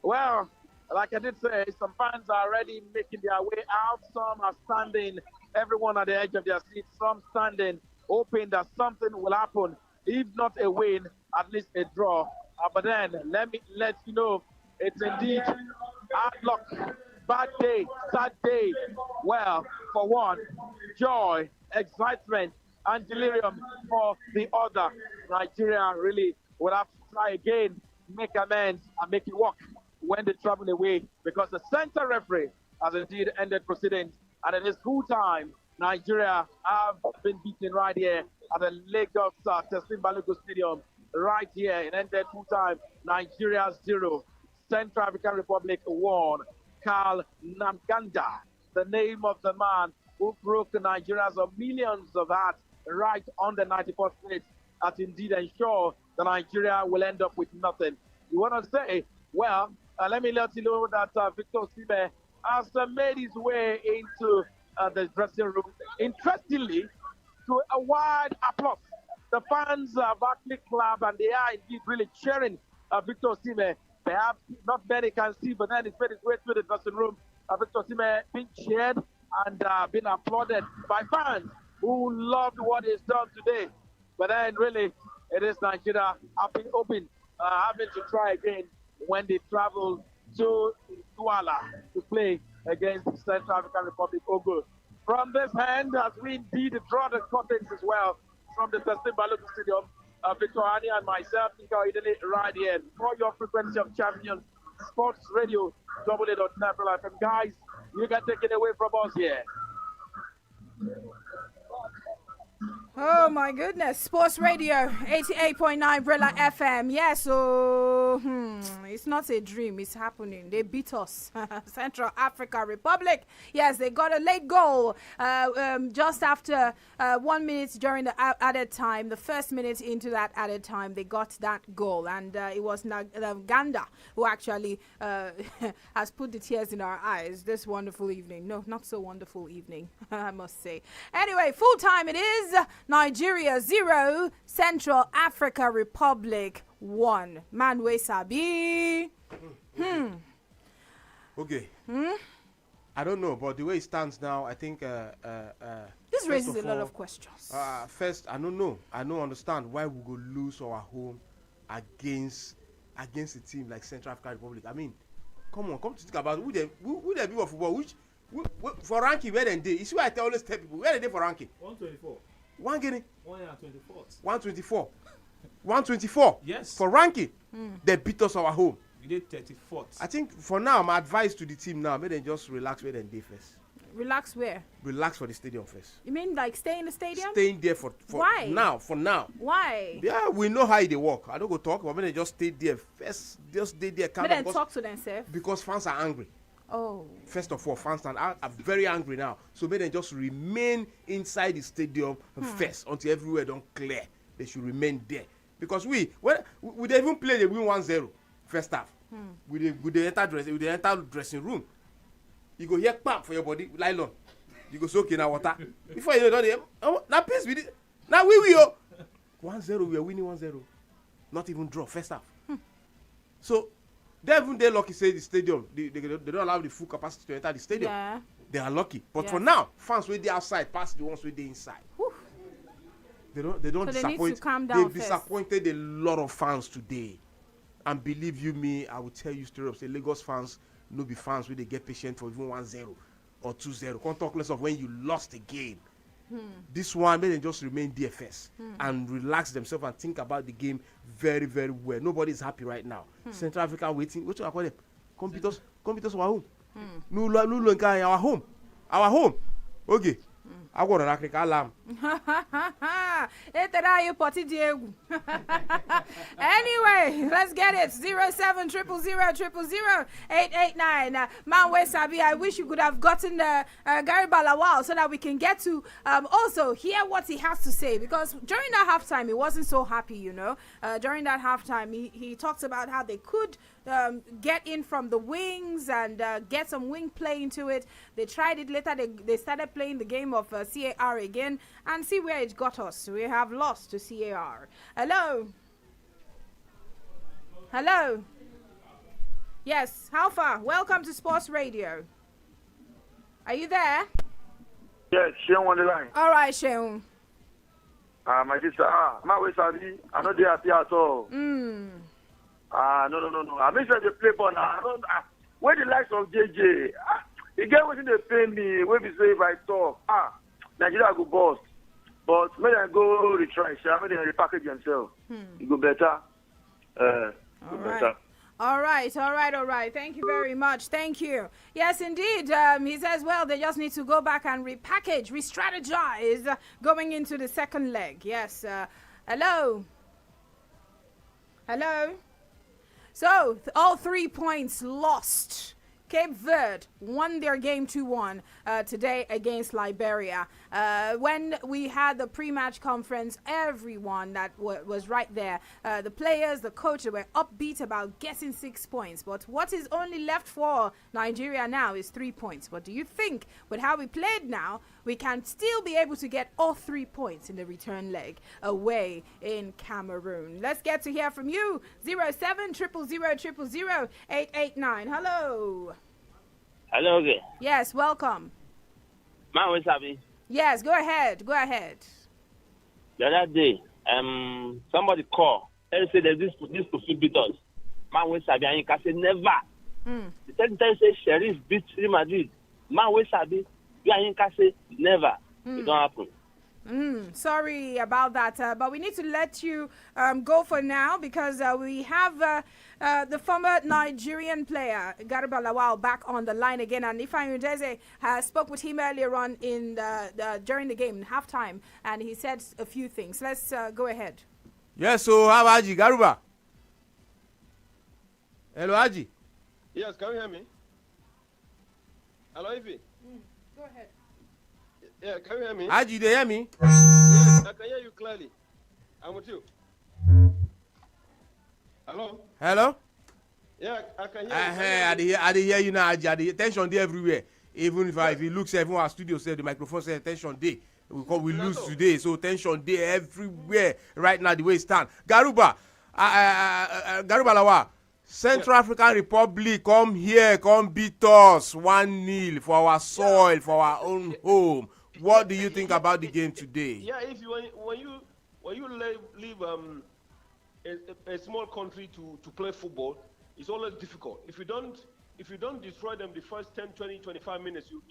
Well, like I did say, some fans are already making their way out. Some are standing, everyone at the edge of their seats. Some standing, hoping that something will happen. If not a win, at least a draw. But then, let me let you know, it's indeed hard luck. Bad day, sad day. Well, for one, joy, excitement, and delirium for the other. Nigeria really will have to try again, make amends, and make it work when they travel away, because the center referee has indeed ended proceedings, and it is full time. Nigeria have been beaten right here at the Lagos Teslim Balogun Stadium. Right here, it ended full time. Nigeria 0, Central African Republic 1. Carl Namganda, the name of the man who broke Nigeria's millions of hearts right on the 91st minute, as indeed ensure that Nigeria will end up with nothing. You want to say, well, let me let you know that Victor Osimhen has made his way into the dressing room. Interestingly, to a wide applause. The fans have actually clapped, and they are indeed really cheering Victor Osimhen. Perhaps not many can see, but then it's made his way through the dressing room. Victor Osimhen being cheered and being applauded by fans who loved what he's done today. But then really, it is Nigeria hoping having to try again when they travel to Douala to play against Central African Republic Ogo. From this hand, as we indeed draw the curtains as well from the Testing Balogun Stadium, Victor Ani and myself, Ika Idele, right here for your frequency of champion sports radio, AA.9 FM. Guys, you can take it away from us here. Oh my goodness, Sports Radio 88.9 Brella FM. Yes, so it's not a dream, it's happening. They beat us. Central Africa Republic. Yes, they got a late goal just after 1 minute during the added time. The first minute into that added time, they got that goal. And it was Ganda who actually has put the tears in our eyes this wonderful evening. No, not so wonderful evening, I must say. Anyway, full time it is. Nigeria 0, Central Africa Republic 1. Manwe Sabi. Okay. I don't know, but the way it stands now, I think this raises a lot of questions. First, I don't know. I don't understand why we go lose our home against a team like Central African Republic. I mean, come on, come to think about who they be for football. For ranking, where they? It's why I always tell people where they for ranking. 124. One guinea. 124. 124. 124. Yes. For ranking, they beat us our home. We did 34th. I think for now, my advice to the team now, may they just relax where they first. Relax where? Relax for the stadium first. You mean like stay in the stadium? Staying there for why? Now, for now. Why? Yeah, we know how they work. I don't go talk, but when they just stay there first, just stay there. But then talk to themselves. Because fans are angry. Oh. First of all, fans are very angry now. So may they just remain inside the stadium first until everywhere don't clear. They should remain there. Because we even play the win 1-0 first half. We the enter dressing room. You go here pump for your body, nylon. You go soak in our water. Before you know them, now peace with it. Now we will 1-0, we are winning 1-0. Not even draw first half. So they're lucky say the stadium they don't allow the full capacity to enter the stadium. Yeah. They are lucky. But for now, fans where they outside pass the ones where they inside. Whew. They don't so disappoint. They need to calm down. They disappointed a lot of fans today. And believe you me, I will tell you straight up, say Lagos fans no be fans where they get patient for even 1-0 or 2-0. Can't talk less of when you lost the game. This one, may they just remain there first and relax themselves and think about the game very, very well. Nobody is happy right now. Central Africa waiting. What do I call them? Come beat us our home. No longer our home. Our home. Okay. I got an African alarm. Anyway, let's get it. 0700000889. Manwe Sabi, I wish you could have gotten Gary Balawal so that we can get to also hear what he has to say, because during that halftime he wasn't so happy, you know. During that halftime he talks about how they could get in from the wings and get some wing play into it. They tried it later. They started playing the game of CAR again, and see where it got us. We have lost to CAR. Hello. Hello. Yes, how far? Welcome to Sports Radio. Are you there? Yes, Sheon on the line. All right, Sheon. My sister, my way, Sabi, I know they are happy at all. No. I make sure they play ball now. Where the likes of JJ, the guy wasn't they pay me, where we say if I talk, Nigeria go bust. But when I go retry, when they repackage themselves, it go better. All right. Thank you very much. Thank you. Yes, indeed. He says, well, they just need to go back and repackage, re-strategize going into the second leg. Yes. Hello. So, all 3 points lost. Cape Verde won their game 2-1 today against Liberia. When we had the pre-match conference, everyone that was right there, the players, the coach, they were upbeat about getting 6 points. But what is only left for Nigeria now is 3 points. But do you think with how we played now, we can still be able to get all 3 points in the return leg away in Cameroon? Let's get to hear from you. 0700000889. Hello. Hello, okay. Yes, welcome. Manwe Sabi. Yes, go ahead. The other day, somebody called Let's say that this could beat us. Man, we Sabi and Yinka say never. The second time say Sheriff beat Real Madrid. Man, we Sabi, you and Yinka say never. It don't happen. Sorry about that, but we need to let you go for now because we have the former Nigerian player Garuba Lawal back on the line again, and Ifeanyi Udeze spoke with him earlier on in during the game, halftime, and he said a few things. Let's go ahead. Yes, so how are you, Garuba? Hello, Haji. Yes, can you hear me? Hello, Ivy. Go ahead. Yeah, can you hear me? Haji, they hear me? Yes, I can hear you clearly. I'm with you. Hello? Hello? Yeah, I can hear you. I hear you now, Haji. Tension there everywhere. Even if you look, everyone our studio said the microphone said tension day. We lose today, so tension day everywhere right now the way it stands. Garuba Lawa, Central African Republic, come here, come beat us 1-0 for our soil, for our own home. What do you think about the game today? Yeah, if you when you leave a small country to play football, it's always difficult. If you don't destroy them the first 10, 20, 25 minutes, you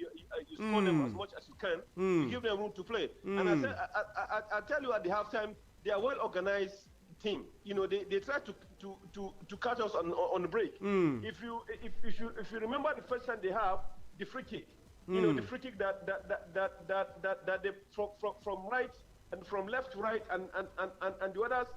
score them as much as you can. You give them room to play. And I tell you at the halftime, they are well organized team. You know, they try to catch us on the break. If you remember the first time they have the free kick, you know, the free kick that they from right and from left to right and the other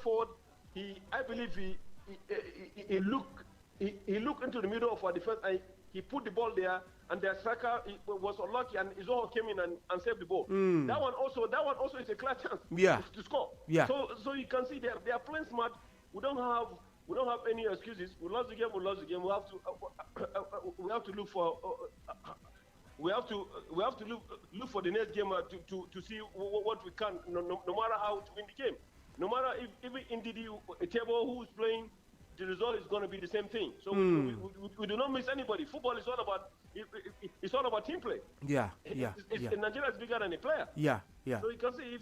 forward, I believe he looked into the middle of our defense and he put the ball there, and their striker was unlucky, and Izoho came in and saved the ball. That one also is a clear chance to score. Yeah. So you can see they are playing smart. We don't have any excuses. We lost the game. We have to look for. We have to look for the next game to see what we can. No matter how to win the game. No matter if in the table who's playing, the result is going to be the same thing. So we do not miss anybody. Football is all about team play. Nigeria is bigger than a player. So you can see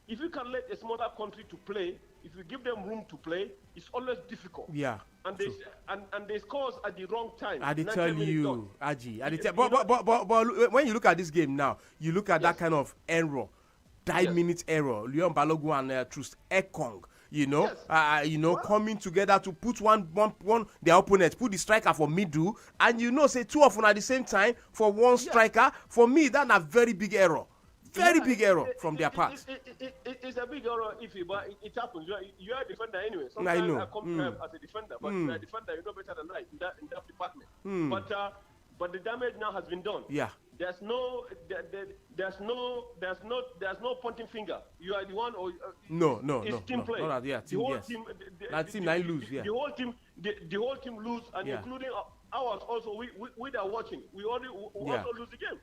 if you can let a smaller country to play, if you give them room to play, it's always difficult. And they scores at the wrong time. I tell you, Aji. But when you look at this game now, you look at that kind of error, 5-minute error. Leon Balogun and Trust Ekong. Coming together to put one their opponent, put the striker for middle, and say two of them at the same time for one striker. For me, that's a very big error. Big error from their part. It's a big error, but it happens. You are a defender anyway. Sometimes I know. I come as a defender, but you're a defender, you know better than I in that department. But the damage now has been done. There's no pointing finger. You are the one, or no. Team play. The whole team. That team I lose. The whole team lose, and including ours also. We are watching. We also lose the game.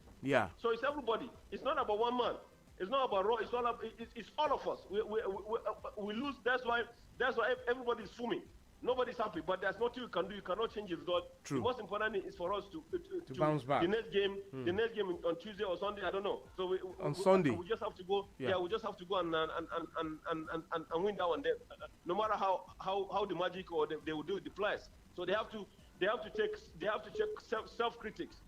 So it's everybody. It's not about one man. It's not about Raw. It's all of us. We lose. That's why everybody is fuming. Nobody's happy, but there's nothing you can do. You cannot change the result. True. The most important is for us to bounce back. The next game on Tuesday or Sunday, I don't know. So Sunday, we just have to go. We just have to go and win that one. No matter how the Magic or they will do the players. So they have to check self-critics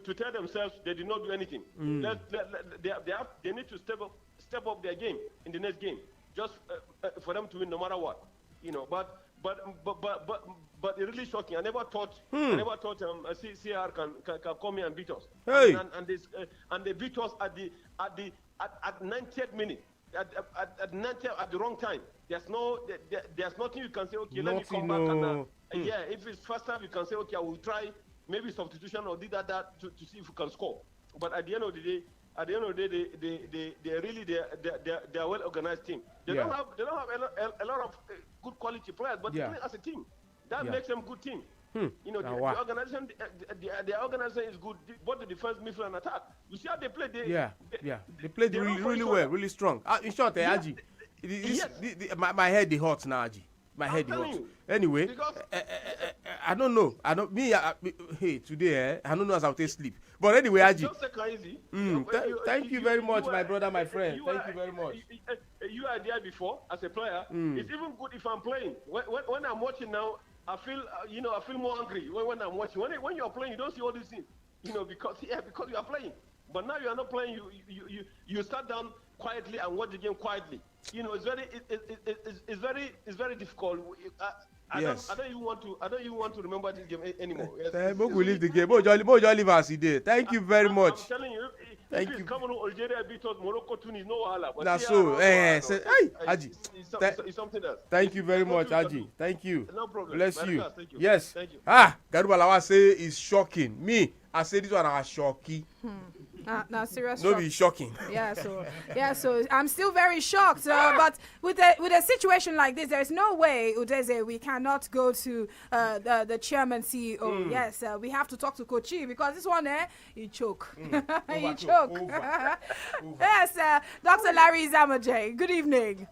to tell themselves they did not do anything. They need to step up their game in the next game, just for them to win no matter what. But it's really shocking. I never thought CR can come here and beat us. Hey. And they beat us at 90th minute. At the wrong time. There's nothing you can say. Okay, let me come back. If it's first time, you can say, okay, I will try maybe substitution or do that to see if we can score. But at the end of the day, they are well organized team. They don't have a lot of good quality players, but they play as a team. That makes them good team. The organization, the organization is good. Both the defense, midfield, and attack. You see how they play. They played really well, really strong. In short, Aji, my head is hot now, Aji. My head is hot. Anyway, I don't know. Today I don't know as I'll take sleep. But anyway, Aji. Just take it easy. Thank you very much, my brother, my friend. Thank you very much. you are there before as a player. It's even good if I'm playing. When I'm watching now, I feel I feel more angry when I'm watching. When you're playing, you don't see all these things, because you are playing. But now you are not playing. You start down quietly and watch the game quietly. It's very difficult. I don't even want to remember this game anymore. Yes, we leave the game. Mojo leave us today. Thank you very much. I'm telling you, Thank if you. Cameroon, Algeria beat us, Morocco, Tunis, no wahala. But That's so. Hey, Haji. It's something else. Thank you very much, Haji. Thank you. No problem. Bless you. Thank you. Yes. Thank you. Garuba Lawa say is shocking. Me, I say this one are shocking. Now serious. No, be shocking. So I'm still very shocked. But with a situation like this, there's no way, Udeze, we cannot go to the chairman CEO. Yes, we have to talk to Kochi because this one he choke. He choke. Yes, Dr. Larry Zamajay. Good evening.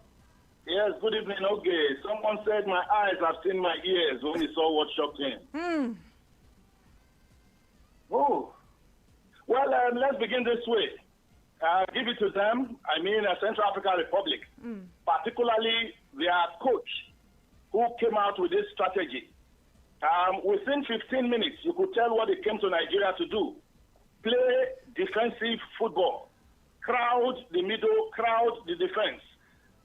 Yes, good evening. Okay, someone said my eyes have seen my ears when he saw what shocked him. Oh. Well, let's begin this way. Give it to them. I mean, Central African Republic, particularly their coach, who came out with this strategy. Within 15 minutes, you could tell what they came to Nigeria to do. Play defensive football. Crowd the middle, crowd the defense.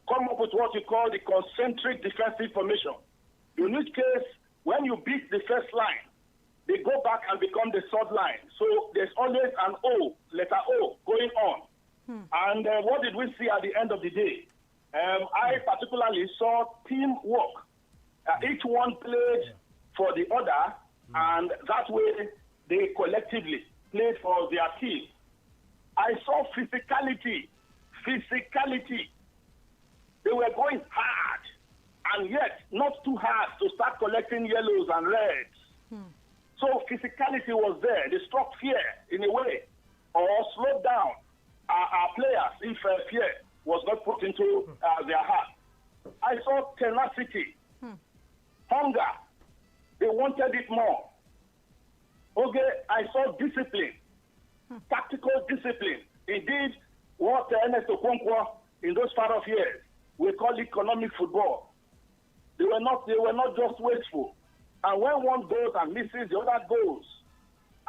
Come up with what you call the concentric defensive formation. In which case, when you beat the first line, they go back and become the third line. So there's always an letter O going on. And what did we see at the end of the day? I particularly saw teamwork. Each one played for the other, and that way they collectively played for their team. I saw physicality. They were going hard, and yet not too hard to start collecting yellows and reds. So physicality was there. They struck fear in a way, or slowed down our players if fear was not put into their heart. I saw tenacity, hunger. They wanted it more. Okay, I saw discipline, tactical discipline. Indeed, what Ernest Okonkwo in those far off years, we call economic football. They were not just wasteful. And when one goes and misses, the other goes.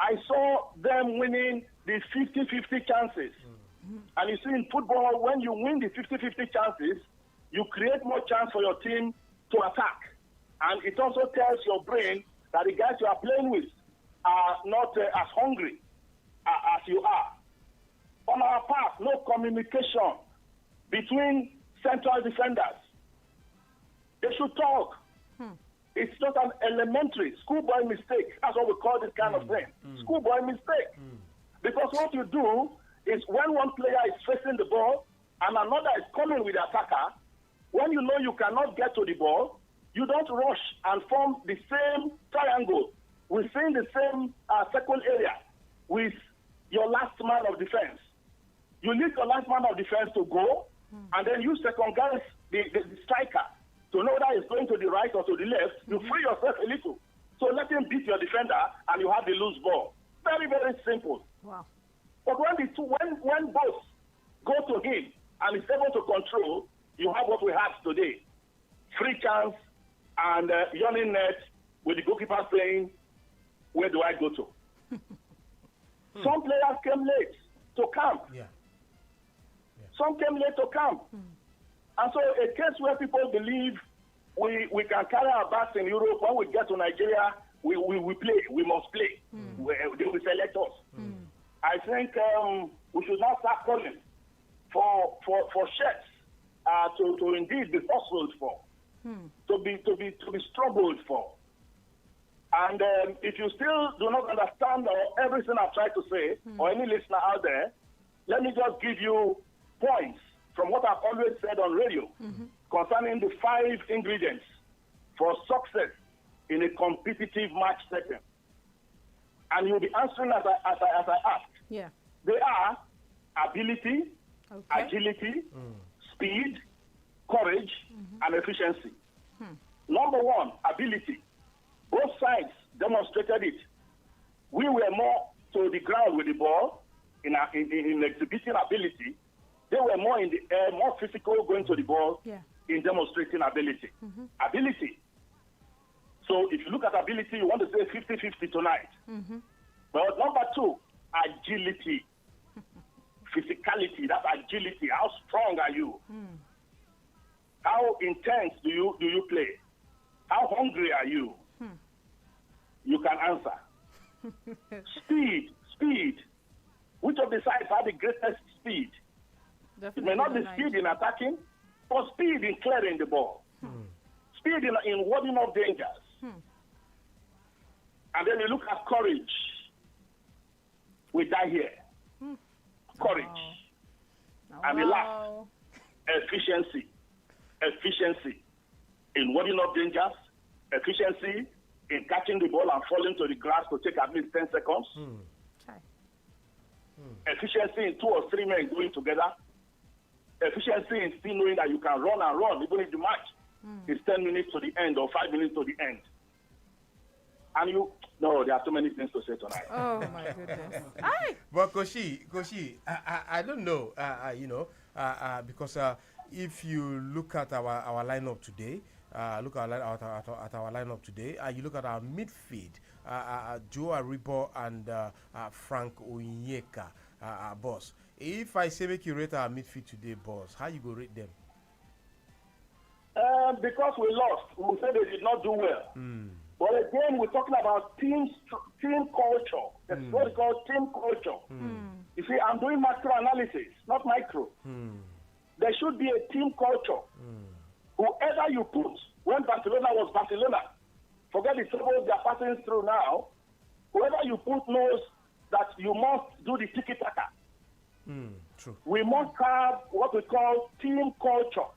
I saw them winning the 50-50 chances. And you see in football, when you win the 50-50 chances, you create more chance for your team to attack. And it also tells your brain that the guys you are playing with are not as hungry as you are. On our part, no communication between central defenders. They should talk. It's just an elementary schoolboy mistake. That's what we call this kind of thing. Schoolboy mistake. Because what you do is when one player is facing the ball and another is coming with the attacker, when you know you cannot get to the ball, you don't rush and form the same triangle within the same circle area with your last man of defense. You need your last man of defense to go, and then you second guess the striker to know that he's going to the right or to the left. You free yourself a little. So let him beat your defender, and you have the loose ball. Very, very simple. Wow. But when both go to him and he's able to control, you have what we have today. Free chance and yawning net with the goalkeeper saying, where do I go to? Some players came late to camp. Some came late to camp. And so a case where people believe we can carry our bats in Europe, when we get to Nigeria, we play, we must play. They will select us. I think we should now start calling for shirts to indeed be hustled for, to be struggled for. And if you still do not understand everything I've tried to say, or any listener out there, let me just give you points from what I've always said on radio concerning the 5 ingredients for success in a competitive match setting. And you'll be answering as I ask. Yeah. They are ability, agility, speed, courage, and efficiency. Number 1, ability. Both sides demonstrated it. We were more to the ground with the ball in exhibiting ability, They were more in the air, more physical, going to the ball, Yeah. in demonstrating ability. Ability. So if you look at ability, you want to say 50-50 tonight. But number two, agility. Physicality, that's agility. How strong are you? How intense do you play? How hungry are you? You can answer. Speed. Which of the sides have the greatest speed? It may not be speed in attacking, but speed in clearing the ball. Speed in warding off dangers. And then you look at courage. We die here. Courage. And the last, efficiency. Efficiency in warding off dangers. Efficiency in catching the ball and falling to the grass to take at least 10 seconds. Efficiency in 2 or 3 men going together. Efficiency in still knowing that you can run and run even if the match is 10 minutes to the end or 5 minutes to the end. And there are so many things to say tonight. Oh my goodness. But Koshi, I don't know, because if you look at our lineup today, you look at our midfield, Joe Aribo and Frank Onyeka, boss. If I say make you rate our midfield today, boss, how you go rate them? Because we lost, we said they did not do well. But again, we're talking about team culture. That's what we call team culture. You see, I'm doing macro analysis, not micro. There should be a team culture. Whoever you put, when Barcelona was Barcelona, forget the troubles they are passing through now. Whoever you put knows that you must do the tiki-taka. True. We must have what we call team culture.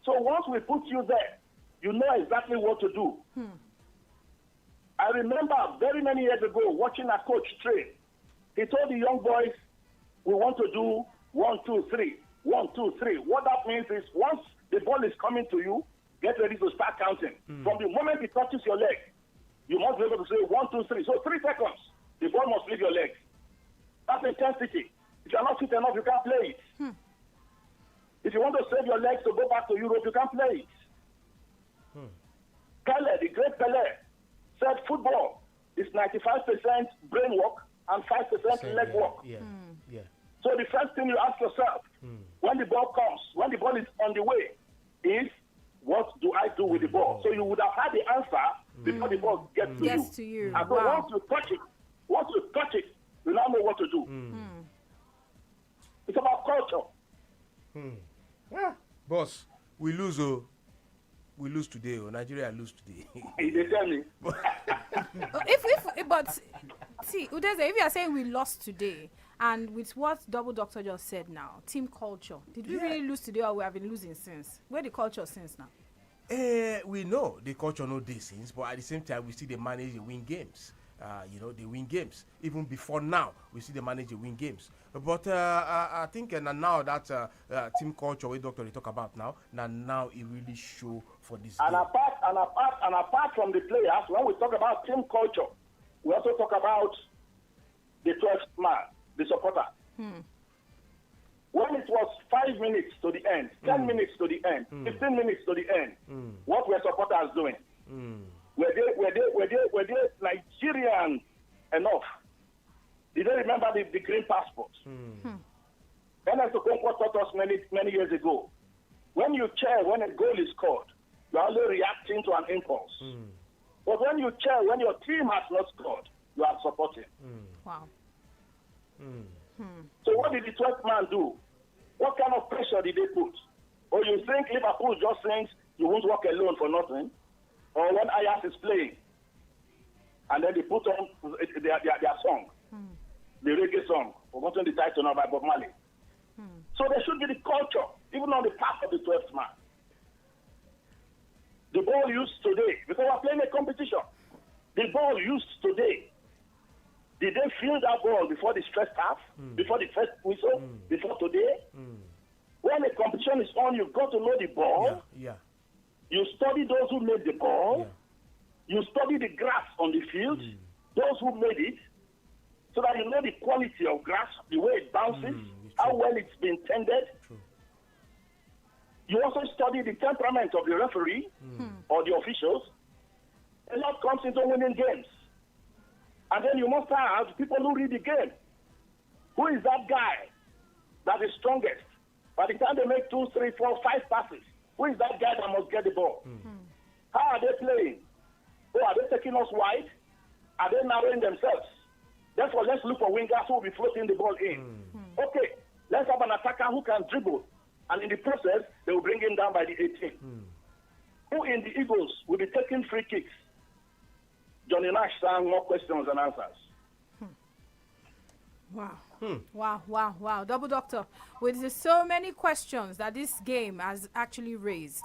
So once we put you there, you know exactly what to do. I remember very many years ago watching a coach train. He told the young boys, we want to do 1, 2, 3. 1, 2, 3. What that means is once the ball is coming to you, get ready to start counting. From the moment it touches your leg, you must be able to say 1, 2, 3. So 3 seconds, the ball must leave your legs. That's intensity. If you're not fit enough, you can't play it. If you want to save your legs to go back to Europe, you can't play it. Pele, the great Pele, said football is 95% brain work and 5% leg work. So the first thing you ask yourself, when the ball comes, when the ball is on the way, is what do I do with the ball? So you would have had the answer before the ball gets to you. And so once you touch it, you now know what to do. It's about culture. Boss, we lose today. Nigeria lose today. They tell me. But see, Udeze, if you are saying we lost today, and with what Double Doctor just said now, team culture, did we really lose today, or we have been losing since? Where the culture since now? We know the culture no day since, but at the same time, we see they manage to win games. They win games. Even before now, we see they manage to win games. But I think now that team culture, we doctor they talk about now it really show for this and game. Apart from the players, when we talk about team culture, we also talk about the 12th man, the supporter. When it was 5 minutes to the end, 10 minutes to the end, 15 minutes to the end, what were supporters doing? Were they Nigerian enough? Did they remember the green passports? Ernest Okonkwo taught us many years ago. When you cheer when a goal is scored, you are only reacting to an impulse. But when you cheer when your team has not scored, you are supporting. Wow. So what did the 12th man do? What kind of pressure did they put? Or you think Liverpool just thinks you won't walk alone for nothing? Or when Ajax is playing, and then they put on their song, the reggae song, forgotten the title now by Bob Marley. So there should be the culture, even on the part of the 12th man. The ball used today, because we're playing a competition, the ball used today, did they feel that ball before the first half, before the first whistle, before today? When a competition is on, you've got to know the ball. You study those who made the ball. You study the grass on the field, those who made it. so that you know the quality of grass, the way it bounces, how well it's been tended. You also study the temperament of the referee or the officials. A lot comes into winning games. And then you must have people who read the game. Who is that guy that is strongest? By the time they make 2, 3, 4, 5 passes, who is that guy that must get the ball? How are they playing? Oh, are they taking us wide? Are they narrowing themselves? Therefore, let's look for wingers who will be floating the ball in. Okay, let's have an attacker who can dribble. And in the process, they will bring him down by the 18. Who in the Eagles will be taking free kicks? Johnny Nash sang more questions than answers. Wow. Wow. Double Doctor, with so many questions that this game has actually raised,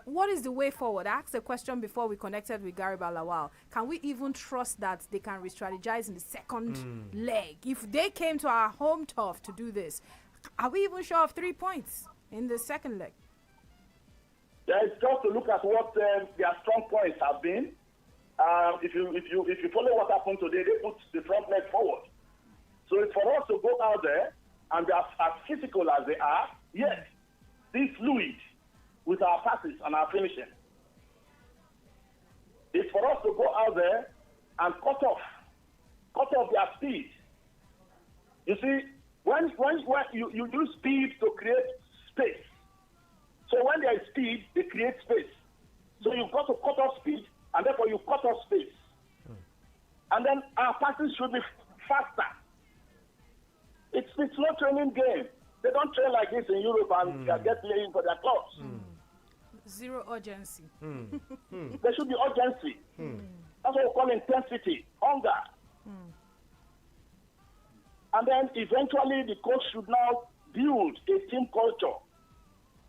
what is the way forward? I asked a question before we connected with Gary Balawal. Can we even trust that they can re-strategize in the second leg? If they came to our home turf to do this, are we even sure of 3 points in the second leg? Yeah, it's just to look at what their strong points have been. If you follow what happened today, they put the front leg forward. So it's for us to go out there and be as physical as they are, yet be fluid with our passes and our finishing. It's for us to go out there and cut off their speed. You see, when you use speed to create space. So when there is speed, they create space. So you've got to cut off speed, and therefore you cut off space. And then our passes should be faster. It's not training game. They don't train like this in Europe and get playing for their clubs. Zero urgency. There should be urgency. That's what we call intensity, hunger. And then eventually the coach should now build a team culture.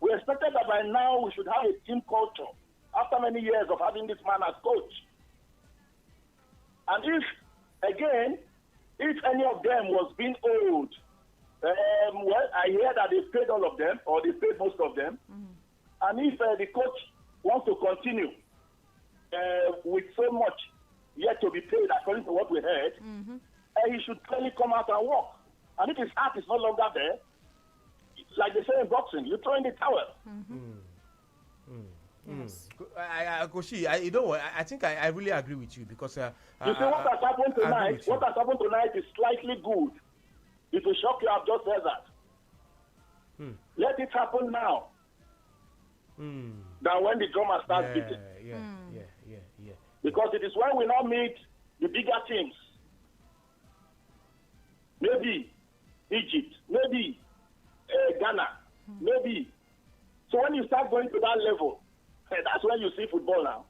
We expected that by now we should have a team culture after many years of having this man as coach. And if any of them was being owed, well, I hear that they paid all of them, or they paid most of them. And if the coach wants to continue with so much yet to be paid, according to what we heard, he should clearly come out and work. And if his heart is no longer there, it's like they say in boxing, you throw in the towel. Yes. Koshi, you know what? I think I really agree with you because you see what has happened tonight. What has happened tonight is slightly good. It will shock you. I've just said that. Let it happen now. Than when the drummer starts beating. Yeah. Because it is when we now meet the bigger teams. Maybe Egypt, maybe Ghana, maybe. So when you start going to that level, that's when you see football now.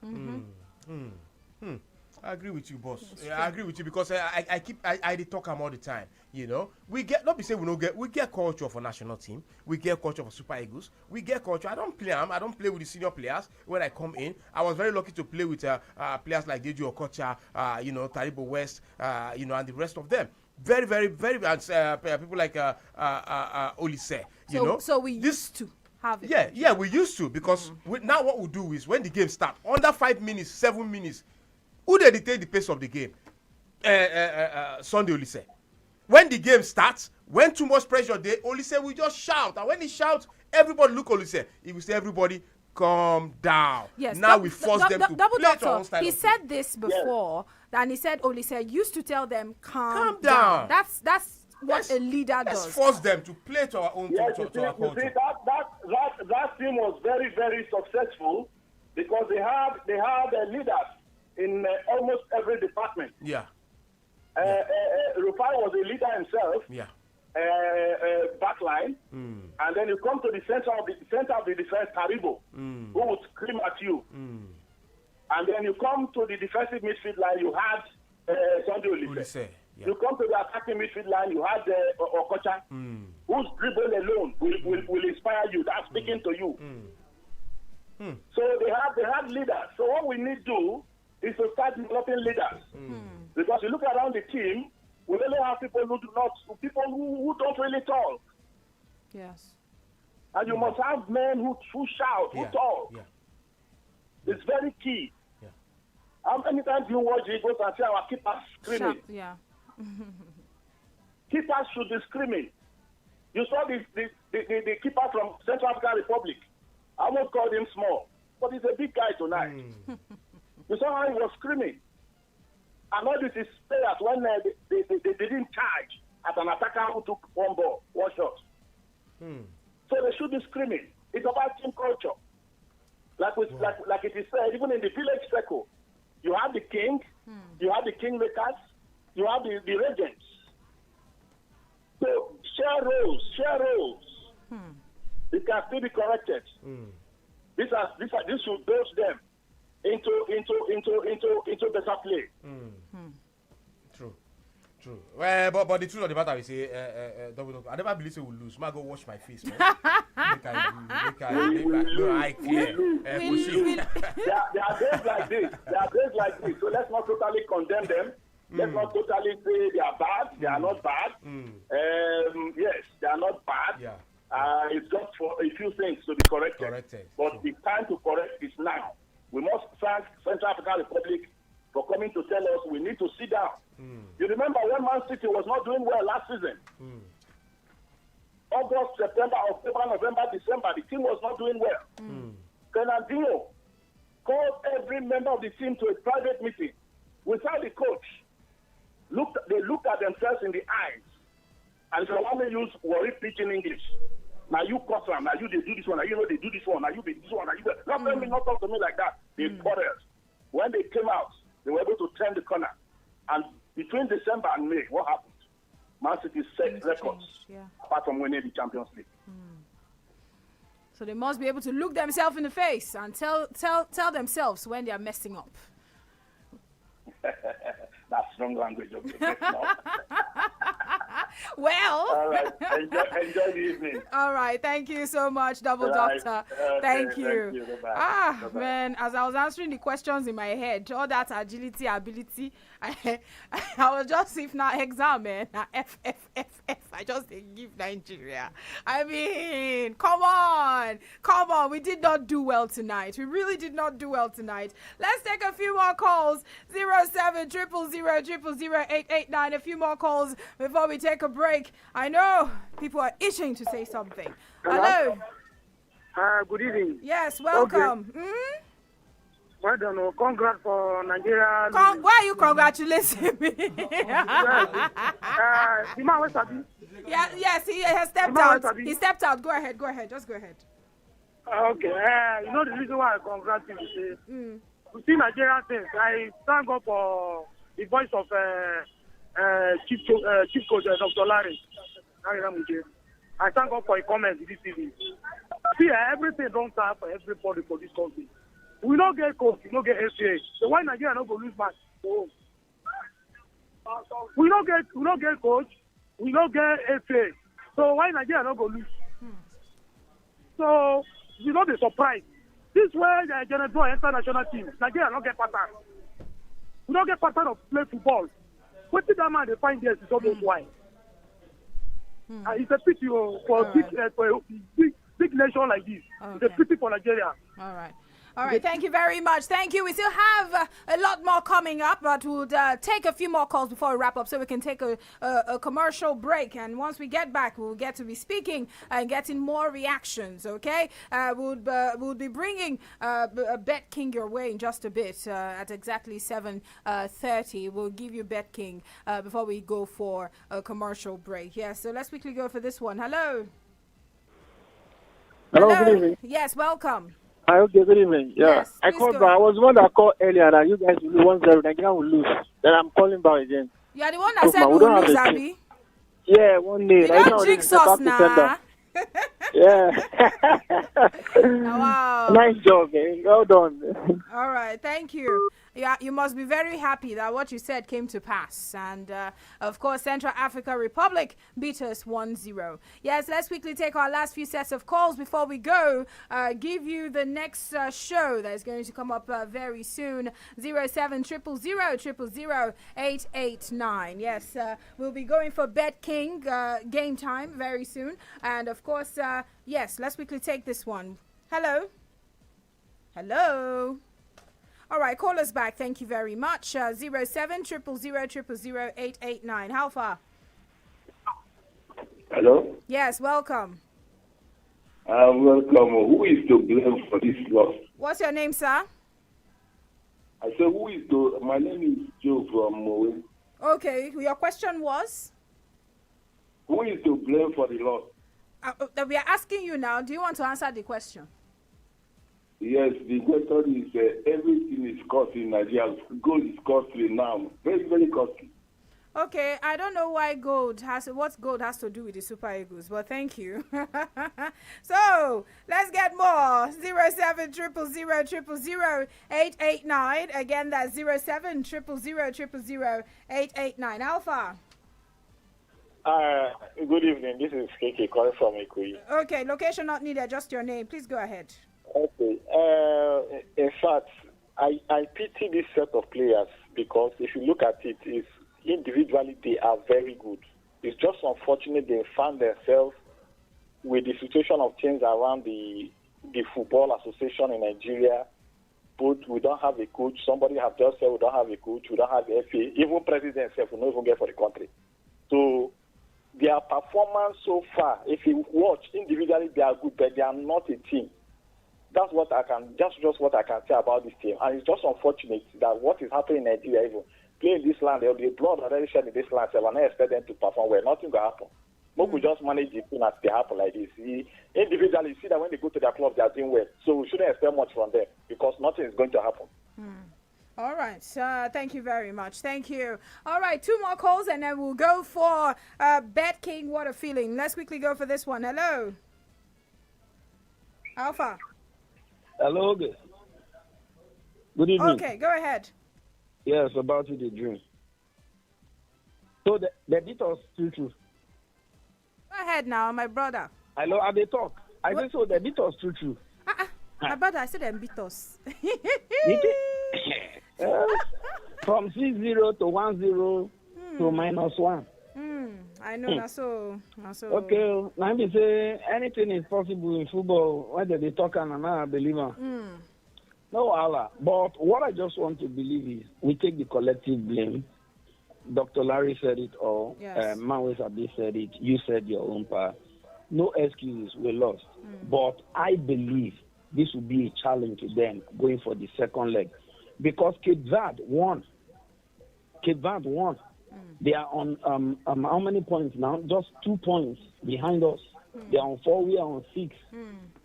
I agree with you, boss. I agree with you because I talk all the time. You know, we get not be say we get culture for national team. We get culture for Super Eagles. We get culture. I don't play with the senior players when I come in. I was very lucky to play with players like Deji Okocha, Taribo West, and the rest of them. Very, very, very people like Olise. So we used to have it. Yeah, we used to because now what we do is when the game starts under 5 minutes, 7 minutes. Who they dictate the pace of the game? Sunday Olise. When the game starts, when too much pressure there, Olise will just shout. And when he shouts, everybody look Olise. He will say, everybody, calm down. Yes. Now we force them to Double play Doctor, to our own style. he said this before, and he said Olise used to tell them, calm down. That's what a leader does. Let's force them to play to our own to our culture. You see, that team was very, very successful because they had leaders in almost every department. Yeah. Rufai was a leader himself. Yeah. Backline, and then you come to the center of the defense, Taribo, who would scream at you. And then you come to the defensive midfield line, you had Sunday Olise. Yeah. You come to the attacking midfield line, you had Okocha, whose dribble alone will inspire you. That's speaking to you. So they had leaders. So what we need to do is to start developing leaders. Because you look around the team, we really have people who don't really talk. Yes. And you must have men who shout, who talk. Yeah. It's very key. Yeah. How many times do you watch Eagles and see our keepers screaming? Yeah. keepers should be screaming. You saw the keeper from Central African Republic. I almost called him small, but he's a big guy tonight. You saw how he was screaming. And all this is players when they didn't charge at an attacker who took one ball, one shot. So they should be screaming. It's about team culture. Like it is said, even in the village circle, you have the king, you have the kingmakers, you have the regents. So share roles. It can still be corrected. This should build them into better play. True. Well, but the truth of the matter is, I never believe we will lose. I go wash my face, man. Make I clear. There are days like this. So let's not totally condemn them. Let's not totally say they are bad. They are not bad. Yes, they are not bad. Yeah. It's just for a few things to be corrected. But the time to correct is now. We must thank Central African Republic for coming to tell us we need to sit down. You remember when Man City was not doing well last season? August, September, October, November, December, the team was not doing well. Fernandinho called every member of the team to a private meeting without the coach. They looked at themselves in the eyes and said, "Let me use worry pitch in English. Now you cause them, now you they do this one, now you know they do this one, now you be this one, now you not let me not talk to me like that." They quarreled. When they came out, they were able to turn the corner. And between December and May, what happened? Man City set records apart from winning the Champions League. So they must be able to look themselves in the face and tell themselves when they are messing up. That's strong language. Okay. Well, all right. Enjoy the evening. All right. Thank you so much, Double Doctor. Thank you. Bye-bye. Man, as I was answering the questions in my head, all that agility, ability, I was just, if not exam, man, F. I just didn't give Nigeria. I mean, come on. We did not do well tonight. We really did not do well tonight. Let's take a few more calls. 0700000889. A few more calls before we take a break. I know people are itching to say something. Hello. Good evening. Yes, welcome. Okay. Well done. Congrats for Nigeria. Why are you congratulating me? The man was happy. Yes, he has stepped out. He stepped out. Go ahead. Just go ahead. Okay. You know the reason why I congratulate you. We see Nigerian things. I thank God for the voice of Chief Coach Dr. Larry. I thank God for a comment this evening. See, everything don't start for everybody for this country. We don't get coach, we don't get FA. So why Nigeria not go lose match? Oh. We don't get coach, we don't get FA. So why Nigeria not go lose? So you know the surprise. This way the general international team, Nigeria not get pattern. We don't get pattern of play football. What did that man they find there is almost why. It's a pity for a big nation like this. Okay. It's a pity for Nigeria. All right, thank you very much. Thank you. We still have a lot more coming up, but we'll take a few more calls before we wrap up so we can take a commercial break. And once we get back, we'll get to be speaking and getting more reactions, okay? We'll be bringing Bet King your way in just a bit at exactly 7:30. We'll give you Bet King before we go for a commercial break. Yeah, so let's quickly go for this one. Hello. Hello, good evening. Yes, welcome. Okay, good evening. Yeah, yes, I called back. I was the one that called earlier that you guys will lose 1-0, Nigeria will lose. Then I'm calling back again. You are the one that said we will lose, Abby. Yeah, 1-0. You don't jinx us now. Yeah. Wow. Nice job, man. Well done. All right, thank you. Yeah, you must be very happy that what you said came to pass. And, of course, Central African Republic beat us 1-0. Yes, let's quickly take our last few sets of calls before we go. Give you the next show that is going to come up very soon. 07000000889. Yes, we'll be going for Bet King game time very soon. And, of course, yes, let's quickly take this one. Hello? All right, call us back. Thank you very much. 07000000889. How far? Hello? Yes, welcome. Welcome. Who is to blame for this loss? What's your name, sir? I said, who is to... My name is Joe from Moe. Okay, your question was? Who is to blame for the loss? We are asking you now. Do you want to answer the question? Yes, the question is everything is costly in Nigeria. Gold is costly now. Very, very costly. Okay, I don't know why what gold has to do with the Super Eagles, but thank you. So let's get more. 07000000889. Again, that's 07000000889. Alpha. Good evening. This is KK calling from Ikoyi. Okay, location not needed. Just your name. Please go ahead. Okay. In fact, I pity this set of players because if you look at it, it's individually they are very good. It's just unfortunate they found themselves with the situation of things around the football association in Nigeria. But we don't have a coach. Somebody have just said we don't have a coach. We don't have the FA. Even president himself will not even get for the country. So their performance so far, if you watch individually, they are good, but they are not a team. That's what I can just what I can say about this team. And it's just unfortunate that what is happening in Nigeria, even playing this land, there will be blood already shed in this land, so I don't expect them to perform well. Nothing will happen. But we just manage the thing as they happen like this. Individually, you see that when they go to their club, they are doing well. So we shouldn't expect much from them because nothing is going to happen. All right. Thank you very much. Thank you. All right. 2 more calls and then we'll go for Bet King. What a feeling. Let's quickly go for this one. Hello. Alpha. Hello. Good evening. Okay. Go ahead. Yes, about the dream. So they beat us 2-2. Go ahead now, my brother. Hello, are they talk? I think so. They beat us 2-2. My brother, I said they beat us. From 6-0 to 1-0 to -1. I know that's so. Okay, now me say anything is possible in football. Whether they talk and I believe. No, Allah. But what I just want to believe is we take the collective blame. Dr. Larry said it all. Yes. Manwes Abi said it. You said your own part. No excuses. We lost. But I believe this will be a challenge to them going for the second leg. Because Cape Verde won. They are on how many points now? Just 2 points behind us. They are on 4. We are on 6.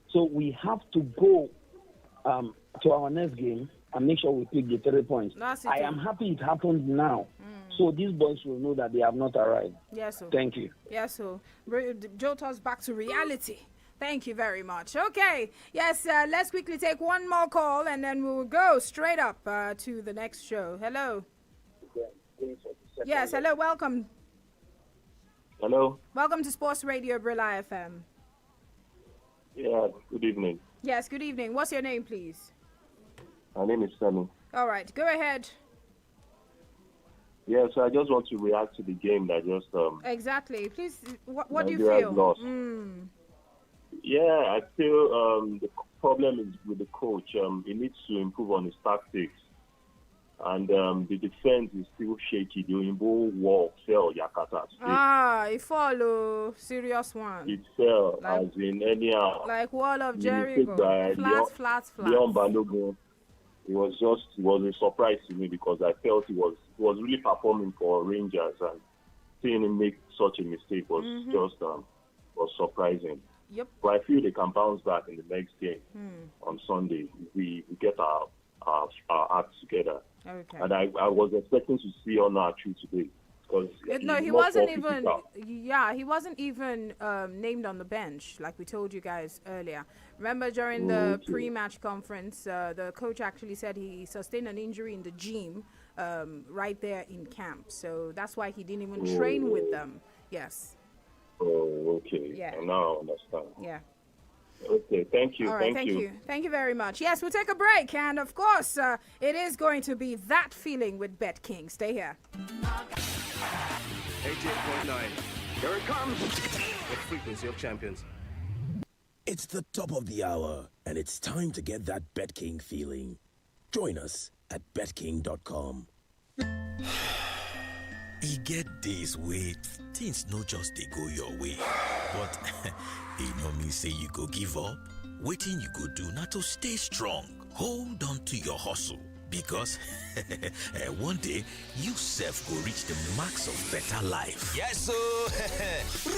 So we have to go to our next game and make sure we pick the 3 points. I am happy it happened now. So these boys will know that they have not arrived. Yes, sir. Thank you. Yes, sir. Jolt us back to reality. Thank you very much. Okay. Yes, let's quickly take one more call and then we'll go straight up to the next show. Hello. Yes, hello. Welcome. Hello. Welcome to Sports Radio Brilla FM. Yeah, good evening. Yes, good evening. What's your name, please? My name is Sammy. All right, go ahead. Yeah, so I just want to react to the game that just Exactly. Please, what do you Nigeria feel? lost. Yeah, I feel the problem is with the coach. He needs to improve on his tactics. And the defense is still shaky. The Oyinbo wall fell Yakata. It follow serious one. It fell as in anyhow. Like wall of Jericho. Flat. Leon Balogun. It was a surprise to me because I felt he was really performing for Rangers, and seeing him make such a mistake was just was surprising. Yep. But I feel they can bounce back in the next game on Sunday. We get our acts together. Okay. And I was expecting to see Onachu today. No, he wasn't even. Yeah, he wasn't even named on the bench, like we told you guys earlier. Remember during the pre-match conference, the coach actually said he sustained an injury in the gym right there in camp. So that's why he didn't even train with them. Yes. Oh, okay. Yeah. Now I understand. Yeah. Okay, thank you. All right, thank you. Thank you very much. Yes, we'll take a break. And of course, it is going to be that feeling with Bet King. Stay here. 88.9. Here it comes. The frequency of champions. It's the top of the hour, and it's time to get that Bet King feeling. Join us at betking.com. E get days wey things no just dey go your way, but e no mean say you go give up. Wetin you go do na to stay strong. Hold on to your hustle, because one day you sef go reach the marks of better life. Yes, so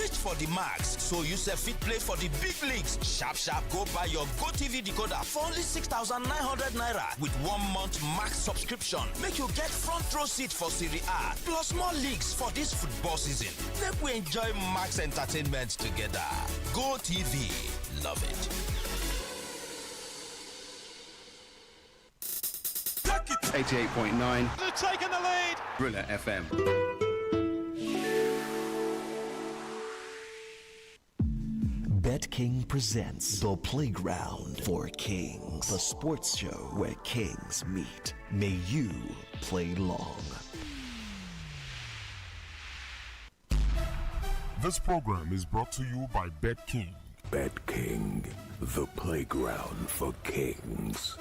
reach for the marks so you sef fit play for the big leagues. Sharp go buy your GoTV decoder for only 6,900 naira with 1 month max subscription. Make you get front row seat for Serie A plus more leagues for this football season. Make we enjoy max entertainment together. GoTV, love it. 88.9. They've taken the lead. Brilla FM. BetKing presents The Playground for Kings, the sports show where kings meet. May you play long. This program is brought to you by BetKing. BetKing, the playground for kings.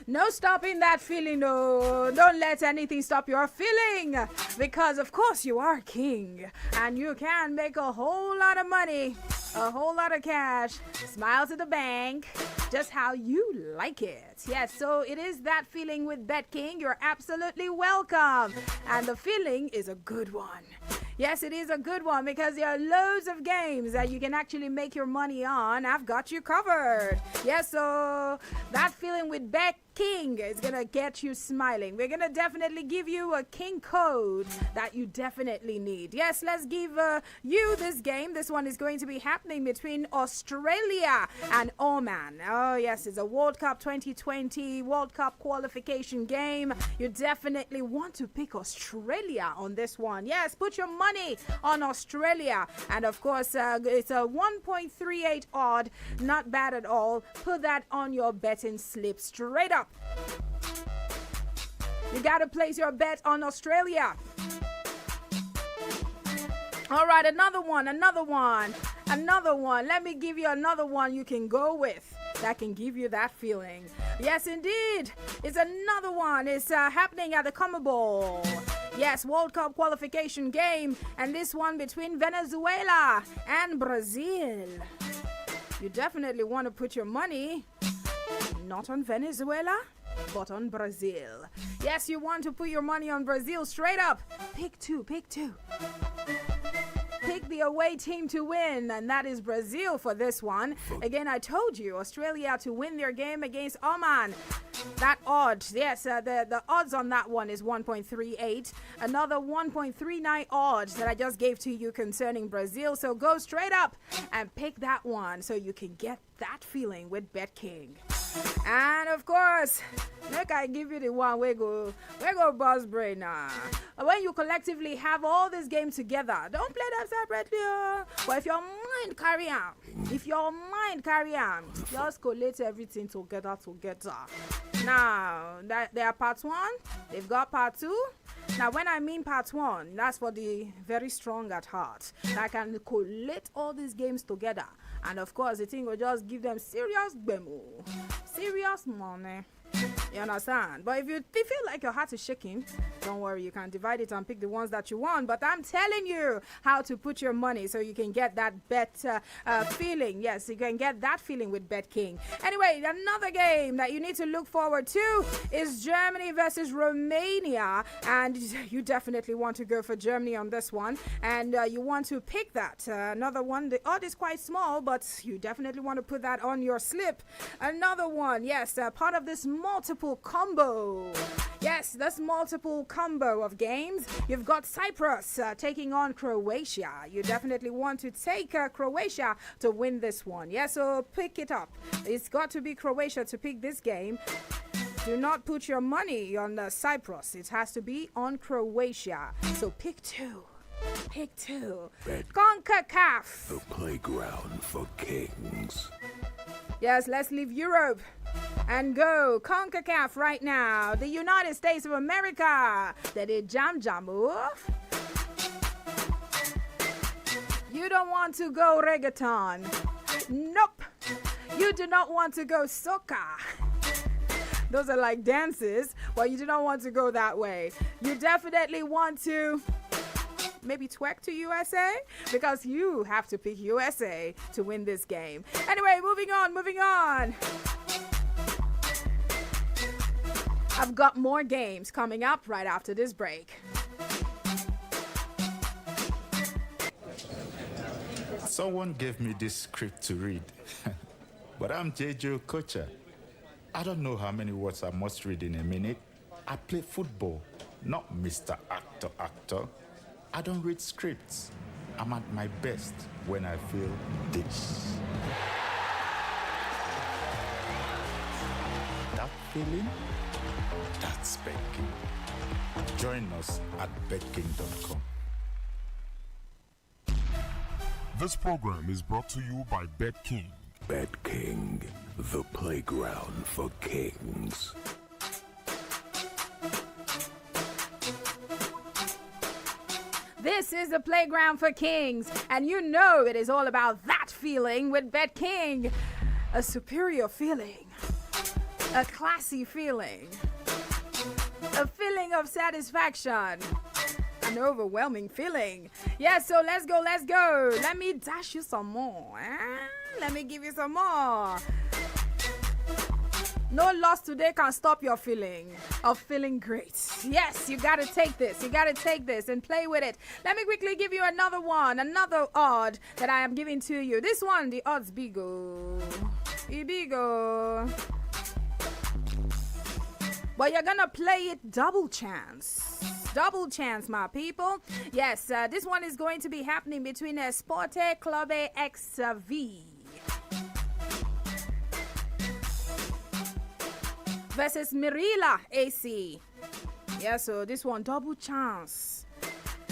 No stopping that feeling, no. Don't let anything stop your feeling. Because, of course, you are king. And you can make a whole lot of money. A whole lot of cash. Smile to the bank. Just how you like it. Yes, so it is that feeling with BetKing. You're absolutely welcome. And the feeling is a good one. Yes, it is a good one because there are loads of games that you can actually make your money on. I've got you covered. Yes, so that feeling with BetKing is going to get you smiling. We're going to definitely give you a King code that you definitely need. Yes, let's give you this game. This one is going to be happening between Australia and Oman. Oh, yes, it's a World Cup 2020 World Cup qualification game. You definitely want to pick Australia on this one. Yes, put your money on Australia. And of course, it's a 1.38 odd. Not bad at all. Put that on your betting slip straight up. You got to place your bet on Australia. All right, another one. Let me give you another one you can go with that can give you that feeling. Yes, indeed. It's another one. It's happening at the CONMEBOL. Yes, World Cup qualification game. And this one between Venezuela and Brazil. You definitely want to put your money not on Venezuela, but on Brazil. Yes, you want to put your money on Brazil straight up. Pick two. Pick the away team to win, and that is Brazil for this one. Again, I told you, Australia to win their game against Oman. That odd, yes, the odds on that one is 1.38. Another 1.39 odds that I just gave to you concerning Brazil. So go straight up and pick that one so you can get that feeling with BetKing. And of course, look, I give you the one we go boss brain now. When you collectively have all this game together, don't play them separately. But if your mind carry on, just collate everything together. Now, they are part one, they've got part two. Now, when I mean part one, that's for the very strong at heart. I can collate all these games together. And of course, the thing will just give them serious demo, serious money. You understand? But if you feel like your heart is shaking, don't worry, you can divide it and pick the ones that you want. But I'm telling you how to put your money so you can get that bet feeling. Yes, you can get that feeling with BetKing. Anyway, another game that you need to look forward to is Germany versus Romania. And you definitely want to go for Germany on this one. And you want to pick that. Another one, the odd is quite small, but you definitely want to put that on your slip. Another one, yes, part of this multiple combo. Yes, this multiple combo of games. You've got Cyprus taking on Croatia. You definitely want to take Croatia to win this one. Yeah, so pick it up. It's got to be Croatia to pick this game. Do not put your money on Cyprus. It has to be on Croatia. So pick two. CONCACAF. The playground for kings. Yes, let's leave Europe and go CONCACAF right now. The United States of America. That is jam. You don't want to go reggaeton. Nope. You do not want to go soca. Those are like dances, but you do not want to go that way. You definitely want to maybe twerk to USA, because you have to pick USA to win this game. Anyway, moving on. I've got more games coming up right after this break. Someone gave me this script to read, but I'm JJ Okocha. I don't know how many words I must read in a minute. I play football, not Mr. Actor. I don't read scripts. I'm at my best when I feel this. That feeling, that's betking. Join us at betking.com. This program is brought to you by BetKing. BetKing, the playground for kings. This is the playground for kings, and you know it is all about that feeling with BetKing. A superior feeling, a classy feeling, a feeling of satisfaction, an overwhelming feeling. Yes, so let's go. Let me dash you some more. Let me give you some more. No loss today can stop your feeling of feeling great. Yes, you gotta take this. And play with it. Let me quickly give you another one, another odd that I am giving to you. This one, the odds bigo. Ibigo. But you're gonna play it double chance. Double chance, my people. Yes, this one is going to be happening between Esporte Clube XV versus Mirila AC. Yeah, so this one, double chance.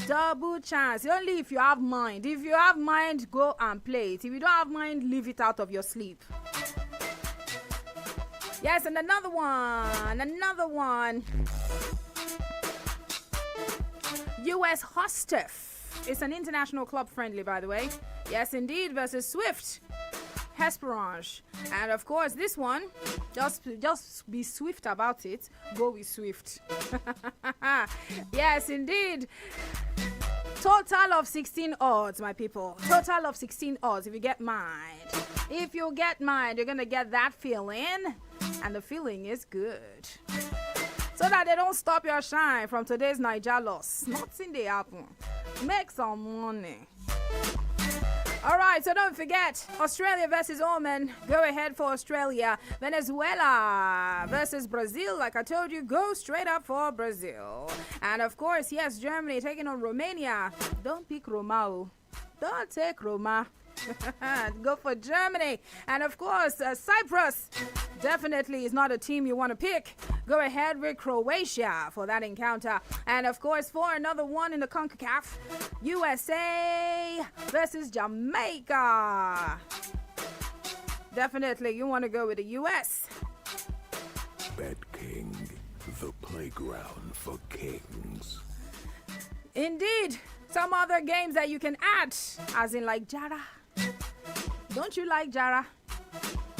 Only if you have mind. If you have mind, go and play it. If you don't have mind, leave it out of your sleep. Yes, and another one. US Hostif. It's an international club friendly, by the way. Yes, indeed, versus Swift Hesperange. And of course, this one, just be swift about it. Go with Swift. Yes, indeed. Total of 16 odds, my people. Total of 16 odds, if you get mind. If you get mind, you're going to get that feeling. And the feeling is good. So that they don't stop your shine from today's Niger loss. Nothing they happen. Make some money. All right, so don't forget, Australia versus Oman. Go ahead for Australia. Venezuela versus Brazil. Like I told you, go straight up for Brazil. And of course, yes, Germany taking on Romania. Don't pick Roma. Don't take Roma. Go for Germany. And of course, Cyprus definitely is not a team you want to pick. Go ahead with Croatia for that encounter. And of course, for another one in the CONCACAF, USA versus Jamaica. Definitely you want to go with the US. BetKing, the playground for kings. Indeed. Some other games that you can add, as in like Jara. Don't you like Jara?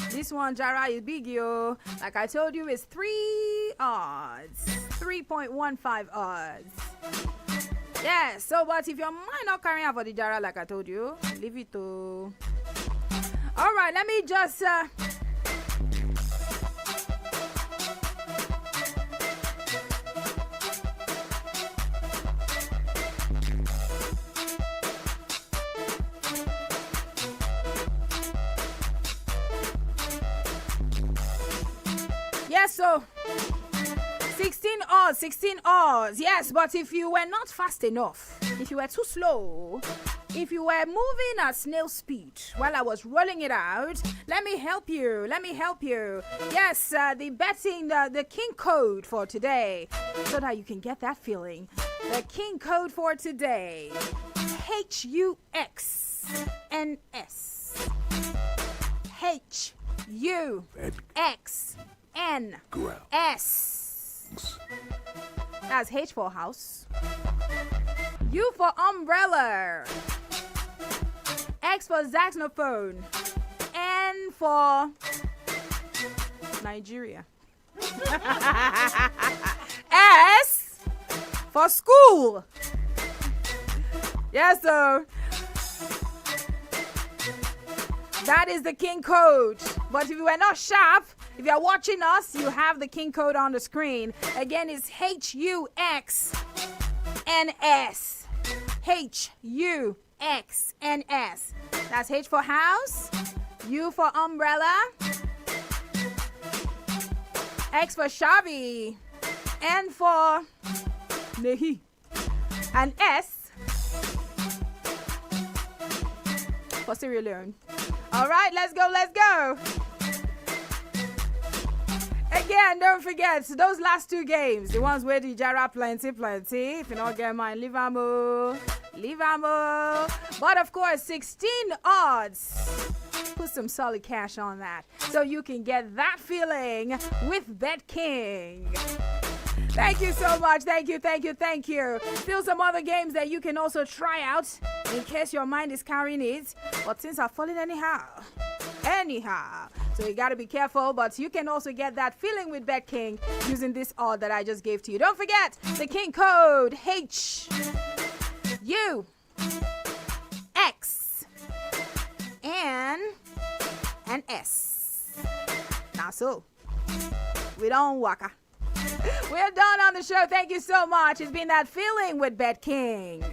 This one, Jara, is big, yo. Like I told you, it's 3 odds. 3.15 odds. Yeah, so but if your mind not carrying out for the Jara, like I told you, leave it to. All right, let me just. Yes, so 16 odds. Yes, but if you were not fast enough, if you were too slow, if you were moving at snail speed while I was rolling it out, let me help you. Yes, the betting, the King code for today, so that you can get that feeling. The King code for today, HUXNS. UXNS. That's H for house. U for umbrella. X for saxophone. N for Nigeria. S for school. Yes, sir. That is the King code. But if you were not sharp, if you're watching us, you have the King code on the screen. Again, it's HUXNS. HUXNS. That's H for house, U for umbrella, X for shabby, N for nehi, and S for Sierra Leone. All right, let's go. Again, don't forget those last two games, the ones where the Jara plenty. If you don't get mine, leave them. But of course, 16 odds. Put some solid cash on that so you can get that feeling with BetKing. Thank you so much. Thank you. Still some other games that you can also try out in case your mind is carrying it. But things are falling anyhow. So you got to be careful, but you can also get that feeling with BetKing using this odd that I just gave to you. Don't forget the King code HUXNS. Now so, we don't waka. We're done on the show. Thank you so much. It's been that feeling with BetKing.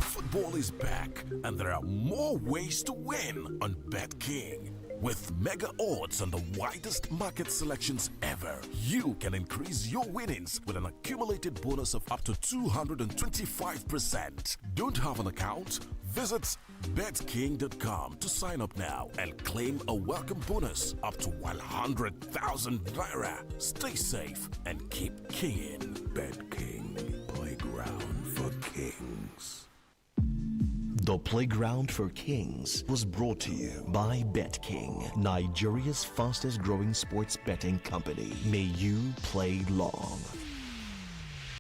Football is back, and there are more ways to win on BetKing. With mega odds and the widest market selections ever, you can increase your winnings with an accumulated bonus of up to 225%. Don't have an account? Visit betking.com to sign up now and claim a welcome bonus up to 100,000 naira. Stay safe and keep kinging. BetKing, playground for kings. The Playground for Kings was brought to you by BetKing, Nigeria's fastest growing sports betting company. May you play long.